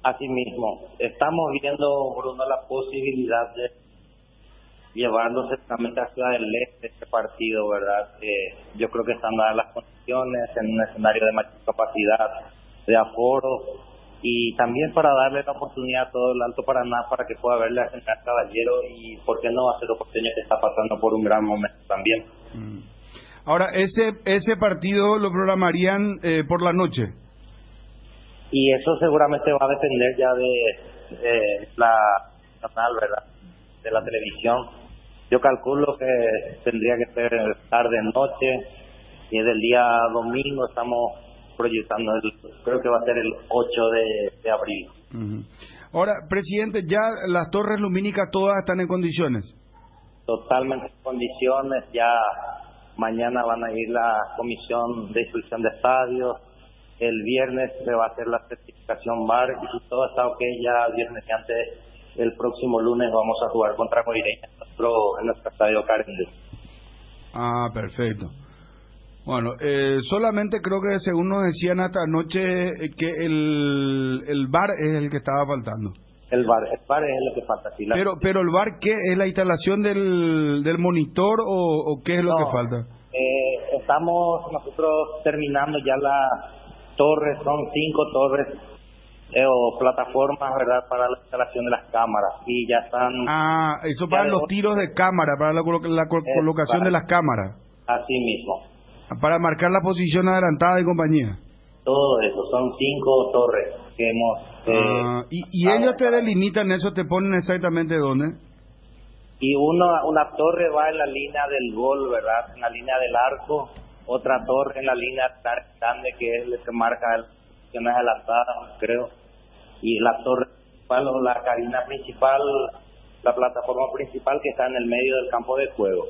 Así mismo, estamos viendo, Bruno, la posibilidad de llevarlo cercanamente a Ciudad del Este este partido, ¿verdad? Yo creo que están dadas las condiciones en un escenario de mayor capacidad, de aforo, y también para darle la oportunidad a todo el Alto Paraná para que pueda verle a General Caballero y por qué no a Cerro Porteño que está pasando por un gran momento también. Ahora, ese partido lo programarían por la noche. Y eso seguramente va a depender ya de la canal, ¿verdad? De la televisión. Yo calculo que tendría que ser tarde-noche y del día domingo estamos proyectando, creo que va a ser el 8 de abril. Ahora, presidente, ¿ya las torres lumínicas todas están en condiciones? Totalmente en condiciones, ya mañana van a ir la comisión de inspección de estadios, el viernes se va a hacer la certificación VAR y si todo está ok, ya viernes y antes el próximo lunes vamos a jugar contra Guaireña en nuestro estadio Carende. Ah, perfecto. Bueno, solamente creo que según nos decían hasta anoche que el VAR es el que estaba faltando. El VAR es lo que falta. Sí, pero el VAR, ¿qué es la instalación del monitor o qué es lo que falta? Estamos nosotros terminando ya las torres, son 5 torres o plataformas, ¿verdad? Para la instalación de las cámaras y ya están. Ah, eso para los tiros de cámara, para la colocación de las cámaras. Así mismo. Para marcar la posición adelantada y compañía. Todo eso, son 5 torres que hemos... ¿Y ellos te delimitan eso, te ponen exactamente dónde? Y una torre va en la línea del gol, ¿verdad? En la línea del arco. Otra torre en la línea grande, que es el que marca las posiciones adelantadas, creo. Y la torre principal o la cabina principal, la plataforma principal que está en el medio del campo de juego.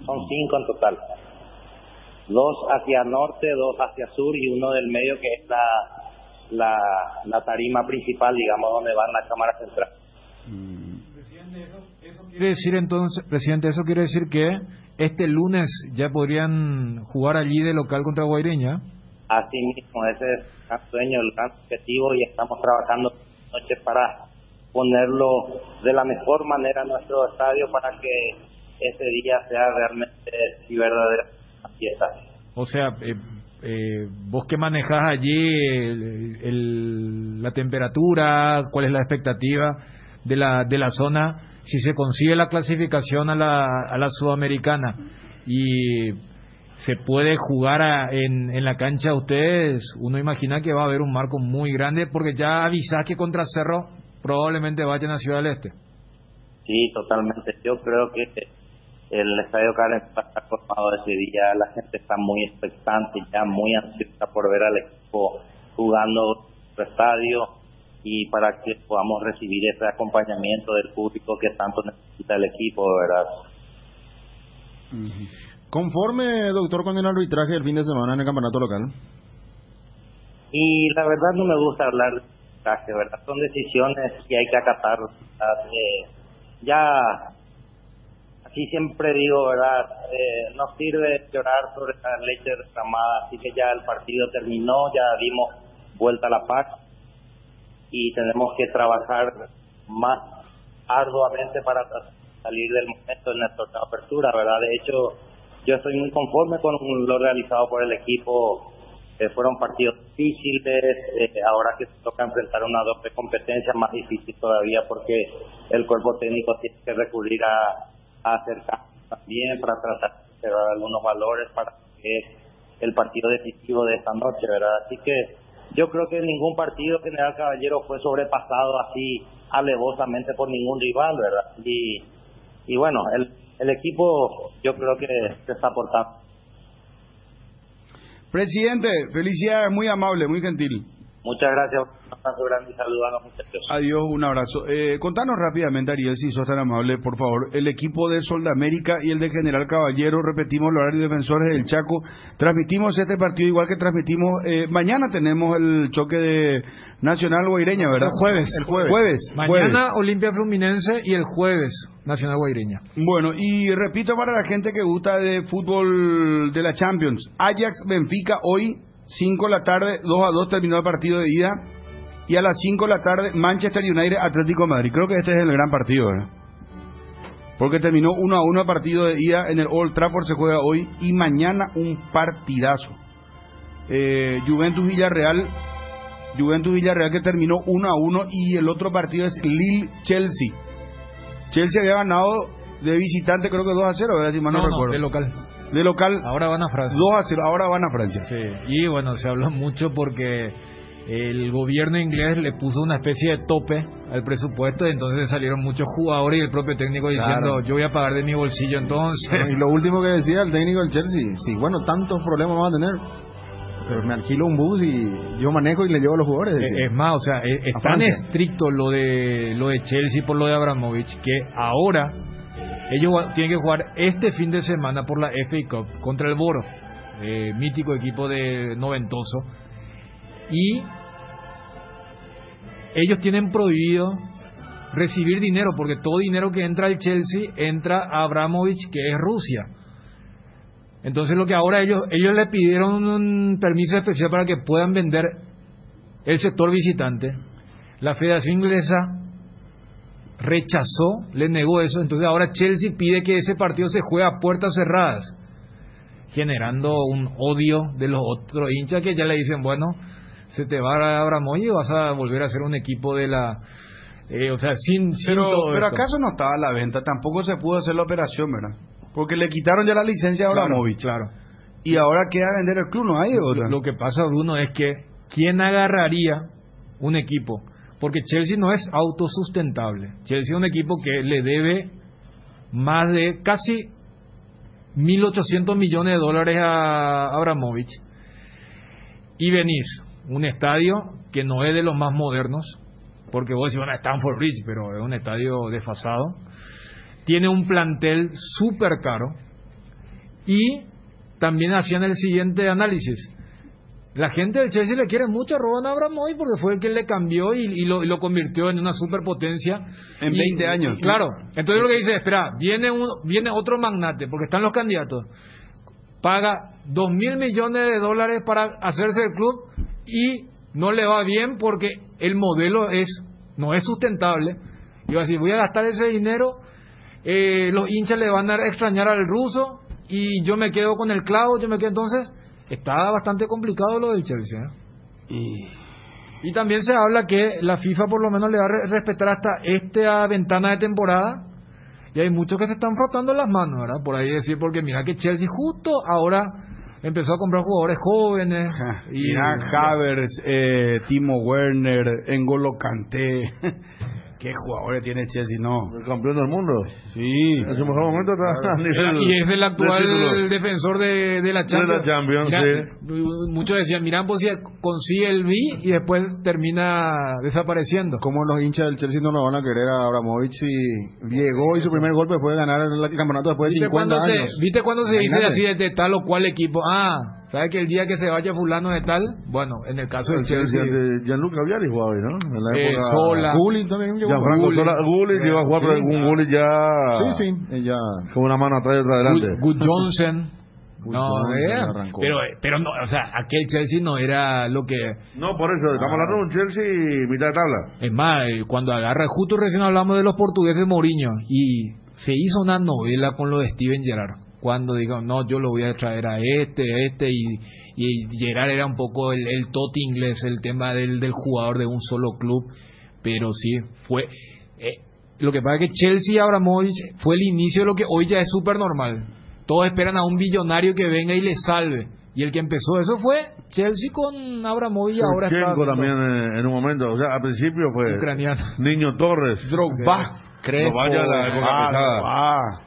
Son 5 en total. 2 hacia norte, 2 hacia sur y uno del medio que es la tarima principal, digamos, donde va la cámara central. Presidente, eso quiere decir entonces, presidente, eso quiere decir que este lunes ya podrían jugar allí de local contra Guaireña. Así mismo, ese es el sueño, el gran objetivo y estamos trabajando noche para ponerlo de la mejor manera en nuestro estadio para que ese día sea realmente y verdadera fiesta. O sea, vos que manejás allí la temperatura, cuál es la expectativa de la zona, si se consigue la clasificación a la Sudamericana y se puede jugar en la cancha de ustedes, uno imagina que va a haber un marco muy grande porque ya avisás que contra Cerro probablemente vayan a Ciudad del Este. Sí, totalmente. Yo creo que el Estadio Karen está formado ese día, la gente está muy expectante, ya muy ansiosa por ver al equipo jugando su estadio y para que podamos recibir ese acompañamiento del público que tanto necesita el equipo, ¿verdad? ¿Conforme, doctor, con el arbitraje del fin de semana en el campeonato local? Y la verdad no me gusta hablar de arbitraje, ¿verdad? Son decisiones que hay que acatar. Ya... Así siempre digo, ¿verdad? No sirve llorar sobre la leche derramada, así que ya el partido terminó, ya dimos vuelta a la paz y tenemos que trabajar más arduamente para salir del momento en el torneo de apertura, ¿verdad? De hecho, yo estoy muy conforme con lo realizado por el equipo. Fueron partidos difíciles, ahora que se toca enfrentar una doble competencia, más difícil todavía porque el cuerpo técnico tiene que recurrir a hacer cambios también para tratar de cerrar algunos valores para que es el partido decisivo de esta noche, ¿verdad? Así que yo creo que ningún partido, General Caballero, fue sobrepasado así alevosamente por ningún rival, ¿verdad? Y bueno, el equipo yo creo que se está aportando. Presidente, felicidades, muy amable, muy gentil. Muchas gracias, un abrazo grande y saludos a los muchachos. Adiós, un abrazo. Contanos rápidamente, Ariel, si sos tan amable, por favor. El equipo de Soldamérica y el de General Caballero, repetimos el horario de Defensores del Chaco. Transmitimos este partido igual que transmitimos. Mañana tenemos el choque de Nacional Guaireña, ¿verdad? El jueves. Mañana Olimpia Fluminense y el jueves Nacional Guaireña. Bueno, y repito para la gente que gusta de fútbol de la Champions. Ajax Benfica hoy, 5 de la tarde, 2-2 terminó el partido de ida. Y a las 5 de la tarde, Manchester United Atlético de Madrid. Creo que este es el gran partido, ¿verdad? Porque terminó 1-1 el partido de ida en el Old Trafford, se juega hoy. Y mañana un partidazo. Juventus Villarreal que terminó 1-1. Y el otro partido es Lille-Chelsea. Chelsea había ganado de visitante, creo que 2-0, ¿verdad? Si mal no recuerdo. De local. Ahora van a Francia. 2-0, ahora van a Francia. Sí, y bueno, se habló mucho porque el gobierno inglés le puso una especie de tope al presupuesto y entonces salieron muchos jugadores y el propio técnico diciendo, yo voy a pagar de mi bolsillo entonces. Y lo último que decía el técnico del Chelsea, sí, bueno, tantos problemas vamos a tener, pero me alquilo un bus y yo manejo y le llevo a los jugadores. Es más, o sea, es tan estricto lo de Chelsea por lo de Abramovich que ahora ellos tienen que jugar este fin de semana por la FA Cup contra el Boro, mítico equipo de noventoso, y ellos tienen prohibido recibir dinero porque todo dinero que entra al Chelsea entra a Abramovich, que es Rusia. Entonces lo que ahora ellos le pidieron un permiso especial para que puedan vender el sector visitante. La Federación Inglesa rechazó, le negó eso. Entonces ahora Chelsea pide que ese partido se juegue a puertas cerradas, generando un odio de los otros hinchas que ya le dicen, bueno, se te va a Abramovich y vas a volver a ser un equipo de la... o sea, sin todo pero esto. ¿Acaso no estaba a la venta? Tampoco se pudo hacer la operación, ¿verdad? Porque le quitaron ya la licencia a Abramovich. Claro. Y ahora queda vender el club, ¿no hay otra? Lo que pasa, Bruno, es que ¿quién agarraría un equipo? Porque Chelsea no es autosustentable. Chelsea es un equipo que le debe más de casi 1.800 millones de dólares a Abramovich. Y venís, un estadio que no es de los más modernos, porque vos decís, bueno, Stamford Bridge, pero es un estadio desfasado. Tiene un plantel súper caro. Y también hacían el siguiente análisis. La gente del Chelsea le quiere mucho a Roman Abramovich porque fue el que le cambió y lo convirtió en una superpotencia. En 20 años. Claro. Entonces lo que dice, espera, viene otro magnate, porque están los candidatos. Paga 2.000 millones de dólares para hacerse el club y no le va bien porque el modelo no es sustentable. Y va a decir, voy a gastar ese dinero, los hinchas le van a extrañar al ruso y yo me quedo con el clavo, entonces está bastante complicado lo del Chelsea, y también se habla que la FIFA por lo menos le va a respetar hasta esta ventana de temporada, y hay muchos que se están frotando las manos, ¿verdad? Por ahí decir, porque mira que Chelsea justo ahora empezó a comprar jugadores jóvenes. Mira, Havertz, Timo Werner, N'Golo Kanté. ¿Qué jugadores tiene Chelsea? No. El campeón del mundo. Sí. En su mejor momento está a nivel y es el actual defensor de la Champions. De la Champions, mira, sí. Muchos decían, mira, pues si consigue el B y después termina desapareciendo. ¿Cómo los hinchas del Chelsea no lo van a querer a Abramovich si llegó y su primer golpe fue ganar el campeonato después de 50 años? ¿Viste cuando se dice así de tal o cual equipo? ¿Sabes que el día que se vaya fulano de tal? Bueno, en el caso del Chelsea... Gianluca Vialli jugaba ahí, ¿no? En la época... Sola. Gullit también llegó. Gianfranco Sola. Gullit llegó a jugar, pero un Gullit ya... Sí, ella... Con una mano atrás y otra adelante. Good Johnson. Pero no, o sea, aquel Chelsea no era lo que... No, por eso, estamos hablando de un Chelsea mitad de tabla. Es más, cuando agarra, justo recién hablamos de los portugueses Mourinho, y se hizo una novela con lo de Steven Gerrard. cuando dijo, no, yo lo voy a traer a y Gerard era un poco el Totti inglés, el tema del jugador de un solo club, pero sí, fue... lo que pasa es que Chelsea y Abramovich fue el inicio de lo que hoy ya es súper normal. Todos esperan a un billonario que venga y les salve. Y el que empezó eso fue Chelsea con Abramovich y ahora está... también en un momento, o sea, al principio fue... Ucraniano. Niño Torres. Drogba. Crespo.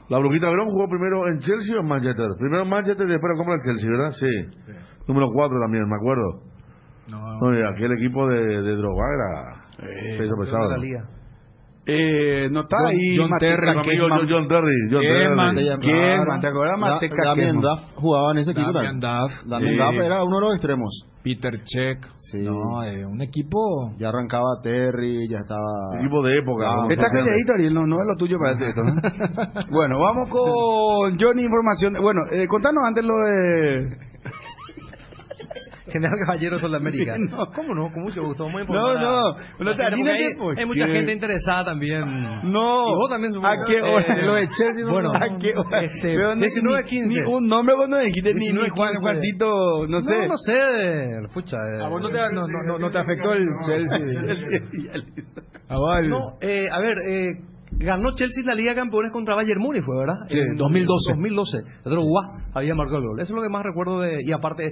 La Brujita Verón jugó primero en Chelsea o en Manchester. Primero en Manchester y después compra el Chelsea, ¿verdad? Sí. Número 4 también, me acuerdo. No, aquel equipo de Drogba era peso pesado. No está ahí John Terry, John Terry. ¿Te acuerdas? Damien Duff jugaba en ese equipo también. Damien Duff era uno de los extremos. Peter Cech. Sí. No, un equipo... Ya arrancaba Terry, ya estaba... Equipo de época. Está calladito, Ariel, no es lo tuyo para hacer esto. Bueno, vamos con Johnny Información. Bueno, contanos antes lo de... General Caballero Sol de América. No. ¿Cómo no? Con mucho gusto. Muy hay mucha gente interesada también. No. Y vos también supongo. ¿A qué hora? Lo de Chelsea. Bueno, ¿a qué hora? 19:15. Ni un nombre cuando dijiste, ni Juancito, no sé. No sé. Pucha. ¿A vos no te afectó el Chelsea? No, a ver, ganó Chelsea la Liga de Campeones contra Bayern Múnich, fue, ¿verdad? Sí, en 2012. Drogba había marcado el gol. Eso es lo que más recuerdo de... Y aparte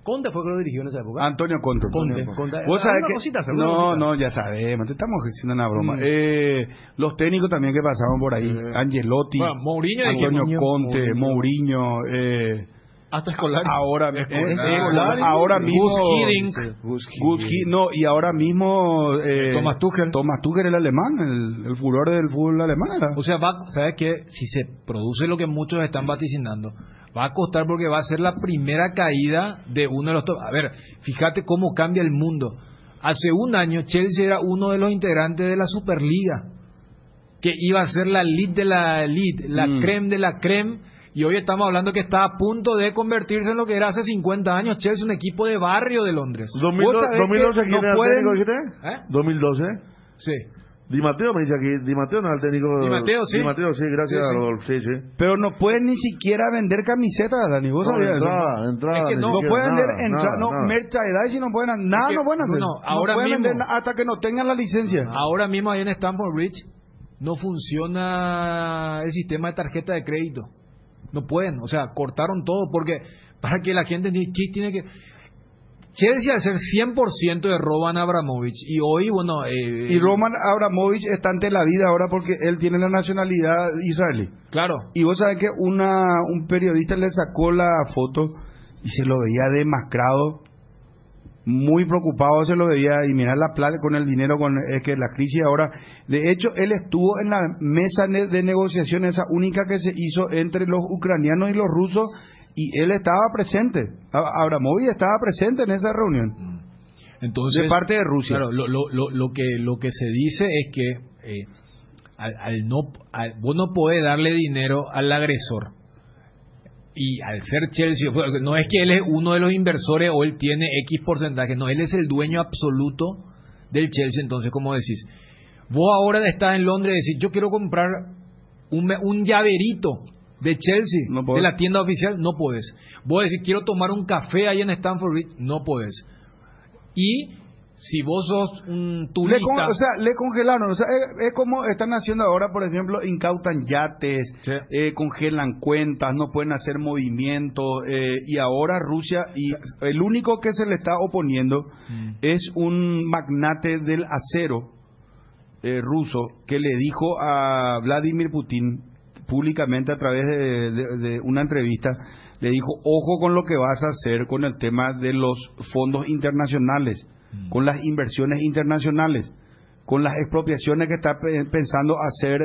Conte fue que lo dirigió en esa época. Antonio Conte. ¿Vos sabés que... No, ya sabemos. Te estamos diciendo una broma. Los técnicos también que pasaban por ahí. Angelotti. Bueno, Mourinho. Antonio Conte. Mourinho. Hasta Escolar. Ahora mismo y ahora mismo Thomas Tuchel, el alemán, el furor del fútbol alemán. O sea, ¿sabes qué? Si se produce lo que muchos están vaticinando, va a costar porque va a ser la primera caída de uno de los top. A ver, fíjate cómo cambia el mundo. Hace un año Chelsea era uno de los integrantes de la Superliga, que iba a ser la elite de la elite, la creme de la creme. Y hoy estamos hablando que está a punto de convertirse en lo que era hace 50 años. Chelsea, un equipo de barrio de Londres. 2012, ¿quién era el técnico, dijiste? 2012. Sí. Di Matteo me dice aquí. Di Matteo no es el técnico. Di Matteo, sí. Di Matteo, sí, gracias a Rodolfo. Sí. Pero no pueden ni siquiera vender camisetas, Dani. ¿Vos sabías eso? Entrada. Es que no pueden vender merchandising, no pueden nada, no pueden hacer. Ahora pueden mismo, vender hasta que no tengan la licencia. Ahora mismo ahí en Stamford Bridge no funciona el sistema de tarjeta de crédito. No pueden, o sea, cortaron todo porque para que la gente tiene que... Chelsea al ser 100% de Roman Abramovich y hoy, bueno... y Roman Abramovich está ante la vida ahora porque él tiene la nacionalidad israelí. Claro. Y vos sabés que un periodista le sacó la foto y se lo veía demacrado, muy preocupado se lo veía, y mirar la plata con el dinero, es que la crisis ahora... De hecho, él estuvo en la mesa de negociación, esa única que se hizo entre los ucranianos y los rusos, y él estaba presente. Abramovich estaba presente en esa reunión. Entonces, de parte de Rusia. Claro, lo que se dice es que vos no podés darle dinero al agresor. Y al ser Chelsea, no es que él es uno de los inversores o él tiene X porcentaje, no, él es el dueño absoluto del Chelsea. Entonces, como decís, vos ahora estás en Londres y decís, yo quiero comprar un llaverito de Chelsea, de la tienda oficial, no puedes. Vos decís, quiero tomar un café ahí en Stamford Bridge, no puedes. Y si vos sos un turista... le congelaron, es como están haciendo ahora, por ejemplo, incautan yates, sí. Congelan cuentas, no pueden hacer movimientos, y ahora Rusia, y el único que se le está oponiendo es un magnate del acero ruso, que le dijo a Vladimir Putin públicamente a través de una entrevista, le dijo, ojo con lo que vas a hacer con el tema de los fondos internacionales, con las inversiones internacionales, con las expropiaciones que está pensando hacer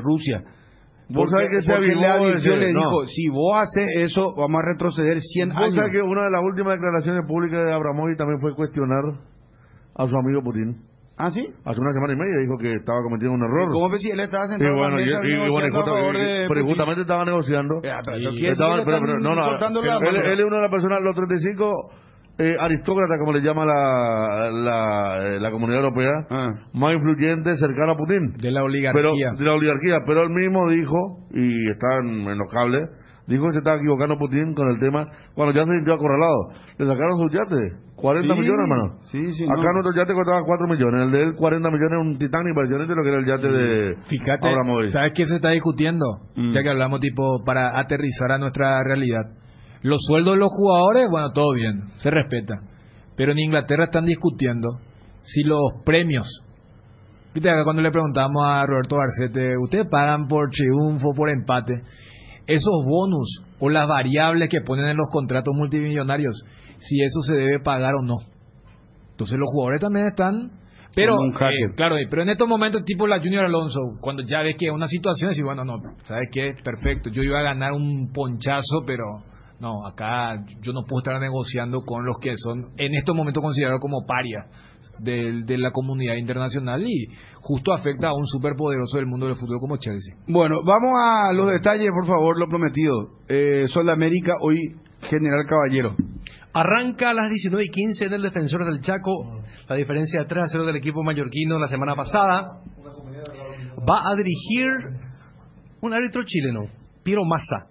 Rusia. Vos sabés que le dijo, si vos haces eso, vamos a retroceder 100 años. Vos sabés que una de las últimas declaraciones públicas de Abramovich también fue cuestionar a su amigo Putin. ¿Ah, sí? Hace una semana y media dijo que estaba cometiendo un error. ¿Cómo ves si él estaba sentado? Pero justamente estaba negociando. Él es una de las personas, los 35 aristócratas, como le llama la comunidad europea, más influyentes, cercano a Putin. De la oligarquía. Pero él mismo dijo, y está en los cables, dijo que se estaba equivocando Putin con el tema, cuando ya se sintió acorralado, le sacaron sus yates, 40 millones, hermano. Sí, acá nuestro yate costaba 4 millones, el de él 40 millones, un titán impresionante lo que era el yate de Fíjate, Abramovich. ¿sabes qué se está discutiendo? Ya que hablamos tipo para aterrizar a nuestra realidad. Los sueldos de los jugadores, bueno, todo bien, se respeta. Pero en Inglaterra están discutiendo si los premios, viste acá cuando le preguntamos a Roberto Garcete, ¿ustedes pagan por triunfo, por empate? Esos bonus o las variables que ponen en los contratos multimillonarios, si eso se debe pagar o no. Entonces los jugadores también están, pero claro, pero en estos momentos tipo la Junior Alonso, cuando ya ves que es una situación, decís, bueno, no, ¿sabes qué? Perfecto, yo iba a ganar un ponchazo, pero no, acá yo no puedo estar negociando con los que son en estos momentos considerados como parias de la comunidad internacional y justo afecta a un superpoderoso del mundo del fútbol como Chelsea. Bueno, vamos a los detalles, por favor, lo prometido. Sol de América, hoy General Caballero. Arranca a las 19:15 en el Defensor del Chaco, la diferencia de 3-0 del equipo mallorquino la semana pasada. Va a dirigir un árbitro chileno, Piero Massa.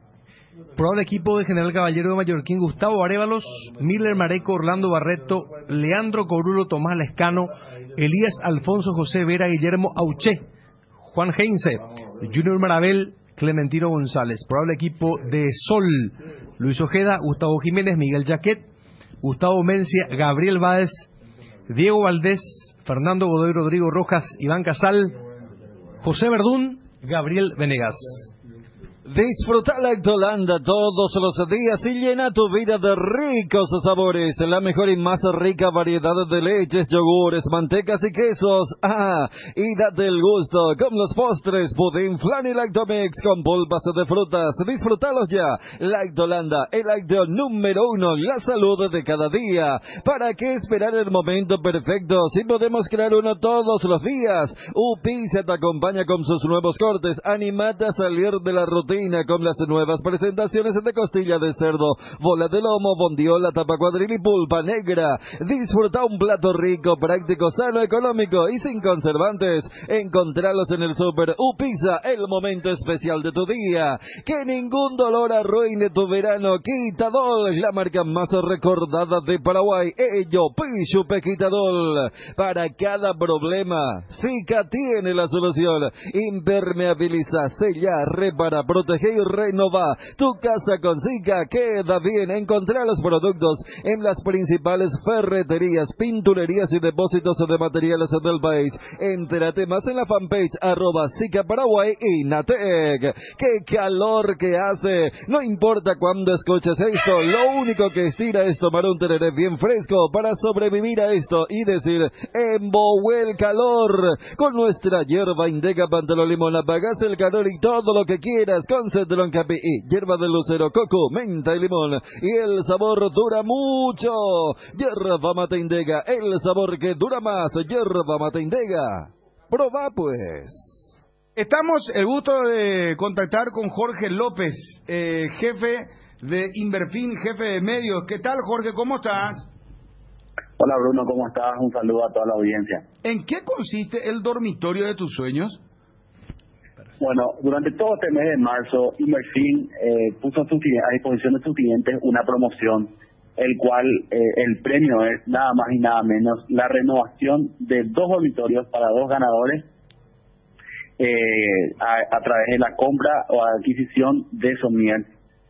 Probable equipo de General Caballero de Mallorquín: Gustavo Arévalos, Miller Mareco, Orlando Barreto, Leandro Corulo, Tomás Lescano, Elías Alfonso, José Vera, Guillermo Auché, Juan Heinze, Junior Marabel, Clementino González. Probable equipo de Sol: Luis Ojeda, Gustavo Jiménez, Miguel Jaquet, Gustavo Mencia, Gabriel Báez, Diego Valdés, Fernando Godoy, Rodrigo Rojas, Iván Casal, José Verdún, Gabriel Venegas. Disfruta Lactolanda todos los días y llena tu vida de ricos sabores. La mejor y más rica variedad de leches, yogures, mantecas y quesos. Y date el gusto con los postres, pudín, flan y Lactomix con pulpas de frutas. Disfrutalos ya. Lactolanda, el lácteo número 1, la salud de cada día. ¿Para qué esperar el momento perfecto si podemos crear uno todos los días? Upisa te acompaña con sus nuevos cortes. Animate a salir de la rutina con las nuevas presentaciones de costilla de cerdo, bola de lomo, bondiola, tapa cuadril y pulpa negra. Disfruta un plato rico, práctico, sano, económico y sin conservantes. Encontralos en el Super Upisa, el momento especial de tu día. Que ningún dolor arruine tu verano. Quitadol, la marca más recordada de Paraguay. Ello, Pichupe Quitadol. Para cada problema, Zika tiene la solución. Impermeabiliza, sella, repara, protege y renova. Tu casa con Zika queda bien. Encontrá los productos en las principales ferreterías, pinturerías y depósitos de materiales del país. Entérate más en la fanpage @Zika Paraguay y Natec. ¡Qué calor que hace! No importa cuándo escuches esto, lo único que estira es tomar un tereré bien fresco para sobrevivir a esto y decir, embobé el calor. Con nuestra hierba Indega Pantalón Limón apagas el calor y todo lo que quieras con Cetlon Capi y hierba de lucero, coco, menta y limón. Y el sabor dura mucho. Hierba Mate Indega, el sabor que dura más. Hierba Mate Indega. Probá pues. Estamos el gusto de contactar con Jorge López, jefe de Inverfin, jefe de medios. ¿Qué tal, Jorge? ¿Cómo estás? Hola, Bruno, ¿cómo estás? Un saludo a toda la audiencia. ¿En qué consiste el dormitorio de tus sueños? Bueno, durante todo este mes de marzo, Inverfin puso a disposición de sus clientes una promoción, el cual el premio es nada más y nada menos la renovación de 2 dormitorios para 2 ganadores a través de la compra o adquisición de Somier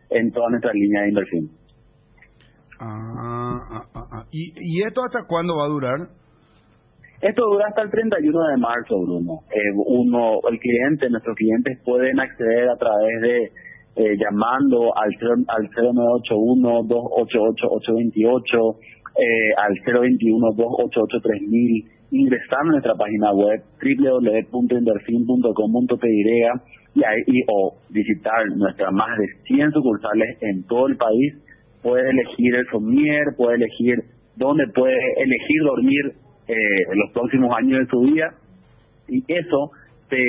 en toda nuestra línea de Inverfin. ¿Y esto hasta cuándo va a durar? Esto dura hasta el 31 de marzo, Bruno. Nuestros clientes pueden acceder a través de llamando al 0981-288-828, al 021-288-3000, ingresando a nuestra página web www.inverfin.com.py o visitar nuestras más de 100 sucursales en todo el país. Puede elegir el somier, puede elegir dónde puede elegir dormir los próximos años de su vida, y eso te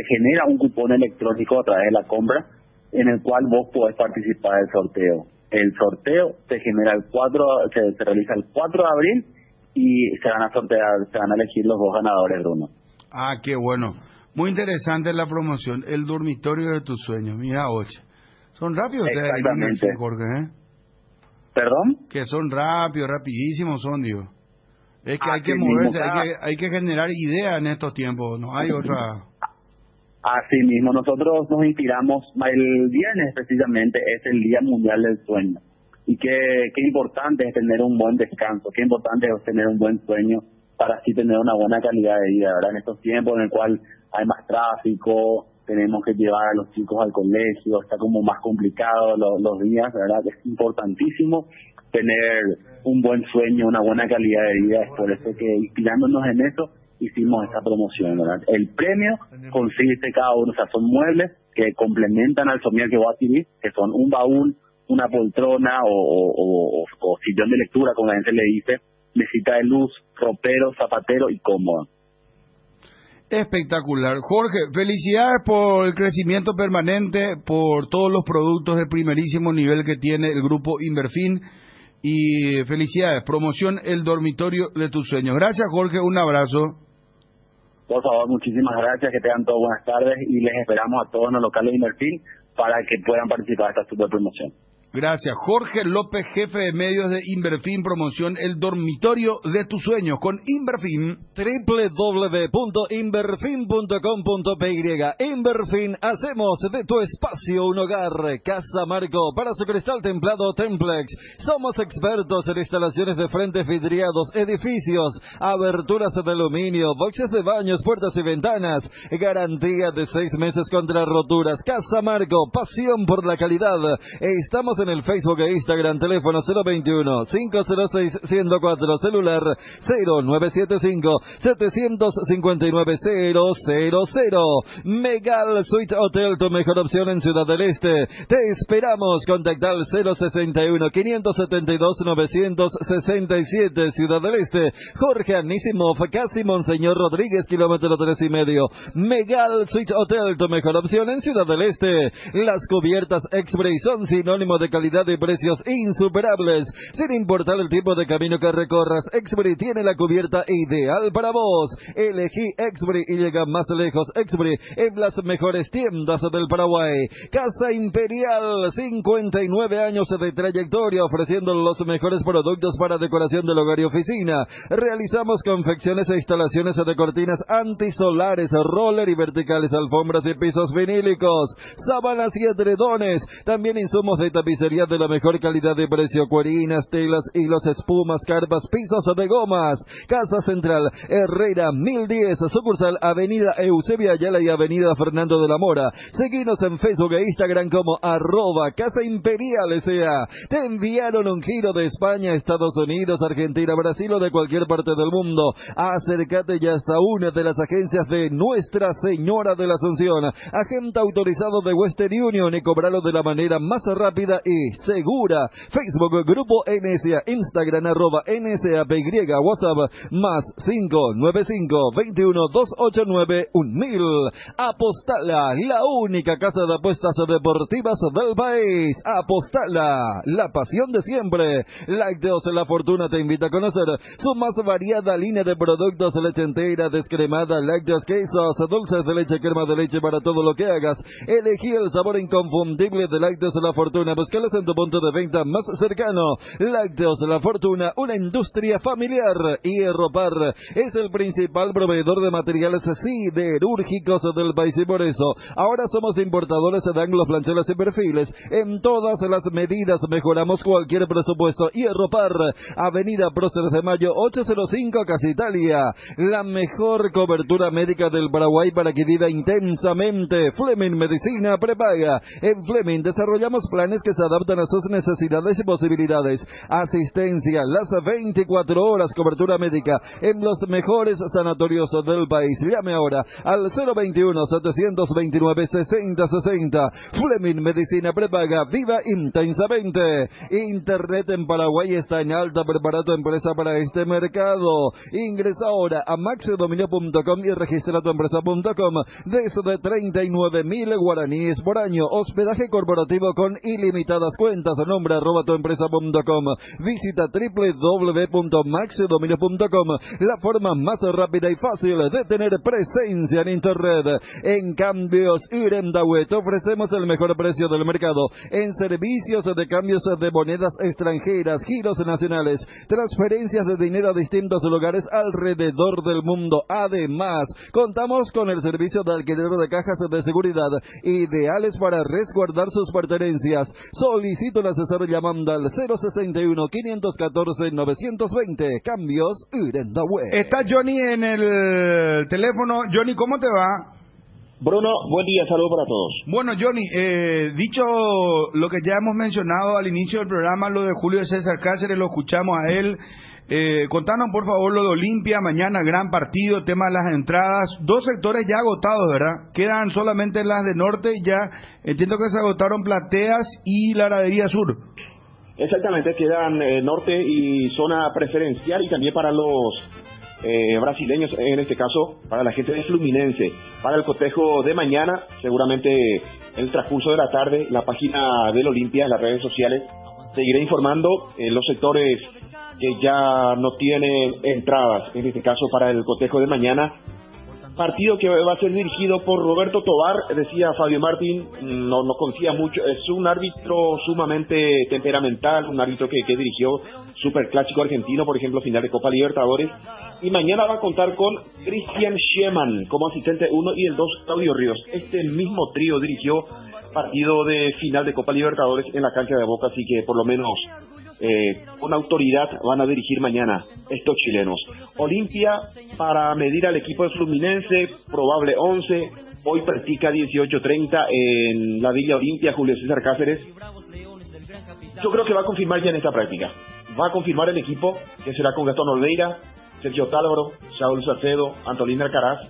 genera un cupón electrónico a través de la compra en el cual vos podés participar del sorteo. El sorteo se realiza el 4 de abril y se van a elegir los 2 ganadores, Bruno. Qué bueno. Muy interesante la promoción, el dormitorio de tus sueños. Mira, Oche, Son rápidos ustedes. Exactamente. Jorge, ¿eh? ¿Perdón? Que son rápidos, rapidísimos son, digo. Es que hay que Así moverse, mismo, hay que generar ideas en estos tiempos, no hay otra. Así mismo, nosotros nos inspiramos, el viernes precisamente es el Día Mundial del Sueño. Y qué importante es tener un buen descanso, qué importante es tener un buen sueño para así tener una buena calidad de vida, ¿verdad? En estos tiempos en el cual hay más tráfico, tenemos que llevar a los chicos al colegio, está como más complicado los días, ¿verdad? Es importantísimo tener un buen sueño, una buena calidad de vida. Es por eso que, inspirándonos en eso, hicimos esta promoción, ¿verdad? El premio consiste cada uno, o sea, son muebles que complementan al somier que voy a adquirir, que son un baúl, una poltrona o sillón de lectura, como la gente le dice, mesita de luz, ropero, zapatero y cómoda. Espectacular. Jorge, felicidades por el crecimiento permanente, por todos los productos de primerísimo nivel que tiene el grupo Inverfin, y felicidades. Promoción El Dormitorio de tus Sueños. Gracias, Jorge, un abrazo. Por favor, muchísimas gracias, que tengan todos buenas tardes y les esperamos a todos en los locales de Inverfin para que puedan participar de esta super promoción. Gracias. Jorge López, jefe de medios de Inverfin, promoción El Dormitorio de tus Sueños con Inverfin. www.inverfin.com.py. Inverfin, hacemos de tu espacio un hogar. Casa Marco, para su cristal templado Templex. Somos expertos en instalaciones de frentes vidriados, edificios, aberturas de aluminio, boxes de baños, puertas y ventanas. Garantía de 6 meses contra roturas. Casa Marco, pasión por la calidad. Estamos en el Facebook e Instagram, teléfono 021-506-104, celular 0975-759-000. Megal Suite Hotel, tu mejor opción en Ciudad del Este. Te esperamos, contactar al 061-572-967, Ciudad del Este. Jorge Anísimov, casi Monseñor Rodríguez, kilómetro 3,5. Megal Suite Hotel, tu mejor opción en Ciudad del Este. Las cubiertas X-Spray son sinónimo de calidad y precios insuperables. Sin importar el tipo de camino que recorras, X-Spray tiene la cubierta ideal para vos. Elegí X-Spray y llega más lejos. X-Spray en las mejores tiendas del Paraguay. Casa Imperial, 59 años de trayectoria, ofreciendo los mejores productos para decoración del hogar y oficina. Realizamos confecciones e instalaciones de cortinas antisolares, roller y verticales, alfombras y pisos vinílicos, sábanas y edredones. También insumos de tapicería de la mejor calidad de precio, cuerinas, telas, hilos, espumas, carpas, pisos de gomas. Casa Central, Herrera 1010, sucursal Avenida Eusebia Ayala y Avenida Fernando de la Mora. Seguinos en Facebook e Instagram como @Casa Imperial S.A. Te enviaron un giro de España, Estados Unidos, Argentina, Brasil o de cualquier parte del mundo. Acércate ya hasta una de las agencias de Nuestra Señora de la Asunción, agente autorizado de Western Union, y cobralo de la manera más rápida y segura. Facebook, Grupo NSA, Instagram, @NSAPY, WhatsApp, más 595-21-289-1000. Apostala, la única casa de apuestas deportivas del país. Apostala, la pasión de siempre. Lácteos La Fortuna te invita a conocer su más variada línea de productos: leche entera, descremada, lácteos, quesos, dulces de leche, crema de leche, para todo lo que hagas. Elegí el sabor inconfundible de Lácteos La Fortuna. Búscalos en tu punto de venta más cercano. Lácteos La Fortuna, una industria familiar. Hierro Par es el principal proveedor de materiales siderúrgicos del país, y por eso ahora somos importadores de ángulos, planchelas y perfiles en todas las medidas. Mejoramos cualquier presupuesto. Hierro Par, Avenida Próceres de Mayo 805, Casa Italia. La mejor cobertura médica del Paraguay para que viva intensamente. Fleming Medicina Prepaga. En Fleming desarrollamos planes que se adaptan a sus necesidades y posibilidades. Asistencia las 24 horas, cobertura médica en los mejores sanatorios del país. Llame ahora al 021-729-6060. Fleming Medicina Prepaga, viva intensamente. Internet en Paraguay está en alta. Prepara tu empresa para este mercado. Ingresa ahora a maxdominio.com y registra tu empresa.com desde 39.000 guaraníes por año. Hospedaje corporativo con ilimitado entradas, cuentas, nombre, @tuempresa.com. Visita www.maxdominios.com, la forma más rápida y fácil de tener presencia en Internet. En Cambios Uremdawe te ofrecemos el mejor precio del mercado en servicios de cambios de monedas extranjeras, giros nacionales, transferencias de dinero a distintos lugares alrededor del mundo. Además, contamos con el servicio de alquiler de cajas de seguridad ideales para resguardar sus pertenencias. Solicita un asesor llamando al 061-514-920. Cambios Uremdawe. Está Johnny en el teléfono. Johnny, ¿cómo te va? Bruno, buen día, saludos para todos. Bueno, Johnny, dicho lo que ya hemos mencionado al inicio del programa, lo de Julio César Cáceres, lo escuchamos a él. Contanos, por favor, lo de Olimpia, mañana gran partido, tema de las entradas. 2 sectores ya agotados, ¿verdad? Quedan solamente las de norte y ya entiendo que se agotaron Plateas y la gradería sur. Exactamente, quedan norte y zona preferencial y también para los brasileños, en este caso para la gente de Fluminense. Para el cotejo de mañana, seguramente en el transcurso de la tarde, la página del Olimpia, en las redes sociales, seguiré informando los sectores que ya no tienen entradas, en este caso para el cotejo de mañana. Partido que va a ser dirigido por Roberto Tobar, decía Fabio Martín, no confía mucho, es un árbitro sumamente temperamental, un árbitro que dirigió Superclásico argentino, por ejemplo, final de Copa Libertadores, y mañana va a contar con Cristian Schemann como asistente 1 y el 2 Claudio Ríos. Este mismo trío dirigió partido de final de Copa Libertadores en la cancha de Boca, así que por lo menos con autoridad van a dirigir mañana estos chilenos. Olimpia para medir al equipo de Fluminense, probable 11, hoy practica 18:30 en la Villa Olimpia Julio César Cáceres. Yo creo que va a confirmar ya en esta práctica, va a confirmar el equipo, que será con Gastón Olveira, Sergio Tálvaro, Saúl Salcedo, Antolín Alcaraz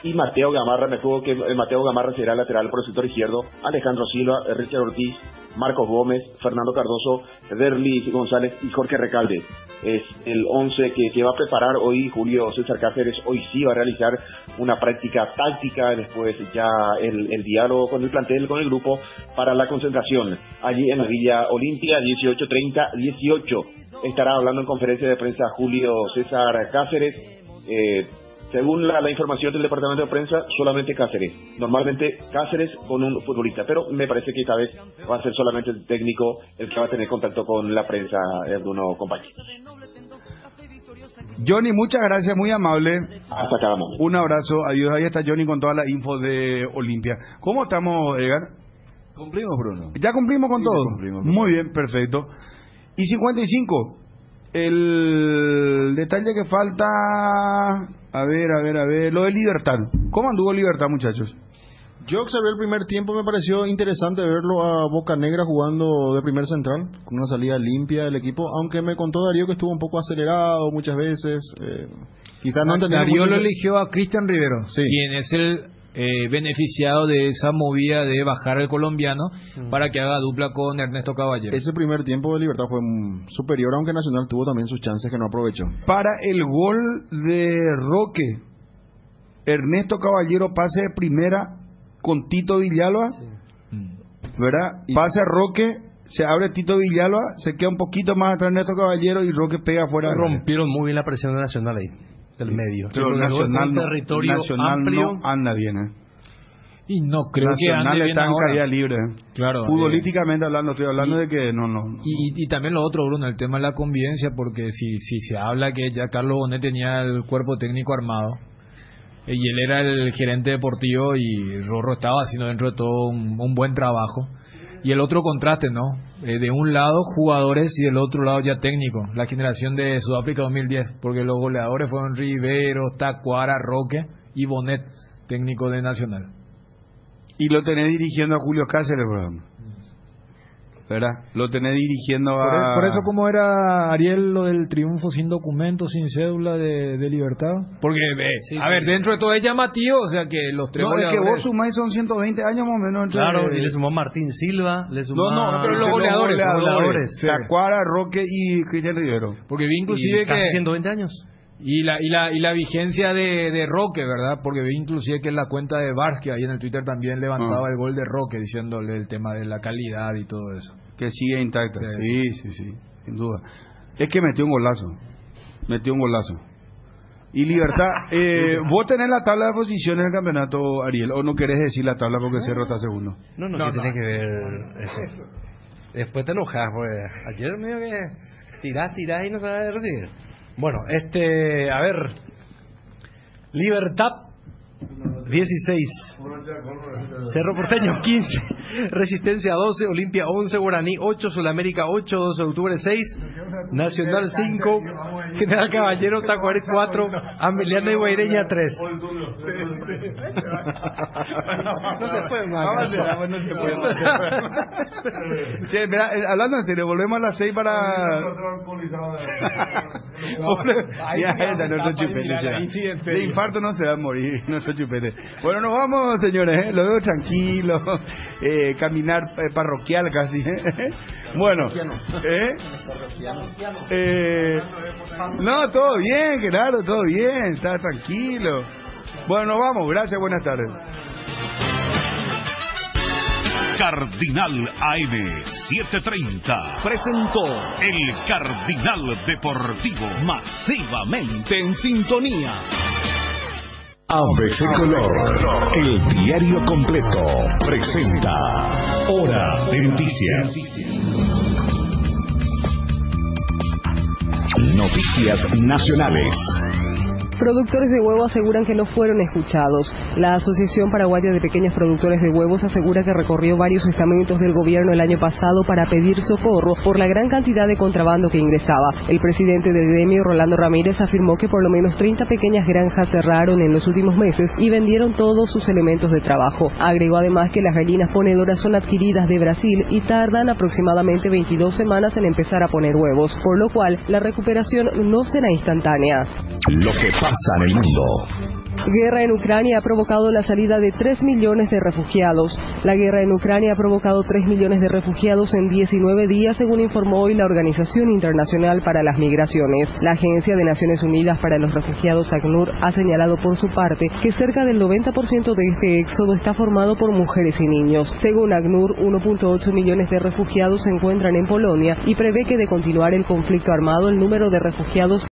y Mateo Gamarra. Me juego que Mateo Gamarra será lateral por el sector izquierdo, Alejandro Silva, Richard Ortiz, Marcos Gómez, Fernando Cardoso, Derly González y Jorge Recalde. Es el 11 que va a preparar hoy Julio César Cáceres. Hoy sí va a realizar una práctica táctica, después ya el diálogo con el plantel, con el grupo, para la concentración allí en la Villa Olimpia, 18:30-18. Estará hablando en conferencia de prensa Julio César Cáceres. Según la información del departamento de prensa, solamente Cáceres. Normalmente Cáceres con un futbolista, pero me parece que esta vez va a ser solamente el técnico el que va a tener contacto con la prensa, Bruno, compañero. Johnny, muchas gracias, muy amable. Hasta acá, vamos. Un abrazo, adiós. Ahí está Johnny con toda la info de Olimpia. ¿Cómo estamos, Edgar? Cumplimos, Bruno. ¿Ya cumplimos con Sí, todo? cumplimos. Muy bien, perfecto. Y 55. El detalle que falta, a ver, lo de Libertad. ¿Cómo anduvo Libertad, muchachos? Yo observé el primer tiempo, me pareció interesante verlo a Boca Negra jugando de primer central, con una salida limpia del equipo, aunque me contó Darío que estuvo un poco acelerado muchas veces. Quizás no entendía. Darío lo eligió a Cristian Rivero, sí, quien es el beneficiado de esa movida de bajar al colombiano para que haga dupla con Ernesto Caballero. Ese primer tiempo de Libertad fue superior, aunque Nacional tuvo también sus chances que no aprovechó. Para el gol de Roque, Ernesto Caballero pase de primera con Tito Villalba, ¿verdad? Pase a Roque, se abre Tito Villalba, se queda un poquito más atrás Ernesto Caballero y Roque pega afuera. Rompieron muy bien la presión de Nacional ahí, del medio. Pero Nacional, territorio amplio no anda bien, Y no creo Nacional que ande está bien en ahora. caída libre. Claro. Futbolísticamente hablando, estoy hablando de que no. Y también lo otro, Bruno, el tema de la convivencia, porque si se habla que ya Carlos Bonet tenía el cuerpo técnico armado, y él era el gerente deportivo y Rorro estaba haciendo dentro de todo un buen trabajo. Y el otro contraste, ¿no? De un lado jugadores y del otro lado ya técnicos. La generación de Sudáfrica 2010, porque los goleadores fueron Rivero, Tacuara, Roque y Bonet, técnico de Nacional. Y lo tenés dirigiendo a Julio Cáceres, ¿verdad? Lo tenés dirigiendo a... Por eso, ¿cómo era, Ariel, lo del triunfo sin documento, sin cédula de Libertad? Porque, dentro de todo es llamativo, o sea que los tres goleadores... es que vos sumás son 120 años más o menos. Claro, y le sumó Martín Silva, le sumó... No, pero los goleadores. Tacuara, Roque y Cristian Rivero. Porque vi inclusive que... 120 años. Y la vigencia de Roque, ¿verdad? Porque vi inclusive que en la cuenta de Varsky ahí en el Twitter también levantaba el gol de Roque, diciéndole el tema de la calidad y todo eso. Que sigue intacta. Sí, sin duda. Es que metió un golazo. Y Libertad, ¿vos tenés la tabla de posiciones del campeonato, Ariel? ¿O no querés decir la tabla porque Cerro está segundo? No, ¿qué tenés que ver eso? Después te enojas, pues. Ayer medio que tirás y no sabes recibir. Bueno, a ver. Libertad 16, Cerro Porteño 15, Resistencia 12, Olimpia 11, Guaraní 8, Sudamérica 8, 12 de octubre 6, Nacional 5, General Caballero Tacuarí 4, Ameliano y Guaireña 3. No se puede más. No se puede más. Che, mira, hablando en serio, volvemos a las 6 para... nuestro chupete. De infarto no se va a morir nuestro chupete. Bueno, nos vamos, señores, lo veo tranquilo, caminar parroquial casi. Bueno, no, todo bien, claro, todo bien, está tranquilo. Bueno, nos vamos, gracias, buenas tardes. Cardinal AM 730 presentó el Cardinal Deportivo, masivamente en sintonía. ABC Color, el diario completo, presenta Hora de Noticias. Noticias nacionales. Productores de huevo aseguran que no fueron escuchados. La Asociación Paraguaya de Pequeños Productores de Huevos asegura que recorrió varios estamentos del gobierno el año pasado para pedir socorro por la gran cantidad de contrabando que ingresaba. El presidente del gremio, Rolando Ramírez, afirmó que por lo menos 30 pequeñas granjas cerraron en los últimos meses y vendieron todos sus elementos de trabajo. Agregó además que las gallinas ponedoras son adquiridas de Brasil y tardan aproximadamente 22 semanas en empezar a poner huevos, por lo cual la recuperación no será instantánea. Lo que pasa en el mundo. Guerra en Ucrania ha provocado la salida de 3 millones de refugiados. La guerra en Ucrania ha provocado 3 millones de refugiados en 19 días, según informó hoy la Organización Internacional para las Migraciones. La Agencia de Naciones Unidas para los Refugiados, ACNUR, ha señalado por su parte que cerca del 90% de este éxodo está formado por mujeres y niños. Según ACNUR, 1.8 millones de refugiados se encuentran en Polonia y prevé que de continuar el conflicto armado, el número de refugiados